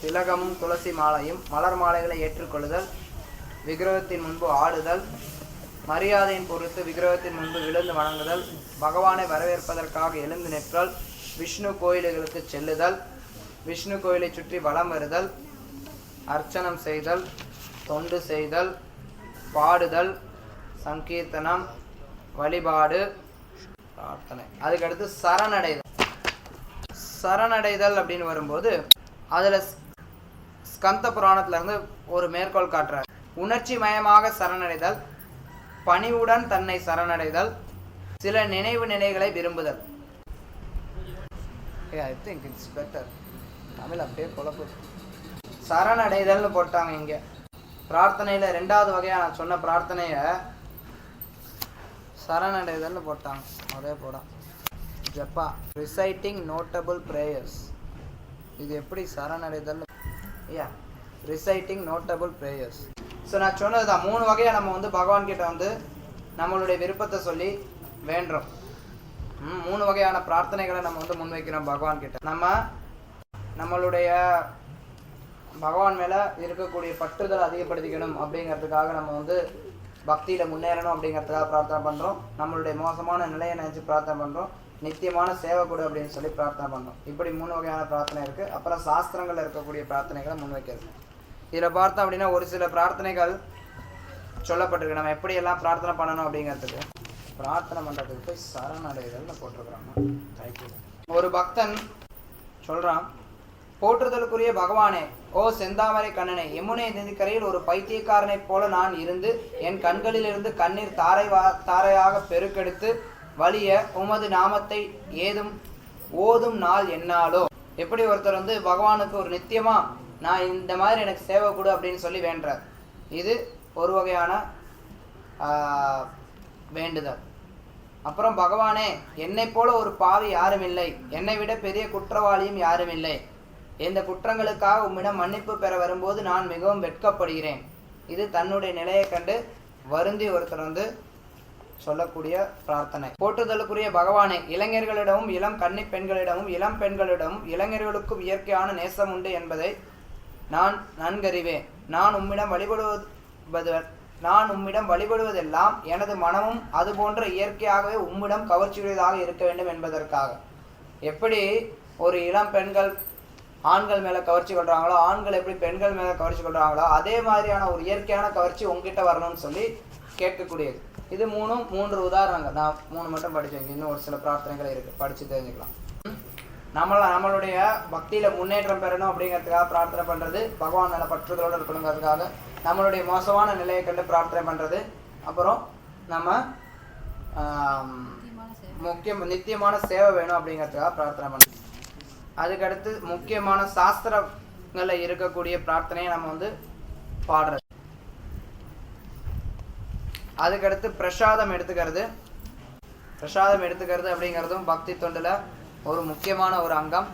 திலகமும் துளசி மாலையும் மலர் மாலைகளை ஏற்றுக்கொள்ளுதல், விக்கிரகத்தின் முன்பு ஆடுதல், மரியாதையின் பொறுத்து விக்கிரகத்தின் முன்பு விழுந்து வணங்குதல், பகவானை வரவேற்பதற்காக எழுந்து நிற்றல், விஷ்ணு கோயில்களுக்கு செல்லுதல், விஷ்ணு கோயிலை சுற்றி வலம் வருதல், அர்ச்சனம் செய்தல், தொண்டு செய்தல், பாடுதல், சங்கீர்த்தனம், வழிபாடு, பிரார்த்தனை. அதுக்கடுத்து சரணடைதல். சரணடைதல் அப்படின்னு வரும்போது அதில் ஸ்கந்த புராணத்துல இருந்து ஒரு மேற்கோள் காட்டுறார். உணர்ச்சி மயமாக சரணடைதல், பணிவுடன் தன்னை சரணடைதல், சில நினைவுகளை விரும்புதல். I think it's better. Tamil அப்படியே குழப்பு. சரணடைதல்னு போட்டாங்க இங்கே. பிரார்த்தனையில் ரெண்டாவது வகையாக நான் சொன்ன பிரார்த்தனையை சரணடைதல்னு போட்டாங்க. அதே போட ஜப்பா ரிசைட்டிங் நோட்டபிள் ப்ரேயர்ஸ். இது எப்படி சரணடைதல்? Reciting notable prayers. ஸோ நான் சொன்னது தான், 3 வகையாக நம்ம வந்து பகவான் கிட்ட வந்து நம்மளுடைய விருப்பத்தை சொல்லி வேண்டுறோம். 3 வகையான பிரார்த்தனைகளை நம்ம வந்து முன்வைக்கிறோம் பகவான் கிட்ட. நம்மளுடைய பகவான் மேலே இருக்கக்கூடிய பற்றுதல் அதிகப்படுத்திக்கணும் அப்படிங்கிறதுக்காக நம்ம வந்து பக்தியில் முன்னேறணும் அப்படிங்கிறதுக்காக பிரார்த்தனை பண்ணுறோம். நம்மளுடைய மோசமான நிலையை நினச்சி பிரார்த்தனை பண்ணுறோம். நித்தியமான சேவை கொடு அப்படின்னு சொல்லி பிரார்த்தனை பண்ணுறோம். இப்படி 3 வகையான பிரார்த்தனை இருக்குது. அப்புறம் சாஸ்திரங்களில் இருக்கக்கூடிய பிரார்த்தனைகளை முன்வைக்கிறது. இதில் பார்த்தோம் அப்படின்னா ஒரு சில பிரார்த்தனைகள் சொல்லப்பட்டிருக்கு. நம்ம எப்படியெல்லாம் பிரார்த்தனை பண்ணணும் அப்படிங்கிறதுக்கு பிரார்த்தனை பண்ணுறதுக்கு போய் சரணடைதல்னு போட்டிருக்கிறாங்க. ஒரு பக்தன் சொல்கிறான், போற்றுதலுக்குரிய பகவானே, ஓ செந்தாமரை கண்ணனே, யமுனை நதிக்கரையில் ஒரு பைத்தியக்காரனைப் போல நான் இருந்து என் கண்களிலிருந்து கண்ணீர் தாரையாக பெருக்கெடுத்து வலிய உமது நாமத்தை ஓதும் நாள் என்னாலோ. எப்படி ஒருத்தர் வந்து பகவானுக்கு ஒரு நித்தியமா நான் இந்த மாதிரி எனக்கு சேவை கொடு அப்படின்னு சொல்லி வேண்டுறார். இது ஒரு வகையான வேண்டுதல். அப்புறம் பகவானே, என்னை போல ஒரு பாவி யாரும் இல்லை, என்னை விட பெரிய குற்றவாளியும் யாரும் இல்லை, இந்த குற்றங்களுக்காக உம்மிடம் மன்னிப்பு பெற வரும்போது நான் மிகவும் வெட்கப்படுகிறேன். இது தன்னுடைய நிலையை கண்டு வருந்தி ஒருத்தர் வந்து சொல்லக்கூடிய பிரார்த்தனை. போற்றுதலுக்குரிய பகவானே, இளைஞர்களிடமும் இளம் கன்னி பெண்களிடமும் இளம் பெண்களிடமும் இளைஞர்களுக்கும் இயற்கையான நேசம் உண்டு என்பதை நான் நன்கறிவேன். நான் உம்மிடம் வழிபடுவதெல்லாம் எனது மனமும் அதுபோன்ற இயற்கையாகவே உம்மிடம் கவர்ச்சியுடையதாக இருக்க வேண்டும் என்பதற்காக. எப்படி ஒரு இளம் பெண்கள் ஆண்கள் மேலே கவர்ச்சி கொள்கிறாங்களோ, ஆண்கள் எப்படி பெண்கள் மேலே கவர்ச்சி கொள்கிறாங்களோ, அதே மாதிரியான ஒரு இயற்கையான கவர்ச்சி உங்ககிட்ட வரணும்னு சொல்லி கேட்கக்கூடியது. இது 3 உதாரணங்கள். நான் 3 மட்டும் படித்தேன். இன்னும் ஒரு சில பிரார்த்தனைகள் இருக்குது, படித்து தெரிஞ்சுக்கலாம். நம்மளுடைய பக்தியில் முன்னேற்றம் பெறணும் அப்படிங்கிறதுக்காக பிரார்த்தனை பண்ணுறது, பகவான் மேலே பற்றுதலோடு இருக்கணுங்கிறதுக்காக நம்மளுடைய மோசமான நிலையை கண்டு பிரார்த்தனை பண்ணுறது, அப்புறம் நம்ம நித்தியமான சேவை வேணும் அப்படிங்கிறதுக்காக பிரார்த்தனை பண்ணுறது. அதுக்கடுத்து முக்கியமான சாஸ்திரங்களில் இருக்கக்கூடிய பிரார்த்தனையை நம்ம வந்து பாடுறது. அதுக்கடுத்து பிரசாதம் எடுத்துக்கிறது. பிரசாதம் எடுத்துக்கிறது அப்படிங்கிறதும் பக்தி தொண்டில் ஒரு முக்கியமான ஒரு அங்கம்.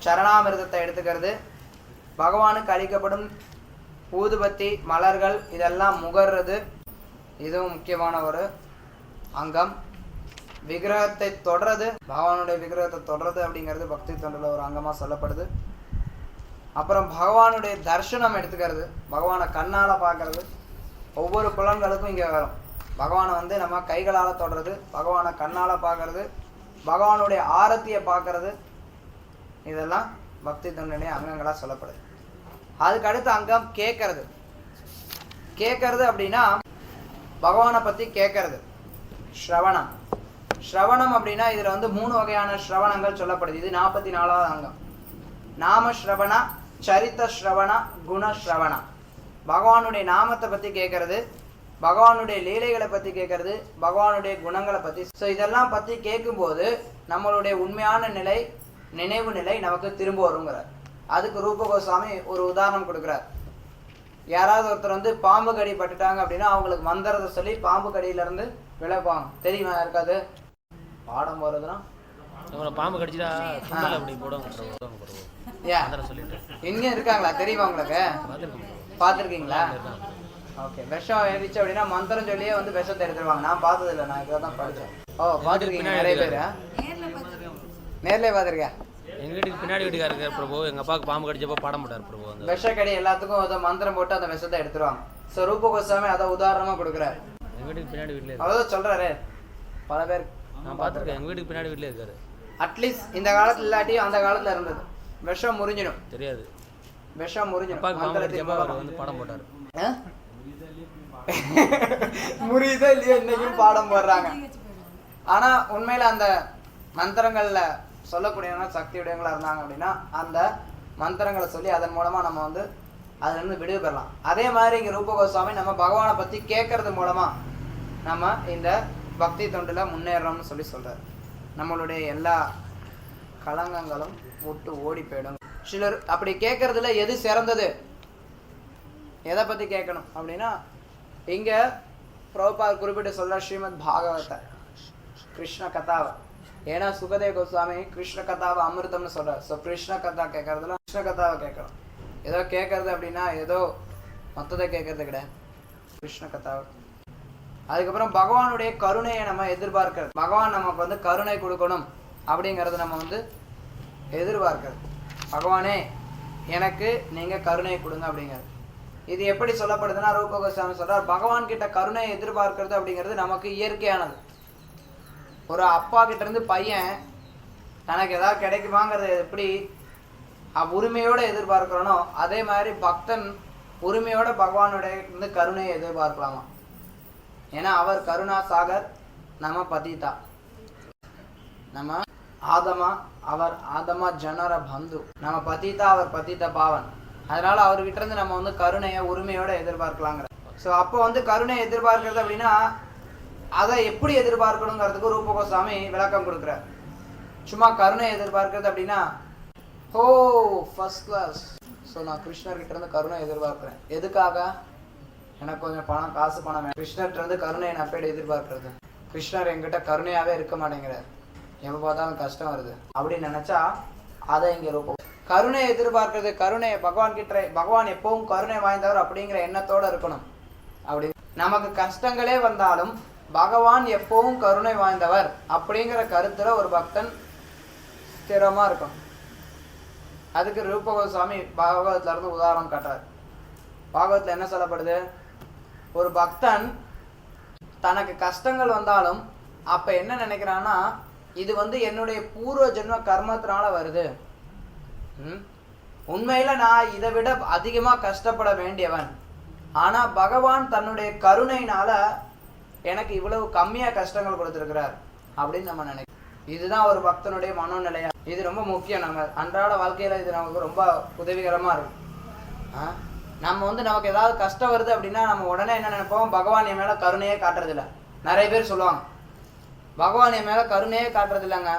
சரணாமிர்தத்தை எடுத்துக்கிறது. பகவானுக்கு அளிக்கப்படும் ஊதுபத்தி மலர்கள் இதெல்லாம் முகர்றது, இதுவும் முக்கியமான ஒரு அங்கம். விக்கிரகத்தை தொடர்றது, பகவானுடைய விக்கிரகத்தை தொடர்றது அப்படிங்கிறது பக்தி தொண்டில் ஒரு அங்கமாக சொல்லப்படுது. அப்புறம் பகவானுடைய தர்சனம் எடுத்துக்கிறது, பகவானை கண்ணால் பார்க்கறது. ஒவ்வொரு புலன்களுக்கும் இங்கே வரும். பகவானை வந்து நம்ம கைகளால் தொடுறது, பகவானை கண்ணால் பார்க்கறது, பகவானுடைய ஆரத்தியை பார்க்கறது, இதெல்லாம் பக்தி தொண்டனுடைய அங்கங்களாக சொல்லப்படுது. அதுக்கு அடுத்த அங்கம் கேட்கறது. கேட்கறது அப்படின்னா பகவானை பற்றி கேட்கறது, ஸ்ரவணம். ஸ்ரவணம் அப்படின்னா இதில் வந்து 3 வகையான ஸ்ரவணங்கள் சொல்லப்படுது. இது 44வது அங்கம். நாம ஸ்ரவணா, சரித்த ஸ்ரவணா, குண ஸ்ரவணா. பகவானுடைய நாமத்தை பற்றி கேட்கறது, பகவானுடைய லீலைகளை பற்றி கேட்கறது, பகவானுடைய குணங்களை பற்றி. ஸோ இதெல்லாம் பற்றி கேட்கும்போது நம்மளுடைய உண்மையான நிலை, நினைவு நிலை நமக்கு திரும்ப வருங்கிறார். அதுக்கு ரூப கோஸ்வாமி ஒரு உதாரணம் கொடுக்குறார். யாராவது ஒருத்தர் வந்து பாம்பு கடி பட்டுட்டாங்க அப்படின்னா அவங்களுக்கு மந்திரத்தை சொல்லி பாம்பு கடியிலேருந்து விளைப்பாங்க. தெரியுமா யாருக்காது? பாடம் போகிறதுனா பாம்பு கடிச்சிட்டா அப்படி போடுவாங்க. ஏன் சொல்லிட்டு இங்கே இருக்காங்களா? தெரியுமா உங்களுக்கு? பார்த்துருக்கீங்களா? ஓகே. விஷம் எழுதிச்சு அப்படின்னா மந்திரம் சொல்லியே வந்து விஷத்தை எடுத்துருவாங்க. நான் பார்த்ததில்லை, நான் இதை தான் படித்தேன். ஓ, பார்த்துருக்கீங்க நிறைய பேர்? நேர்லேயே பார்த்துருக்கேன். எங்கள் வீட்டுக்கு பின்னாடி வீட்டுக்கார இருக்கார் பிரபு. எங்கள் அப்பாவுக்கு பாம்பு கடிச்சப்போ பாடம் போட்டார் பிரபு. அந்த விஷக்கடி எல்லாத்துக்கும் அதை மந்திரம் போட்டு அந்த விஷத்தை எடுத்துருவாங்க. ஸோ ரூப கோஸ்வாமி அதை உதாரணமாக கொடுக்குறாரு. எங்கள் வீட்டுக்கு பின்னாடி வீட்டில் அவ்வளோதான் சொல்கிறாரு. பல பேர் நான் பார்த்துருக்கேன். எங்கள் வீட்டுக்கு பின்னாடி வீட்டில் இருக்காரு. அட்லீஸ்ட் இந்த காலத்தில் இல்லாட்டி அந்த காலத்தில் இருந்தது. விஷம் முறிஞ்சிடும். தெரியாது. விஷம் முறிஞ்சிடும். அப்பாவுக்கு பாம்பு கடிச்சப்போ அவர் வந்து பாடம் போட்டார். முறியுதோ இல்லையோ இன்னைக்கும் பாடம் போடுறாங்க. ஆனா உண்மையில அந்த மந்திரங்கள்ல சொல்லக்கூடியவங்க சக்தியுடையவங்களா இருந்தாங்க அப்படின்னா அந்த மந்திரங்களை சொல்லி அதன் மூலமா நம்ம வந்து அதுல இருந்து விடுவி பெறலாம். அதே மாதிரி இங்க ரூப கோஸ்வாமி நம்ம பகவானை பத்தி கேட்கறது மூலமா நம்ம இந்த பக்தி தொண்டுல முன்னேறோம்னு சொல்லி சொல்றாரு. நம்மளுடைய எல்லா களங்கங்களும் விட்டு ஓடி போயிடும். சிலர் அப்படி கேட்கறதுல எது சிறந்தது, எதை பற்றி கேட்கணும் அப்படின்னா இங்கே பிரபுபாத் குறிப்பிட்டு சொல்ற ஸ்ரீமத் பாகவத கிருஷ்ண கதாவை. ஏன்னா சுகதேவ கோஸ்வாமி கிருஷ்ண கதாவை அமிர்தம்னு சொல்றார். ஸோ கிருஷ்ண கதா கேட்கறதுல கிருஷ்ண கதாவை கேட்கணும். ஏதோ கேட்கறது அப்படின்னா ஏதோ மொத்தத்தை கேட்கறது கிடையாது, கிருஷ்ண கதாவை. அதுக்கப்புறம் பகவானுடைய கருணையை நம்ம எதிர்பார்க்கிறது. பகவான் நமக்கு வந்து கருணை கொடுக்கணும் அப்படிங்கிறது நம்ம வந்து எதிர்பார்க்கிறது. பகவானே எனக்கு நீங்கள் கருணை கொடுங்க அப்படிங்கிறது. இது எப்படி சொல்லப்படுதுன்னா ரூப கோஸ்வாமி சொல்றார், பகவான் கிட்ட கருணை எதிர்பார்க்கிறது அப்படிங்கிறது நமக்கு இயற்கையானது. ஒரு அப்பா கிட்ட இருந்து பையன் தனக்கு ஏதாவது கிடைக்குமாங்கிறது எப்படி உரிமையோட எதிர்பார்க்கிறனோ அதே மாதிரி பக்தன் உரிமையோட பகவானுடைய இருந்து கருணையை எதிர்பார்க்கலாமா. ஏன்னா அவர் கருணா சாகர், நம்ம பதிதா. நம்ம ஆதமா, அவர் ஆதமா ஜனர பந்து. நம்ம பதிதா, அவர் பதித பாவன். அதனால அவர்கிட்ட இருந்து நம்ம வந்து கருணையை உரிமையோட எதிர்பார்க்கலாங்கிற. ஸோ அப்போ வந்து கருணையை எதிர்பார்க்கிறது அப்படின்னா அதை எப்படி எதிர்பார்க்கணுங்கிறதுக்கு ரூப கோஸ்வாமி விளக்கம் கொடுக்குறார். சும்மா கருணை எதிர்பார்க்கிறது அப்படின்னா ஓ ஃபர்ஸ்ட் கிளாஸ், ஸோ நான் கிருஷ்ணர்கிட்ட இருந்து கருணை எதிர்பார்க்குறேன். எதுக்காக? எனக்கு கொஞ்சம் பணம், காசு பணம் வேணும். கிருஷ்ணர்கிட்ட இருந்து கருணையை நான் போய் எதிர்பார்க்கறது. கிருஷ்ணர் என்கிட்ட கருணையாகவே இருக்க மாட்டேங்கிறார், எப்போ பார்த்தாலும் கஷ்டம் வருது அப்படின்னு நினச்சா அதை இங்கே ரூபம். கருணை எதிர்பார்க்கறது, கருணை பகவான் கிட்ட, பகவான் எப்பவும் கருணை வாய்ந்தவர் அப்படிங்கிற எண்ணத்தோடு இருக்கணும். அப்படி நமக்கு கஷ்டங்களே வந்தாலும் பகவான் எப்பவும் கருணை வாய்ந்தவர் அப்படிங்கிற கருத்துல ஒரு பக்தன் ஸ்திரமா இருக்கணும். அதுக்கு ரூப கோஸ்வாமி பாகவதத்துல இருந்து உதாரணம் காட்டுறார். பாகவத்துல என்ன சொல்லப்படுது, ஒரு பக்தன் தனக்கு கஷ்டங்கள் வந்தாலும் அப்ப என்ன நினைக்கிறான்னா இது வந்து என்னுடைய பூர்வ ஜென்ம கர்மத்தினால வருது. உண்மையில நான் இதை விட அதிகமா கஷ்டப்பட வேண்டியவன், ஆனா பகவான் தன்னுடைய கருணையினால எனக்கு இவ்வளவு கம்மியா கஷ்டங்கள் கொடுத்திருக்கிறார் அப்படின்னு நம்ம நினைக்கிறோம். இதுதான் ஒரு பக்தனுடைய மனோநிலையா. இது ரொம்ப முக்கியம். நம்ம அன்றாட வாழ்க்கையில இது நமக்கு ரொம்ப உதவிகரமா இருக்கும். நம்ம வந்து நமக்கு ஏதாவது கஷ்டம் வருது அப்படின்னா நம்ம உடனே என்ன நினைப்போம், பகவான் என் மேல கருணையே காட்டுறதில்ல. நிறைய பேர் சொல்லுவாங்க பகவான் என் மேல கருணையே காட்டுறது இல்லைங்க,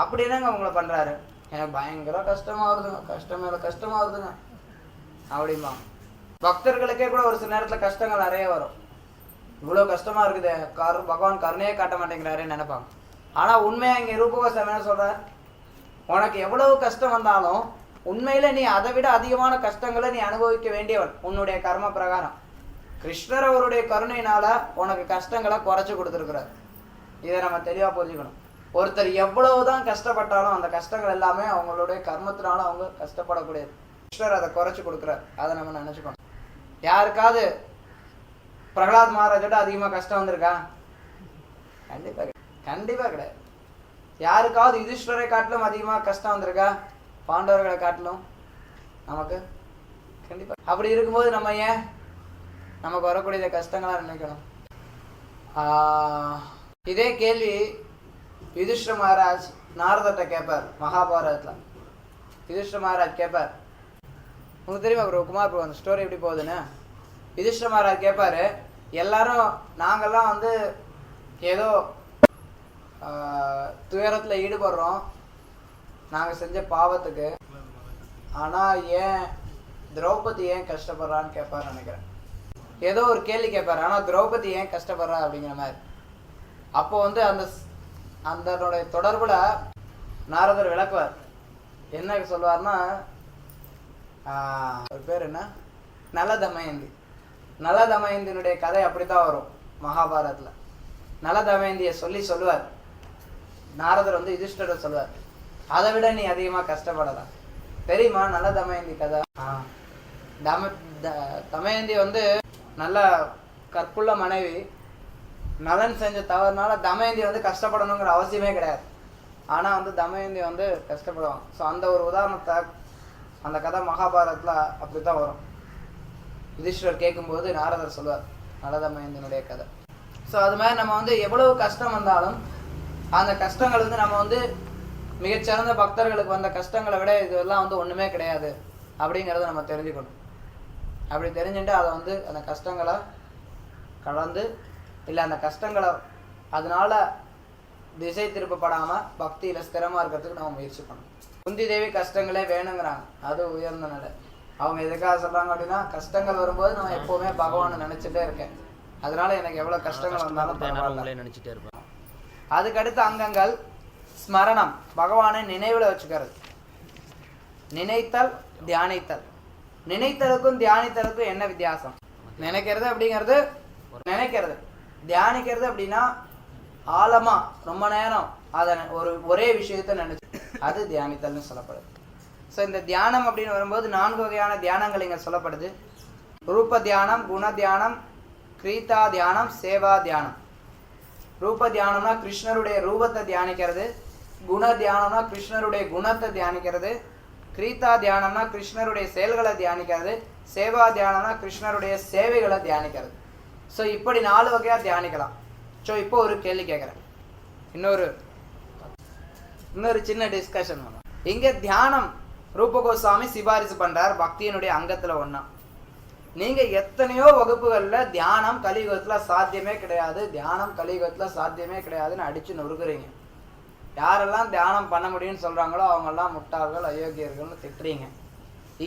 அப்படி என்னங்க உங்களை பண்றாரு, எனக்கு பயங்கர கஷ்டமா வருதுங்க, கஷ்டம் மேல கஷ்டமா வருதுங்க அப்படிமா. பக்தர்களுக்கே கூட ஒரு சில நேரத்துல கஷ்டங்கள் நிறைய வரும். இவ்வளவு கஷ்டமா இருக்குது, பகவான் கருணையே காட்ட மாட்டேங்கிறாருன்னு நினைப்பாங்க. ஆனா உண்மையா இங்க ரூப கோஸ்வாமி என்ன சொல்ற, உனக்கு எவ்வளவு கஷ்டம் வந்தாலும் உண்மையில நீ அதை விட அதிகமான கஷ்டங்களை நீ அனுபவிக்க வேண்டியவன் உன்னுடைய கர்ம பிரகாரம். கிருஷ்ணர் அவருடைய கருணையினால உனக்கு கஷ்டங்களை குறைச்சு கொடுத்துருக்கிறார். இதை நம்ம தெளிவா புரிஞ்சுக்கணும். ஒருத்தர் எவ்வளவுதான் கஷ்டப்பட்டாலும் அந்த கஷ்டங்கள் எல்லாமே அவங்களுடைய கர்மத்தினால அவங்க கஷ்டப்படக்கூடியது. கிருஷ்ணர் அதை குறைச்சி கொடுக்குறார். அதை நம்ம நினச்சிக்கணும். யாருக்காவது பிரகலாத் மகாராஜோட அதிகமாக கஷ்டம் வந்திருக்கா? கண்டிப்பாக கிடையாது. யாருக்காவது யுதிஷ்டரை காட்டிலும் அதிகமாக கஷ்டம் வந்திருக்கா? பாண்டவர்களை காட்டிலும் நமக்கு கண்டிப்பாக. அப்படி இருக்கும்போது நம்ம ஏன் நமக்கு வரக்கூடிய கஷ்டங்களாக நினைக்கணும்? இதே கேள்வி யுதிஷ்டர மகாராஜ் நாரதர்கிட்ட கேட்பார். மகாபாரதத்தில் யுதிஷ்டர மகாராஜ் கேட்பார். உங்களுக்கு தெரியுமா ப்ரோ குமார் ப்ரோ அந்த ஸ்டோரி எப்படி போகுதுன்னு? யுதிஷ்டர மகாராஜ் கேட்பார், எல்லாரும் நாங்கள்லாம் வந்து ஏதோ துயரத்தில் ஈடுபடுறோம் நாங்கள் செஞ்ச பாவத்துக்கு, ஆனால் ஏன் திரௌபதி ஏன் கஷ்டப்படுறான்னு கேட்பார் நினைக்கிறேன். ஏதோ ஒரு கேள்வி கேட்பார், ஆனால் திரௌபதி ஏன் கஷ்டப்படுறா அப்படிங்கிற மாதிரி. அப்போ வந்து அதனுடைய தொடர்பில் நாரதர் விளக்குவார். என்ன சொல்லுவார்னா, ஒரு பேர் என்ன, நல தமயந்தி. நல தமயந்தினுடைய கதை அப்படித்தான் வரும் மகாபாரதத்தில். நல தமயந்தியை சொல்லுவார் நாரதர் வந்து யுதிஷ்டரை சொல்லுவார், அதை விட நீ அதிகமாக கஷ்டப்படலாம். தெரியுமா நல தமயந்தி கதை? தமயந்தி வந்து நல்ல கற்புள்ள மனைவி. நலன் செஞ்ச தவறுனால தமயந்தி வந்து கஷ்டப்படணுங்கிற அவசியமே கிடையாது. ஆனால் வந்து தமயந்தி வந்து கஷ்டப்படுவாங்க. ஸோ அந்த ஒரு உதாரணத்தை அந்த கதை மகாபாரதத்தில் அப்படி தான் வரும். யுதிஷ்டர் கேட்கும்போது நாரதர் சொல்லுவார் நல தமயந்தினுடைய கதை. ஸோ அது மாதிரி நம்ம வந்து எவ்வளவு கஷ்டம் வந்தாலும் அந்த கஷ்டங்கள் வந்து நம்ம வந்து மிகச்சிறந்த பக்தர்களுக்கு வந்த கஷ்டங்களை விட இதெல்லாம் வந்து ஒன்றுமே கிடையாது அப்படிங்கிறத நம்ம தெரிஞ்சுக்கணும். அப்படி தெரிஞ்சுட்டு அதை வந்து அந்த கஷ்டங்களை கலந்து இல்லை அந்த கஷ்டங்களை அதனால திசை திருப்பப்படாமல் பக்தியில் ஸ்திரமாக இருக்கிறதுக்கு நம்ம முயற்சி பண்ணணும். குந்தி தேவி கஷ்டங்களே வேணுங்கிறாங்க, அது உயர்ந்த நிலை. அவங்க எதுக்காக சொல்கிறாங்க அப்படின்னா, கஷ்டங்கள் வரும்போது நான் எப்போவுமே பகவானை நினச்சிட்டே இருக்கேன், அதனால எனக்கு எவ்வளோ கஷ்டங்கள் வந்தாலும் பரவாயில்ல நினச்சிட்டே இருப்பேன். அதுக்கடுத்த அங்கங்கள் ஸ்மரணம், பகவானை நினைவில் வச்சுக்கிறது. நினைத்தல் தியானித்தல். நினைத்தலுக்கும் தியானித்தலுக்கும் என்ன வித்தியாசம்? நினைக்கிறது அப்படிங்கிறது நினைக்கிறது, தியானிக்கிறது அப்படின்னா ஆழமா ரொம்ப நேரம் அதை ஒரே விஷயத்த நினைச்சு அது தியானித்தல்னு சொல்லப்படுது. ஸோ இந்த தியானம் அப்படின்னு வரும்போது 4 வகையான தியானங்கள் இங்கே சொல்லப்படுது. ரூப தியானம், குண தியானம், கிரீதா தியானம், சேவா தியானம். ரூப தியானம்னா கிருஷ்ணருடைய ரூபத்தை தியானிக்கிறது. குண தியானம்னா கிருஷ்ணருடைய குணத்தை தியானிக்கிறது. கிரீதா தியானம்னா கிருஷ்ணருடைய செயல்களை தியானிக்கிறது. சேவா தியானம்னா கிருஷ்ணருடைய சேவைகளை தியானிக்கிறது. ஸோ இப்படி 4 வகையாக தியானிக்கலாம். ஸோ இப்போ ஒரு கேள்வி கேட்குறேன், இன்னொரு சின்ன டிஸ்கஷன் பண்ணுவோம். இங்கே தியானம் ரூப கோஸ்வாமி சிபாரிசு பண்ணுறார் பக்தியினுடைய அங்கத்தில் ஒன்றா. நீங்கள் எத்தனையோ வகுப்புகளில் தியானம் கலியுகத்தில் சாத்தியமே கிடையாது, தியானம் கலியுகத்தில் சாத்தியமே கிடையாதுன்னு அடித்து நொறுக்குறீங்க. யாரெல்லாம் தியானம் பண்ண முடியும்னு சொல்கிறாங்களோ அவங்கெல்லாம் முட்டாள்கள், அயோக்கியர்கள்னு திட்டுறீங்க.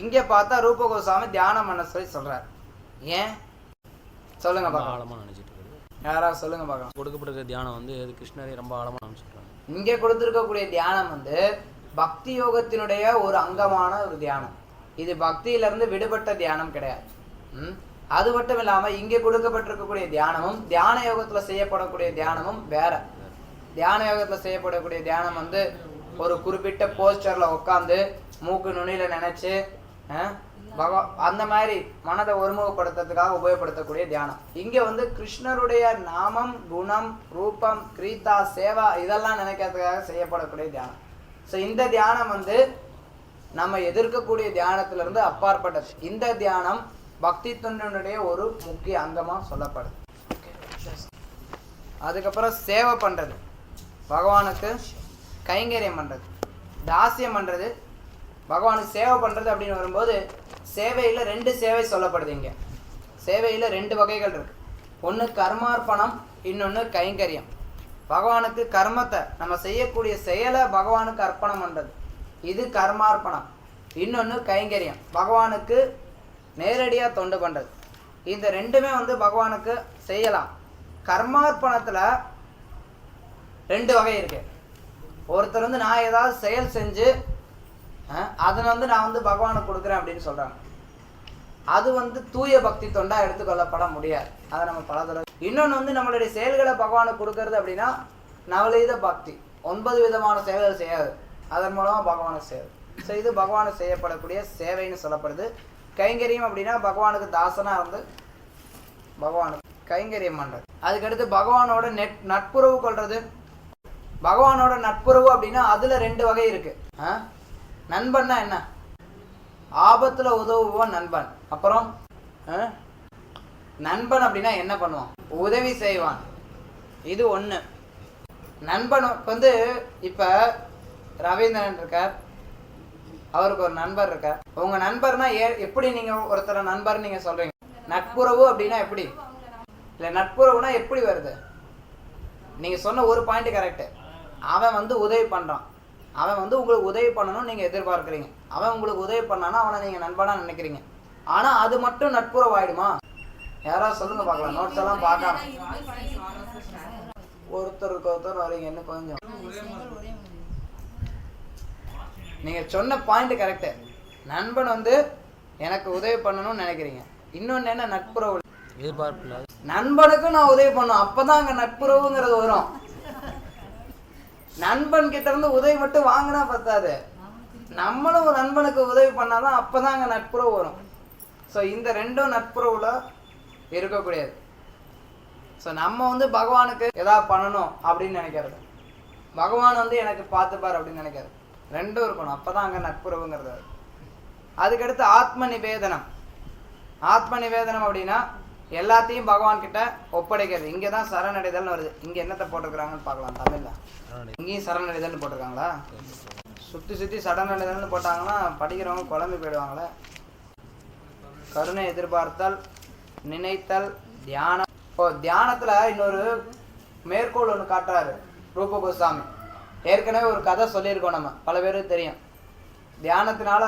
இங்கே பார்த்தா ரூப கோஸ்வாமி தியானம் பண்ண சொல்லி சொல்கிறார். ஏன் சொல்லுங்க பார்க்கலாம். ஆழமாக நினச்சிட்டு இருக்கு, யாராவது சொல்லுங்க பார்க்கலாம். கொடுக்கப்பட்டிருக்க தியானம் வந்து கிருஷ்ணரை ரொம்ப ஆழமாக நினச்சிட்றாங்க. இங்கே கொடுத்துருக்கக்கூடிய தியானம் வந்து பக்தி யோகத்தினுடைய ஒரு அங்கமான ஒரு தியானம். இது பக்தியிலிருந்து விடுபட்ட தியானம் கிடையாது. அது மட்டும் இல்லாமல் இங்கே கொடுக்கப்பட்டிருக்கக்கூடிய தியானமும் தியான யோகத்தில் செய்யப்படக்கூடிய தியானமும் வேற. தியான யோகத்தில் செய்யப்படக்கூடிய தியானம் வந்து ஒரு குறிப்பிட்ட போஸ்டரில் உட்காந்து மூக்கு நுனியில் நினச்சி அந்த மாதிரி மனதை ஒருமுகப்படுத்துறதுக்காக உபயோகப்படுத்தக்கூடிய தியானம். இங்கே வந்து கிருஷ்ணருடைய நாமம், குணம், ரூபம், கிரீதா, சேவா இதெல்லாம் நினைக்கிறதுக்காக செய்யப்படக்கூடிய தியானம். ஸோ இந்த தியானம் வந்து நம்ம எதிர்க்கக்கூடிய தியானத்திலிருந்து அப்பாற்பட்டது. இந்த தியானம் பக்தி தொண்டினுடைய ஒரு முக்கிய அங்கமாக சொல்லப்படுது. அதுக்கப்புறம் சேவை பண்ணுறது, பகவானுக்கு கைங்கரியம் பண்ணுறது, தாசியம் பண்ணுறது, பகவானுக்கு சேவை பண்ணுறது அப்படின்னு வரும்போது சேவையில் 2 சேவை சொல்லப்படுது. இங்கே சேவையில் 2 வகைகள் இருக்குது. ஒன்று கர்மார்ப்பணம், இன்னொன்று கைங்கரியம். பகவானுக்கு கர்மத்தை நம்ம செய்யக்கூடிய செயலை பகவானுக்கு அர்ப்பணம் பண்ணுறது, இது கர்மார்ப்பணம். இன்னொன்று கைங்கரியம், பகவானுக்கு நேரடியாக தொண்டு பண்ணுறது. இந்த 2மே வந்து பகவானுக்கு செய்யலாம். கர்மார்ப்பணத்தில் 2 வகை இருக்குது. ஒருத்தர் வந்து நான் ஏதாவது செயல் செஞ்சு அதை வந்து நான் வந்து பகவானுக்கு கொடுக்குறேன் அப்படின்னு சொல்கிறாங்க. அது வந்து தூய பக்தி தொண்டாக எடுத்துக்கொள்ளப்பட முடியாது. அதை நம்ம பல தடவை. இன்னொன்று வந்து நம்மளுடைய செயல்களை பகவானுக்கு கொடுக்கறது அப்படின்னா நவநீத பக்தி, 9 விதமான செயல்கள் செய்யாது, அதன் மூலமாக பகவானுக்கு செய்யாது. ஸோ இது பகவானுக்கு செய்யப்படக்கூடிய சேவைன்னு சொல்லப்படுது. கைங்கரியம் அப்படின்னா பகவானுக்கு தாசனா இருந்து பகவானுக்கு கைங்கரியம் பண்றது. அதுக்கடுத்து பகவானோட நட்புறவு கொள்றது. பகவானோட நட்புறவு அப்படின்னா அதுல 2 வகை இருக்கு. நண்பன்னா என்ன? ஆபத்துல உதவுவான் நண்பன். அப்புறம் நண்பன் அப்படின்னா என்ன பண்ணுவான்? உதவி செய்வான். இது ஒண்ணு. நண்பன் வந்து இப்ப ரவீந்திரன் இருக்கார், அவருக்கு ஒரு நண்பர் இருக்கார். உங்க நண்பர்னா எப்படி நீங்க ஒருத்தர நண்பர் நீங்க சொல்றீங்க? நட்புறவு அப்படின்னா எப்படி? இல்ல நட்புறவுனா எப்படி வருது? நீங்க சொன்ன ஒரு பாயிண்ட் கரெக்ட். அவன் வந்து உதவி பண்றான், அவன் வந்து உங்களுக்கு உதவி பண்ணணும்னு நீங்க எதிர்பார்க்குறீங்க. அவன் உங்களுக்கு உதவி பண்ணானா அவனை நீங்க நண்பனா நினைக்கிறீங்க. ஆனா அது மட்டும் நட்புறவு ஆயிடுமா? யாராவது சொல்லுங்க பார்க்கலாம். நோட்ஸ் எல்லாம் பார்க்காம ஒருத்தருக்கு ஒருத்தர் வரீங்க. என்ன கொஞ்சம் நீங்க சொன்ன பாயிண்ட் கரெக்ட். நண்பன் வந்து எனக்கு உதவி பண்ணணும்னு நினைக்கிறீங்க. இன்னொன்னு என்ன? நட்புறவு எதிர்பார்ப்பு. நண்பனுக்கு நான் உதவி பண்ணும், அப்பதான் அங்க நட்புறவுங்கிறது வரும். நண்பன் கிட்ட இருந்து உதவி மட்டும் வாங்கினா பத்தாது, நம்மளும் ஒரு நண்பனுக்கு உதவி பண்ணாதான் அப்பதான் அங்க நட்புறவு வரும். ஸோ இந்த 2ம் நட்புறவுல இருக்கக்கூடியது. ஸோ நம்ம வந்து பகவானுக்கு ஏதாவது பண்ணணும் அப்படின்னு நினைக்கிறது, பகவான் வந்து எனக்கு பார்த்துப்பார் அப்படின்னு நினைக்கிறது, 2ம் இருக்கணும். அப்பதான் அங்க நட்புறவுங்கிறது. அதுக்கடுத்து ஆத்ம நிவேதனம். ஆத்ம நிவேதனம் அப்படின்னா எல்லாத்தையும் பகவான் கிட்ட ஒப்படைக்கிறது. இங்கதான் சரணடைதல்னு வருது. இங்க என்னத்தை போட்டிருக்கிறாங்கன்னு பார்க்கலாம். தமிழ்ல இங்கேயும் சரணடைதல்னு போட்டிருக்காங்களா? சுத்தி சரணடைதல்னு போட்டாங்கன்னா படிக்கிறவங்க குழம்பு போயிடுவாங்களே. கருணை எதிர்பார்த்தல், நினைத்தல், தியானம். தியானத்துல இன்னொரு மேற்கோள் ஒன்று காட்டுறாரு ரூப கோஸ்வாமி. ஏற்கனவே ஒரு கதை சொல்லியிருக்கோம், நம்ம பல பேருக்கு தெரியும். தியானத்தினால,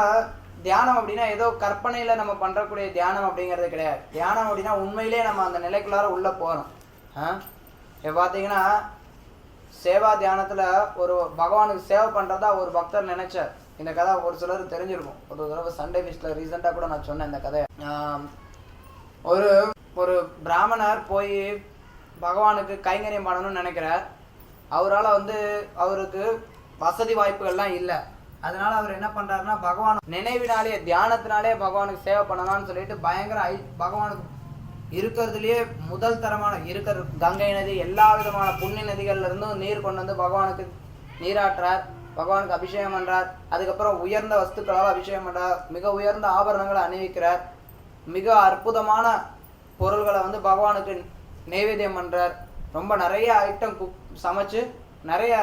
தியானம் அப்படின்னா ஏதோ கற்பனையில நம்ம பண்றக்கூடிய தியானம் அப்படிங்கிறது கிடையாது. தியானம் அப்படின்னா உண்மையிலே நம்ம அந்த நிலைக்குள்ளார உள்ள போறோம். இப்போ பார்த்தீங்கன்னா சேவா தியானத்துல ஒரு பகவானுக்கு சேவை பண்றதா ஒரு பக்தர் நினைச்சார். இந்த கதை ஒரு சிலருக்கு தெரிஞ்சிருக்கும். ஒரு தடவை சண்டே விஸ்ல ரீசெண்டாக கூட நான் சொன்னேன் இந்த கதையை. ஒரு ஒரு பிராமணர் போய் பகவானுக்கு கைங்கரியம் பண்ணணும்னு நினைக்கிறார். அவரால் வந்து அவருக்கு வசதி வாய்ப்புகள்லாம் இல்லை. அதனால அவர் என்ன பண்றாருன்னா பகவான் நினைவினாலே தியானத்தினாலே பகவானுக்கு சேவை பண்ணலாம்னு சொல்லிட்டு பயங்கர பகவானுக்கு இருக்கிறதுலயே முதல் தரமான இருக்கிற கங்கை நதி, எல்லா விதமான புண்ணிய நதிகள்ல இருந்தும் நீர் கொண்டு வந்து பகவானுக்கு நீராட்டுறார், பகவானுக்கு அபிஷேகம் பண்றார். அதுக்கப்புறம் உயர்ந்த வஸ்துக்களால் அபிஷேகம் பண்றார், மிக உயர்ந்த ஆபரணங்களை அணிவிக்கிறார், மிக அற்புதமான பொருள்களை வந்து பகவானுக்கு நைவேத்தியம் பண்றார். ரொம்ப நிறைய ஐட்டம் சமைச்சு நிறைய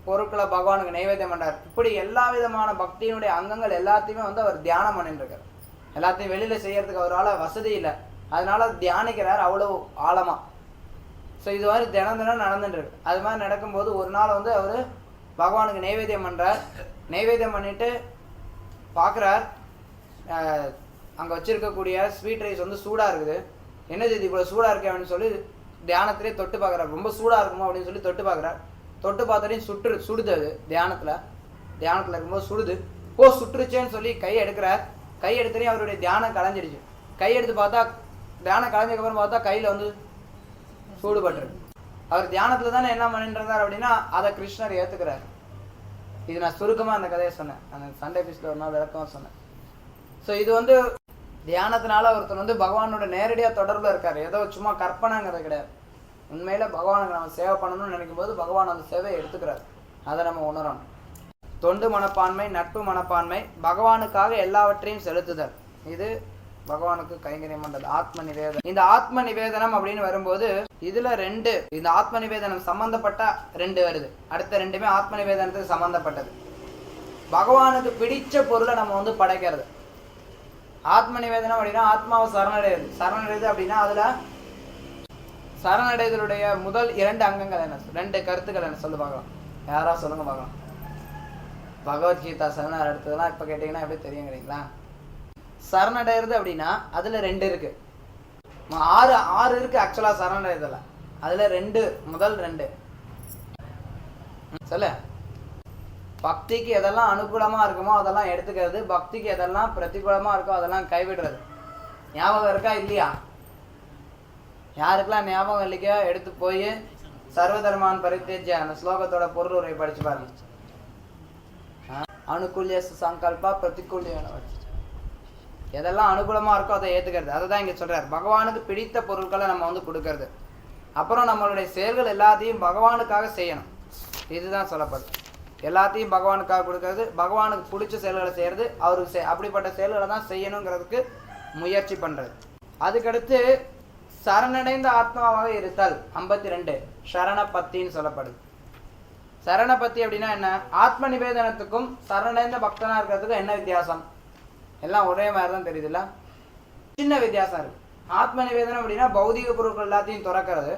பொருட்களை பகவானுக்கு நைவேத்தியம் பண்றார். இப்படி எல்லா விதமான பக்தியினுடைய அங்கங்கள் எல்லாத்தையுமே வந்து அவர் தியானம் பண்ணிட்டு இருக்கார். எல்லாத்தையும் வெளியில செய்யறதுக்கு அவரால் வசதி இல்லை, அதனால தியானிக்கிறார் அவ்வளவு ஆழமா. ஸோ இது மாதிரி தினம் நடந்துட்டு இருக்கு. அது மாதிரி நடக்கும்போது ஒரு நாள் வந்து அவர் பகவானுக்கு நைவேத்தியம் பண்றார். நைவேத்தியம் பண்ணிட்டு பார்க்குறார், அங்கே வச்சிருக்கக்கூடிய ஸ்வீட் ரைஸ் வந்து சூடா இருக்குது. என்னது இது இவ்வளோ சூடா இருக்கு அப்படின்னு சொல்லி தியானத்திலே தொட்டு பார்க்குறாரு. ரொம்ப சூடா இருக்குமோ அப்படின்னு சொல்லி தொட்டு பார்க்குறார். தொட்டு பார்த்தாலையும் சுடுது. அது தியானத்தில் இருக்கும்போது சுடுது. சுட்டுருச்சேன்னு சொல்லி கை எடுக்கிறார். கை எடுத்தாலையும் அவருடைய தியானம் கலைஞ்சிடுச்சு. கை எடுத்து பார்த்தா தியானம் கலைஞ்சதுக்கப்புறம் பார்த்தா கையில் வந்து சூடுபட்டுருக்கு. அவர் தியானத்தில் தானே என்ன பண்ணிட்டு இருந்தார் அப்படின்னா அதை கிருஷ்ணர் ஏற்றுக்கிறார். இது நான் சுருக்கமாக அந்த கதையை சொன்னேன், அந்த சண்டே பீஸில் ஒரு நாள் விளக்கமாக சொன்னேன். ஸோ இது வந்து தியானத்தினால ஒருத்தர் வந்து பகவானோட நேரடியாக தொடர்பில் இருக்கார். ஏதோ சும்மா கற்பனைங்கிறது கிடையாது. உண்மையில பகவானுக்கு நம்ம சேவை பண்ணணும்னு நினைக்கும் போது பகவான் அந்த சேவையை எடுத்துக்கிறார். அதை நம்ம உணரணும். தொண்டு மனப்பான்மை, நட்பு மனப்பான்மை, பகவானுக்காக எல்லாவற்றையும் செலுத்துதல், இது பகவானுக்கு கைங்கரியம் பண்றது. ஆத்ம நிவேதனம். இந்த ஆத்ம நிவேதனம் அப்படின்னு வரும்போது இதுல 2, இந்த ஆத்ம நிவேதனம் சம்பந்தப்பட்ட 2 வருது. அடுத்த 2மே ஆத்ம நிவேதனத்துக்கு சம்பந்தப்பட்டது. பகவானுக்கு பிடிச்ச பொருளை நம்ம வந்து படைக்கிறது. ஆத்ம நிவேதனம் அப்படின்னா ஆத்மாவை சரணடையுது அப்படின்னா அதுல சரணடைதலுடைய முதல் 2 அங்கங்கள் என்ன, 2 கருத்துக்கள் என்ன சொல்லு பார்க்கலாம். யாராவது சொல்லுங்க பார்க்கலாம். பகவத்கீதா சரணர் எடுத்ததெல்லாம் இப்ப கேட்டீங்கன்னா எப்படி தெரியுங்கிறீங்களா? சரணடைறது அப்படின்னா அதுல 2 இருக்கு. 6 இருக்கு ஆக்சுவலா சரணடைதல. அதுல 2, முதல் 2 சொல்லு. பக்திக்கு எதெல்லாம் அனுகூலமா இருக்குமோ அதெல்லாம் எடுத்துக்கிறது, பக்திக்கு எதெல்லாம் பிரதிகூலமா இருக்கோ அதெல்லாம் கைவிடுறது. ஞாபகம் இருக்கா இல்லையா? யாருக்கெல்லாம் ஞாபகம் இல்லைக்கோ எடுத்து போய் சர்வதர்மான் பரித்தேஜ்ய அந்த ஸ்லோகத்தோட பொருள் உரை படிச்சு பாருங்க. அனுகூல்ய சங்கல்பா பிரதிகூல்யான எதெல்லாம் அனுகூலமாக இருக்கோ அதை ஏற்றுக்கிறது. அதை தான் இங்கே சொல்கிறார். பகவானுக்கு பிடித்த பொருட்களை நம்ம வந்து கொடுக்கறது. அப்புறம் நம்மளுடைய செயல்கள் எல்லாத்தையும் பகவானுக்காக செய்யணும். இதுதான் சொல்லப்படுது. எல்லாத்தையும் பகவானுக்காக கொடுக்கறது, பகவானுக்கு பிடிச்ச செயல்களை செய்கிறது, அவருக்கு அப்படிப்பட்ட செயல்களை தான் செய்யணுங்கிறதுக்கு முயற்சி பண்ணுறது. அதுக்கடுத்து சரணடைந்த ஆத்மாவாக இருத்தல் 52 சரணபத்தின்னு சொல்லப்படுது. சரணபத்தி அப்படின்னா என்ன? ஆத்ம நிவேதனத்துக்கும் சரணடைந்த பக்தனா இருக்கிறதுக்கும் என்ன வித்தியாசம்? எல்லாம் ஒரே மாதிரி தான் தெரியுதுல்ல, சின்ன வித்தியாசம் இருக்கு. ஆத்ம நிவேதனம் அப்படின்னா பௌதிக பொருட்கள் எல்லாத்தையும் துறக்கிறது.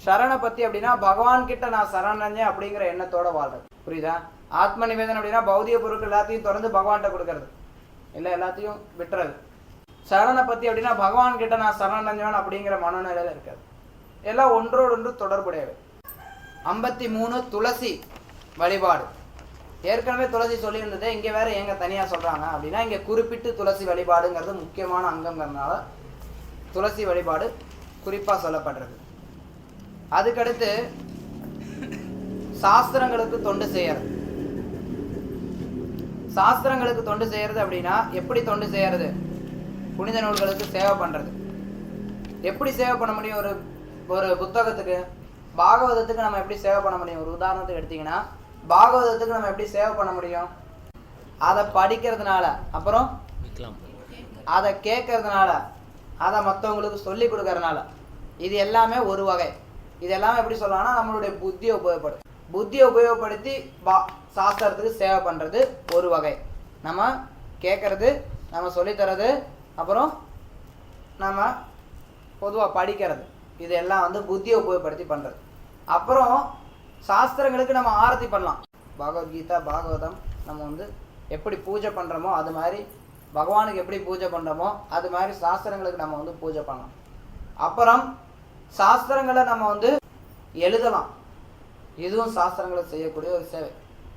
சரணபத்தி அப்படின்னா பகவான் கிட்ட நான் சரணடைஞ்சேன் அப்படிங்கிற எண்ணத்தோட வாழ்றது. புரியுதா? ஆத்ம நிவேதனம் அப்படின்னா பௌதிக பொருட்கள் எல்லாத்தையும் திறந்து பகவான்கிட்ட கொடுக்கறது, இல்லை எல்லாத்தையும் விட்டுறது. சரணபத்தி அப்படின்னா பகவான் கிட்ட நான் சரணடைஞ்சவன் அப்படிங்கிற மனநிலையில இருக்காது. எல்லாம் ஒன்றோடு ஒன்று தொடர்புடையவை. 53 துளசி வழிபாடு. ஏற்கனவே துளசி சொல்லியிருந்தது, இங்கே வேற எங்க தனியா சொல்றாங்க அப்படின்னா, இங்க குறிப்பிட்டு துளசி வழிபாடுங்கிறது முக்கியமான அங்கம்ங்கிறதுனால துளசி வழிபாடு குறிப்பா சொல்லப்படுறது. அதுக்கடுத்து சாஸ்திரங்களுக்கு தொண்டு செய்யறது. சாஸ்திரங்களுக்கு தொண்டு செய்யறது அப்படின்னா எப்படி தொண்டு செய்யறது? புனித நூல்களுக்கு சேவை பண்றது. எப்படி சேவை பண்ண முடியும்? ஒரு புத்தகத்துக்கு, பாகவதத்துக்கு நம்ம எப்படி சேவை பண்ண முடியும்? ஒரு உதாரணத்துக்கு எடுத்தீங்கன்னா, பாகவதத்துக்கு நம்ம எப்படி சேவை பண்ண முடியும்? அதை படிக்கிறதுனால, அப்புறம் அதை கேட்கறதுனால, அதை மற்றவங்களுக்கு சொல்லி கொடுக்கறதுனால. இது எல்லாமே ஒரு வகை. இது எல்லாமே எப்படி சொல்லலாம்னா, நம்மளுடைய புத்தியை உபயோகப்படும். புத்தியை உபயோகப்படுத்தி சாஸ்திரத்துக்கு சேவை பண்ணுறது ஒரு வகை. நம்ம கேட்கறது, நம்ம சொல்லித்தரது, அப்புறம் நம்ம பொதுவாக படிக்கிறது, இது எல்லாம் வந்து புத்தியை உபயோகப்படுத்தி பண்ணுறது. அப்புறம் சாஸ்திரங்களுக்கு நம்ம ஆரத்தி பண்ணலாம். பகவத்கீதா, பாகவதம் நம்ம வந்து எப்படி பூஜை பண்ணுறோமோ அது மாதிரி, பகவானுக்கு எப்படி பூஜை பண்ணுறோமோ அது மாதிரி சாஸ்திரங்களுக்கு நம்ம வந்து பூஜை பண்ணலாம். அப்புறம் சாஸ்திரங்களை நம்ம வந்து எழுதலாம். இதுவும் சாஸ்திரங்களை செய்யக்கூடிய ஒரு சேவை.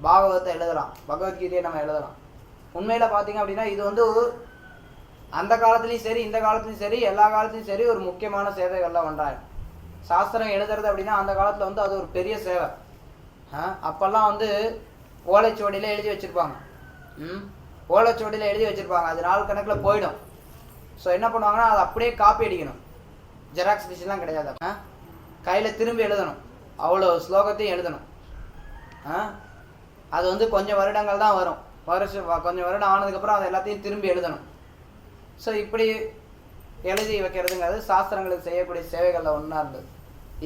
பாகவதத்தை எழுதலாம், பகவத்கீதையை நம்ம எழுதலாம். உண்மையில் பார்த்தீங்க அப்படின்னா இது வந்து அந்த காலத்துலேயும் சரி, இந்த காலத்துலையும் சரி, எல்லா காலத்துலையும் சரி ஒரு முக்கியமான சேவைகள்லாம் ஒன்றாயிடும். சாஸ்திரம் எழுதுறது அப்படின்னா அந்த காலத்தில் வந்து அது ஒரு பெரிய சேவை. அப்போல்லாம் வந்து ஓலைச்சுவடியில் எழுதி வச்சுருப்பாங்க. ஓலைச்சுவடியில் எழுதி வச்சுருப்பாங்க, அது நாள் கணக்கில் போயிடும். ஸோ என்ன பண்ணுவாங்கன்னா, அதை அப்படியே காப்பி அடிக்கணும். ஜெராக்ஸ் டிஷ்லாம் கிடையாது. கையில் திரும்பி எழுதணும், அவ்வளோ ஸ்லோகத்தையும் எழுதணும். அது வந்து கொஞ்சம் வருடங்கள் தான் வரும். கொஞ்சம் வருடம் ஆனதுக்கப்புறம் அதை எல்லாத்தையும் திரும்பி எழுதணும். ஸோ இப்படி எழுதி வைக்கிறதுங்கிறது சாஸ்திரங்களுக்கு செய்யக்கூடிய சேவைகளில் ஒன்றா இருந்தது.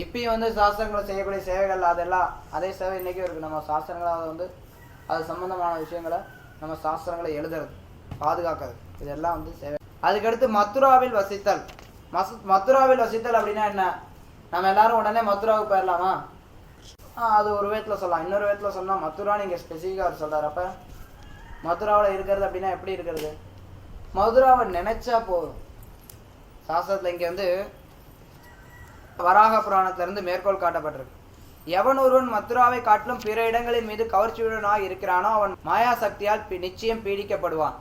இப்பயும் வந்து சாஸ்திரங்களை செய்யக்கூடிய சேவைகள் அதெல்லாம் அதே சேவை இன்றைக்கும் இருக்குது. நம்ம சாஸ்திரங்களாக வந்து அது சம்மந்தமான விஷயங்களை நம்ம சாஸ்திரங்களை எழுதுறது, பாதுகாக்கிறது, இதெல்லாம் வந்து சேவை. அதுக்கடுத்து மதுராவில் வசித்தல். மதுராவில் வசித்தல் அப்படின்னா என்ன? நம்ம எல்லாரும் உடனே மதுராவுக்கு போயிடலாமா? அது ஒரு விதத்தில் சொல்லலாம். இன்னொரு விதத்தில் சொன்னால் மதுரான்னு இங்கே ஸ்பெசிஃபிக்காக அவர் சொல்கிறார். அப்போ மதுராவில் இருக்கிறது அப்படின்னா எப்படி இருக்கிறது? மதுராவை நினைச்சா போதும். சாஸ்திரத்தில் இங்கே வந்து வராக புராணத்திலிருந்து மேற்கோள் காட்டப்பட்டிருக்கு. எவன் ஒருவன் மதுராவை காட்டிலும் பிற இடங்களின் மீது கவர்ச்சியுடனாக இருக்கிறானோ அவன் மாயா சக்தியால் நிச்சயம் பீடிக்கப்படுவான்.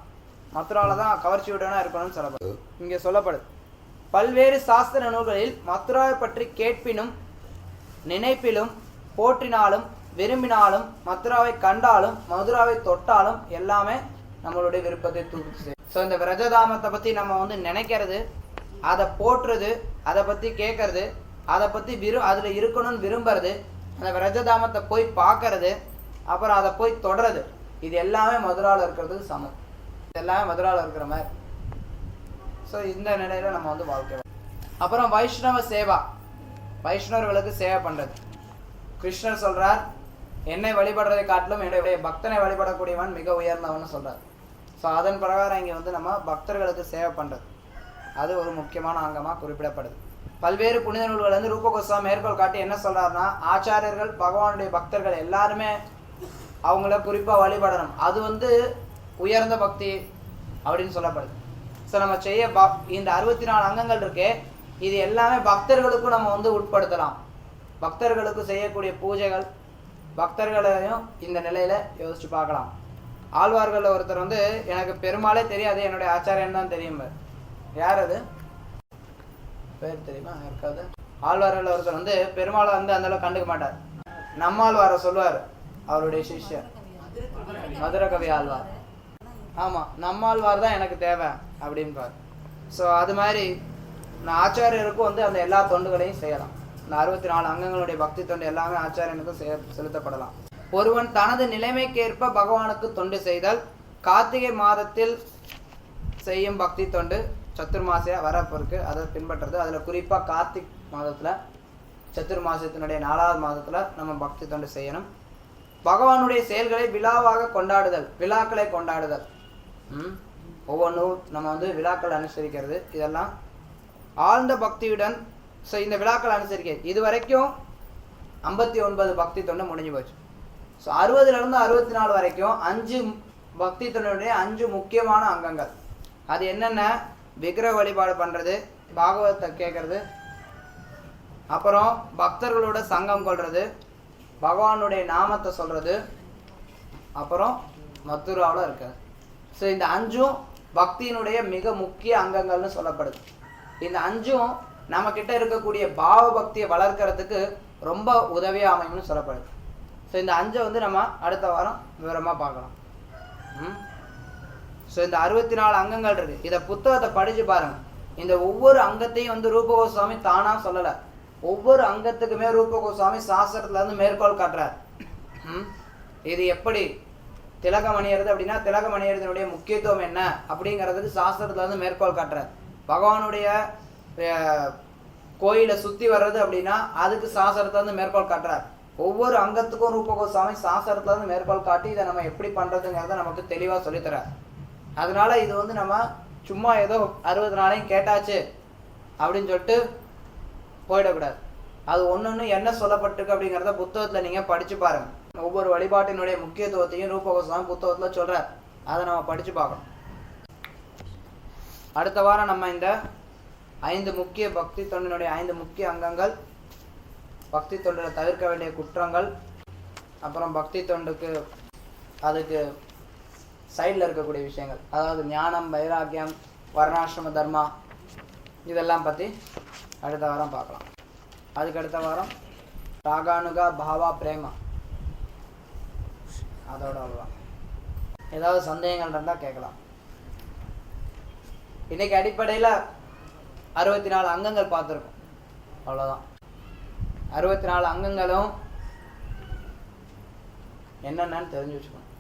மதுராவில் தான் கவர்ச்சியுடனாக இருக்கணும்னு சொல்லப்படுது. இங்கே சொல்லப்படுது, பல்வேறு சாஸ்திர நூல்களில் மதுராவை பற்றி கேட்பினும் நினைப்பிலும் போற்றினாலும் விரும்பினாலும் மதுராவை கண்டாலும் மதுராவை தொட்டாலும் எல்லாமே நம்மளுடைய விருப்பத்தை தூக்கி செய்யும். ஸோ இந்த விரஜதாமத்தை பற்றி நம்ம வந்து நினைக்கிறது, அதை போற்றுறது, அதை பற்றி கேட்கறது, அதை பற்றி அதில் இருக்கணும்னு விரும்புறது, அந்த விரஜதாமத்தை போய் பார்க்கறது, அப்புறம் அதை போய் தொடறது, இது எல்லாமே மதுராவில் இருக்கிறதுக்கு சமம். இது எல்லாமே மதுராவில் இருக்கிற மாதிரி. ஸோ இந்த நிலையில் நம்ம வந்து வாழ்க்கை. அப்புறம் வைஷ்ணவ சேவா, வைஷ்ணவர்களுக்கு சேவை பண்ணுறது. கிருஷ்ணர் சொல்கிறார், என்னை வழிபடுறதை காட்டிலும் என்னுடைய பக்தனை வழிபடக்கூடியவன் மிக உயர்ந்தவன் சொல்கிறார். ஸோ அதன் பிரகாரம் இங்கே வந்து நம்ம பக்தர்களுக்கு சேவை பண்ணுறது அது ஒரு முக்கியமான அங்கமாக குறிப்பிடப்படுது. பல்வேறு புனித நூல்கள் வந்து ரூப கோஸ்வாமி மேற்கோள் காட்டி என்ன சொல்கிறாருன்னா, ஆச்சாரியர்கள் பகவானுடைய பக்தர்கள் எல்லாருமே அவங்கள குறிப்பாக வழிபடணும், அது வந்து உயர்ந்த பக்தி அப்படின்னு சொல்லப்படுது. ஸோ நம்ம செய்ய இந்த 64 அங்கங்கள் இருக்கே, இது எல்லாமே பக்தர்களுக்கும் நம்ம வந்து உட்படுத்தலாம். பக்தர்களுக்கு செய்யக்கூடிய பூஜைகள், பக்தர்களையும் இந்த நிலையில் யோசிச்சு பார்க்கலாம். ஆழ்வார்களில் ஒருத்தர் வந்து, எனக்கு பெருமாளே தெரியாது, என்னுடைய ஆச்சாரியன் தான் தெரியும். யார் அது? பேர் தெரியுமா இருக்காது? ஆழ்வார்களில் ஒருத்தர் வந்து பெருமாளை வந்து அந்தளவு கண்டுக்க மாட்டார். நம்மாழ்வாரை சொல்லுவார், அவருடைய சிஷ்யர். மதுரகவி ஆழ்வார். ஆமாம், நம்மாழ்வார் தான் எனக்கு தேவை அப்படின்பார். ஸோ அது மாதிரி நான் ஆச்சாரியருக்கும் வந்து அந்த எல்லா தொண்டுகளையும் செய்யலாம். இந்த 64 அங்கங்களுடைய பக்தி தொண்டு எல்லாமே ஆச்சாரியனுக்கும் செலுத்தப்படலாம். ஒருவன் தனது நிலைமைக்கேற்ப பகவானுக்கு தொண்டு செய்தல். கார்த்திகை மாதத்தில் செய்யும் பக்தி தொண்டு சத்துர்மாசியா வரப்பு இருக்கு, அதை பின்பற்றுறது. அதில் குறிப்பாக கார்த்திக் மாதத்தில் சத்துர்மாசத்தினுடைய 4வது மாதத்தில் நம்ம பக்தி தொண்டு செய்யணும். பகவானுடைய செயல்களை விழாவாக கொண்டாடுதல், விழாக்களை கொண்டாடுதல். ஒவ்வொன்றும் நம்ம வந்து விழாக்கள் அனுசரிக்கிறது. இதெல்லாம் ஆழ்ந்த பக்தியுடன் இந்த விழாக்கள் அனுசரிக்கிறது. இது வரைக்கும் 59 பக்தி தொண்டு முடிஞ்சு போச்சு. ஸோ 60லேருந்து 64 வரைக்கும் 5 பக்தி தொண்டுடைய 5 முக்கியமான அங்கங்கள். அது என்னென்ன? விக்கிரக வழிபாடு பண்ணுறது, பாகவத்தை கேட்கறது, அப்புறம் பக்தர்களோட சங்கம் கொள்வது, பகவானுடைய நாமத்தை சொல்கிறது, அப்புறம் மதுராவில் இருக்காது. ஸோ இந்த 5ம் பக்தியினுடைய மிக முக்கிய அங்கங்கள்னு சொல்லப்படுது. இந்த 5ம் நம்மக்கிட்ட இருக்கக்கூடிய பாவ பக்தியை வளர்க்கறதுக்கு ரொம்ப உதவியாக அமையும்னு சொல்லப்படுது. ஸோ இந்த 5 வந்து நம்ம அடுத்த வாரம் விவரமாக பார்க்கலாம். ஸோ இந்த 64 அங்கங்கள் இருக்குது. இதை புத்தகத்தை படித்து பாருங்கள். இந்த ஒவ்வொரு அங்கத்தையும் வந்து ரூப கோஸ்வாமி தானாக சொல்லலை. ஒவ்வொரு அங்கத்துக்குமே ரூப கோஸ்வாமி சாஸ்திரத்துல இருந்து மேற்கோள் காட்டுறார். இது எப்படி திலகம் அணியறது அப்படின்னா திலகம் அணியறதுனுடைய முக்கியத்துவம் என்ன அப்படிங்கிறதுக்கு சாஸ்திரத்துல இருந்து மேற்கோள் காட்டுறார். பகவானுடைய கோயிலை சுற்றி வர்றது அப்படின்னா அதுக்கு சாஸ்திரத்துல இருந்து மேற்கோள் காட்டுறார். ஒவ்வொரு அங்கத்துக்கும் ரூப கோஸ்வாமி சாஸ்திரத்துல இருந்து மேற்கோள் காட்டி இதை நம்ம எப்படி பண்றதுங்கிறத நமக்கு தெளிவாக சொல்லித்தரார். அதனால இது வந்து நம்ம சும்மா ஏதோ 64 கேட்டாச்சு அப்படின்னு சொல்லிட்டு போயிடக்கூடாது. அது ஒன்று என்ன சொல்லப்பட்டிருக்கு அப்படிங்கிறத புத்தகத்தில் நீங்கள் படித்து பாருங்கள். ஒவ்வொரு வழிபாட்டினுடைய முக்கியத்துவத்தையும் ரூப கோஸ்வாமி புத்தகத்தில் சொல்கிறார். அதை நம்ம படித்து பார்க்கணும். அடுத்த வாரம் நம்ம இந்த 5 முக்கிய பக்தி தொண்டினுடைய 5 முக்கிய அங்கங்கள், பக்தி தொண்டில் தவிர்க்க வேண்டிய குற்றங்கள், அப்புறம் பக்தி தொண்டுக்கு அதுக்கு சைடில் இருக்கக்கூடிய விஷயங்கள், அதாவது ஞானம், வைராக்கியம், வர்ணாசிரம தர்மா, இதெல்லாம் பற்றி அடுத்த வாரம் பார்க்கலாம். அதுக்கு அடுத்த வாரம் ராகானுகா பாவா பிரேமா, அதோட அவ்வளோதான். ஏதாவது சந்தேகங்கள் இருந்தால் கேட்கலாம். இன்னைக்கு அடிப்படையில் 64 அங்கங்கள் பார்த்துருக்கோம், அவ்வளோதான். 64 அங்கங்களும் என்னென்னு தெரிஞ்சு வச்சுக்கணும்.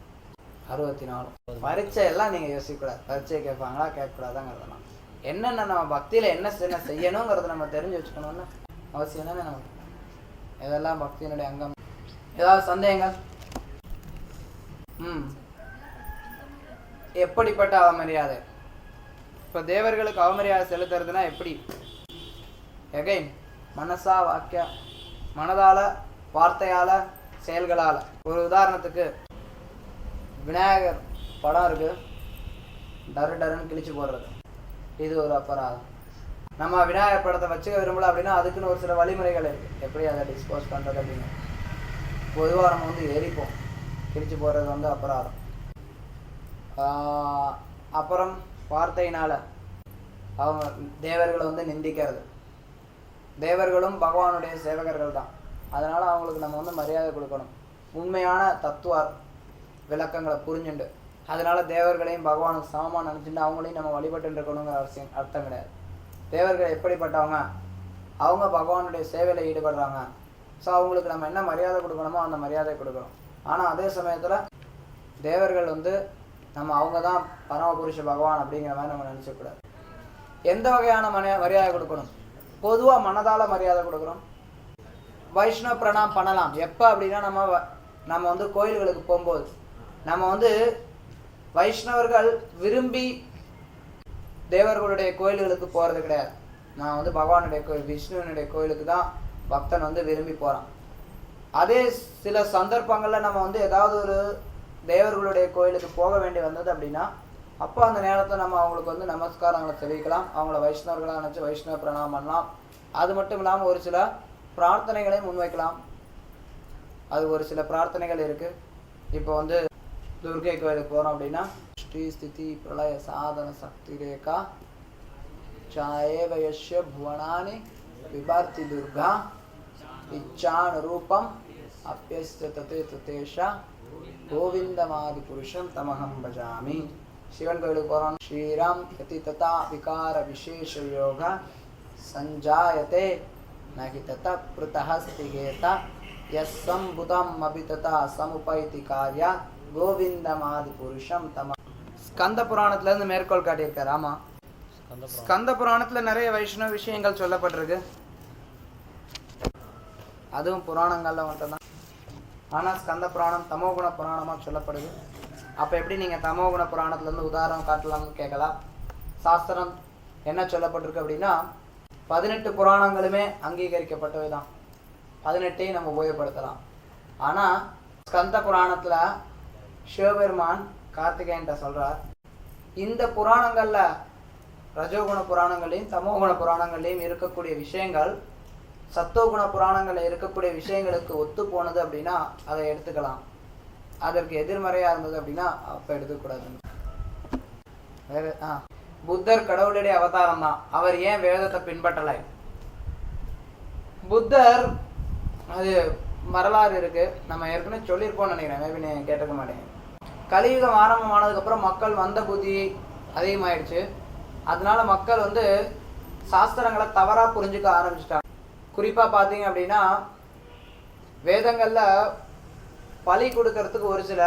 64 பரீட்சை எல்லாம் நீங்கள் யோசிக்கக்கூடாது. பரீட்சை கேட்பாங்களா கேட்கக்கூடாதாங்கிறதெல்லாம் என்னென்ன நம்ம பக்தியில் என்ன செய்யணுங்கிறத நம்ம தெரிஞ்சு வச்சுக்கணும்னு அவசியம் தானே நமக்கு. இதெல்லாம் பக்தியினுடைய அங்கம். ஏதாவது சந்தேகங்கள்? எப்படிப்பட்ட அவமரியாதை? இப்போ தேவர்களுக்கு அவமரியாதை செலுத்துறதுனா எப்படி? எகைன் மனசா வாக்கிய, மனதால், வார்த்தையால், செயல்களால். ஒரு உதாரணத்துக்கு விநாயகர் படம் இருக்குது, டருன்னு கிழிச்சு போடுறது, இது ஒரு அபராதம். நம்ம விநாயகர் படத்தை வச்சுக்க விரும்பல அப்படின்னா அதுக்குன்னு ஒரு சில வழிமுறைகள் இருக்குது, எப்படி அதை டிஸ்போஸ் பண்ணுறது அப்படின்னு. பொதுவாக நம்ம வந்து எரிப்போம், கிழிச்சு போடுறது வந்து அபராதம். அப்புறம் வார்த்தையினால் அவங்க தேவர்களை வந்து நிந்திக்கிறது. தேவர்களும் பகவானுடைய சேவகர்கள் தான், அதனால் அவங்களுக்கு நம்ம வந்து மரியாதை கொடுக்கணும். உண்மையான தத்துவ விளக்கங்களை புரிஞ்சுண்டு அதனால தேவர்களையும் பகவானுக்கு சமமாக நினச்சிட்டு அவங்களையும் நம்ம வழிபட்டு இருக்கணுங்கிற அர்த்தம் கிடையாது. தேவர்கள் எப்படிப்பட்டவங்க? அவங்க பகவானுடைய சேவையில் ஈடுபடுறாங்க. ஸோ அவங்களுக்கு நம்ம என்ன மரியாதை கொடுக்கணுமோ அந்த மரியாதை கொடுக்கணும். ஆனால் அதே சமயத்தில் தேவர்கள் வந்து நம்ம அவங்க தான் பரமபுருஷ பகவான் அப்படிங்கிற மாதிரி நம்ம நினச்சக்கூடாது. எந்த வகையான மரியாதை கொடுக்கணும்? பொதுவாக மனதால் மரியாதை கொடுக்குறோம். வைஷ்ணவ பிரணாம் பண்ணலாம். எப்போ அப்படின்னா நம்ம வந்து கோயில்களுக்கு போகும்போது நம்ம வந்து வைஷ்ணவர்கள் விரும்பி தேவர்களுடைய கோயில்களுக்கு போகிறது கிடையாது. நான் வந்து பகவானுடைய கோயில், விஷ்ணுவனுடைய கோயிலுக்கு தான் பக்தன் வந்து விரும்பி போகிறான். அதே சில சந்தர்ப்பங்களில் நம்ம வந்து ஏதாவது ஒரு தேவர்களுடைய கோயிலுக்கு போக வேண்டி வந்தது அப்படின்னா அப்போ அந்த நேரத்தில் நம்ம அவங்களுக்கு வந்து நமஸ்காரங்களை தெரிவிக்கலாம், அவங்கள வைஷ்ணவர்களாக நினச்சி வைஷ்ணவ பிரணாமம் பண்ணலாம். அது மட்டும் இல்லாமல் ஒரு சில பிரார்த்தனைகளையும் முன்வைக்கலாம். அது ஒரு சில பிரார்த்தனைகள் இருக்குது. இப்போ வந்து துர்கை கோயிலுக்கு போகிறோம் அப்படின்னா ஸ்ரீ ஸ்திதி பிரளய சாதன சக்தி ரேகா சாயவயஸ்ய புவனானி விபார்த்தி துர்கா இச்சான் ரூபம் அப்பியஸ்த ததே ததேஷா கோவிந்தமாதி புருஷம் தமகம் பஜாமி. சிவன் கோயிலுக்கு போகிறோம். ஸ்ரீராம் யதி ததா விகார விசேஷ யோக சஞ்சாயத்தே நகி ததா பிருதஹ ஸ்திகேதா யஸ்ஸம் புதம் அபிததா சமுபைதி கார்யா கோவிந்தமாதி புருஷம் தம. ஸ்கந்த புராணத்துலேருந்து மேற்கோள் காட்டியிருக்காரு. ஆமாம், ஸ்கந்த புராணத்தில் நிறைய வைஷ்ணவ விஷயங்கள் சொல்லப்பட்டிருக்கு. அதுவும் புராணங்களில் மட்டும்தான். ஆனால் ஸ்கந்த புராணம் தமோகுண புராணமாக சொல்லப்படுது. அப்போ எப்படி நீங்கள் தமோகுண புராணத்துலேருந்து உதாரணம் காட்டலாம்னு கேட்கலாம். சாஸ்திரம் என்ன சொல்லப்பட்டிருக்கு அப்படின்னா 18 புராணங்களுமே அங்கீகரிக்கப்பட்டவை தான். 18ஐயும் நம்ம உபயோகப்படுத்தலாம். ஆனால் ஸ்கந்த புராணத்தில் சிவபெருமான் கார்த்திகேயன்ட்ட சொல்கிறார், இந்த புராணங்களில் ரஜோகுண புராணங்களையும் தமோகுண புராணங்களையும் இருக்கக்கூடிய விஷயங்கள் சத்தோகுண புராணங்களில் இருக்கக்கூடிய விஷயங்களுக்கு ஒத்து போனது அப்படின்னா அதை எடுத்துக்கலாம். அதற்கு எதிர்மறையாக இருந்தது அப்படின்னா அப்போ எடுத்துக்கூடாது. வேறு புத்தர் கடவுளுடைய அவதாரம் தான். அவர் ஏன் வேதத்தை பின்பற்றலை? புத்தர் அது வரலாறு இருக்கு, நம்ம ஏற்கனவே சொல்லியிருப்போம்னு நினைக்கிறேன். மேபி நான் கேட்டுக்க மாட்டேன். கலியுகம் ஆரம்பமானதுக்கப்புறம் மக்கள் வந்த புத்தி அதிகமாயிடுச்சு. அதனால மக்கள் சாஸ்திரங்களை தவறாக புரிஞ்சுக்க ஆரம்பிச்சிட்டாங்க. குறிப்பாக பார்த்தீங்க அப்படின்னா வேதங்களில் பலி கொடுக்கறதுக்கு ஒரு சில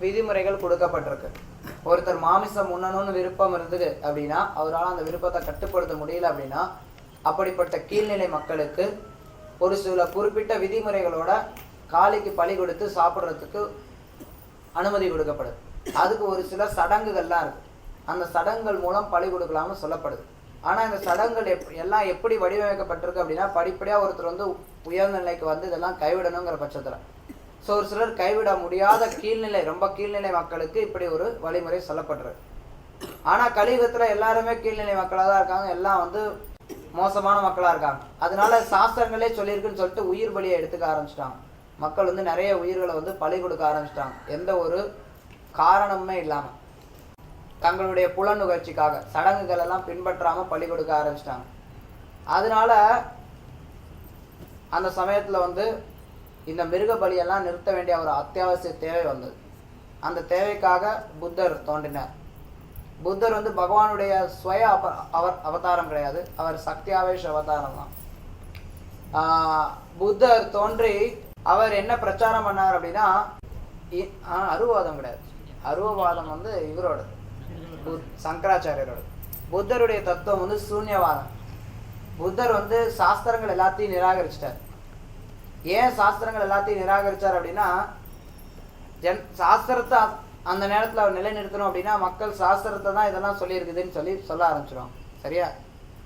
விதிமுறைகள் கொடுக்கப்பட்டிருக்கு. ஒருத்தர் மாமிசம் உண்ணணும்னு விருப்பம் இருந்தது அப்படின்னா அவரால் அந்த விருப்பத்தை கட்டுப்படுத்த முடியல அப்படின்னா அப்படிப்பட்ட கீழ்நிலை மக்களுக்கு ஒரு சில குறிப்பிட்ட விதிமுறைகளோட காளிக்கு பலி கொடுத்து சாப்பிட்றதுக்கு அனுமதி கொடுக்கப்படுது. அதுக்கு ஒரு சில சடங்குகள்லாம் இருக்குது. அந்த சடங்குகள் மூலம் பலி கொடுக்கலாம்னு சொல்லப்படுது. ஆனால் இந்த சடங்குகள் எல்லாம் எப்படி வடிவமைக்கப்பட்டிருக்கு அப்படின்னா படிப்படியாக ஒருத்தர் உயர்ந்த நிலைக்கு இதெல்லாம் கைவிடணுங்கிற பட்சத்தில் ஸோ ஒரு சிலர் கைவிட முடியாத கீழ்நிலை ரொம்ப கீழ்நிலை மக்களுக்கு இப்படி ஒரு வழிமுறை சொல்லப்படுறது. ஆனால் கலியுகத்தில் எல்லாருமே கீழ்நிலை மக்களாக தான் இருக்காங்க. எல்லாம் மோசமான மக்களாக இருக்காங்க. அதனால சாஸ்திரங்களே சொல்லியிருக்குன்னு சொல்லிட்டு உயிர் பலியை எடுத்துக்க ஆரம்பிச்சிட்டாங்க. மக்கள் நிறைய உயிர்களை பலி கொடுக்க ஆரம்பிச்சிட்டாங்க. எந்த ஒரு காரணமுமே இல்லாமல் தங்களுடைய புல நுகர்ச்சிக்காக சடங்குகள் எல்லாம் பின்பற்றாமல் பலி கொடுக்க ஆரம்பிச்சிட்டாங்க. அதனால அந்த சமயத்தில் இந்த மிருக பலியெல்லாம் நிறுத்த வேண்டிய ஒரு அத்தியாவசிய தேவை வந்தது. அந்த தேவைக்காக புத்தர் தோன்றினார். புத்தர் பகவானுடைய சுய அவதாரம் கிடையாது, அவர் சக்தியாவேஷ அவதாரம் தான். புத்தர் தோன்றி அவர் என்ன பிரச்சாரம் பண்ணார் அப்படின்னா அருவாதம் கிடையாது. அருவவாதம் இவரோட சங்கராச்சாரியரோட. புத்தருடைய தத்துவம் சூன்யவாதம். புத்தர் சாஸ்திரங்கள் எல்லாத்தையும் நிராகரிச்சிட்டார். ஏன் சாஸ்திரங்கள் எல்லாத்தையும் நிராகரிச்சார் அப்படின்னா சாஸ்திரத்தை அந்த நேரத்தில் அவர் நிலைநிறுத்தணும் அப்படின்னா மக்கள் சாஸ்திரத்தை தான் இதெல்லாம் சொல்லியிருக்குதுன்னு சொல்ல ஆரம்பிச்சிடும். சரியா?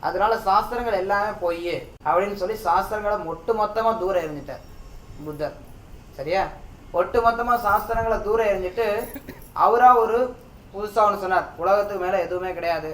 அதனால சாஸ்திரங்கள் எல்லாமே பொய் அப்படின்னு சாஸ்திரங்களை ஒட்டு மொத்தமாக தூரம் எறிஞ்சிட்டார் புத்தர். சரியா? ஒட்டு மொத்தமாக சாஸ்திரங்களை தூரம் எறிஞ்சிட்டு அவராக ஒரு புதுசாக ஒன்று சொன்னார், உலகத்துக்கு மேலே எதுவுமே கிடையாது,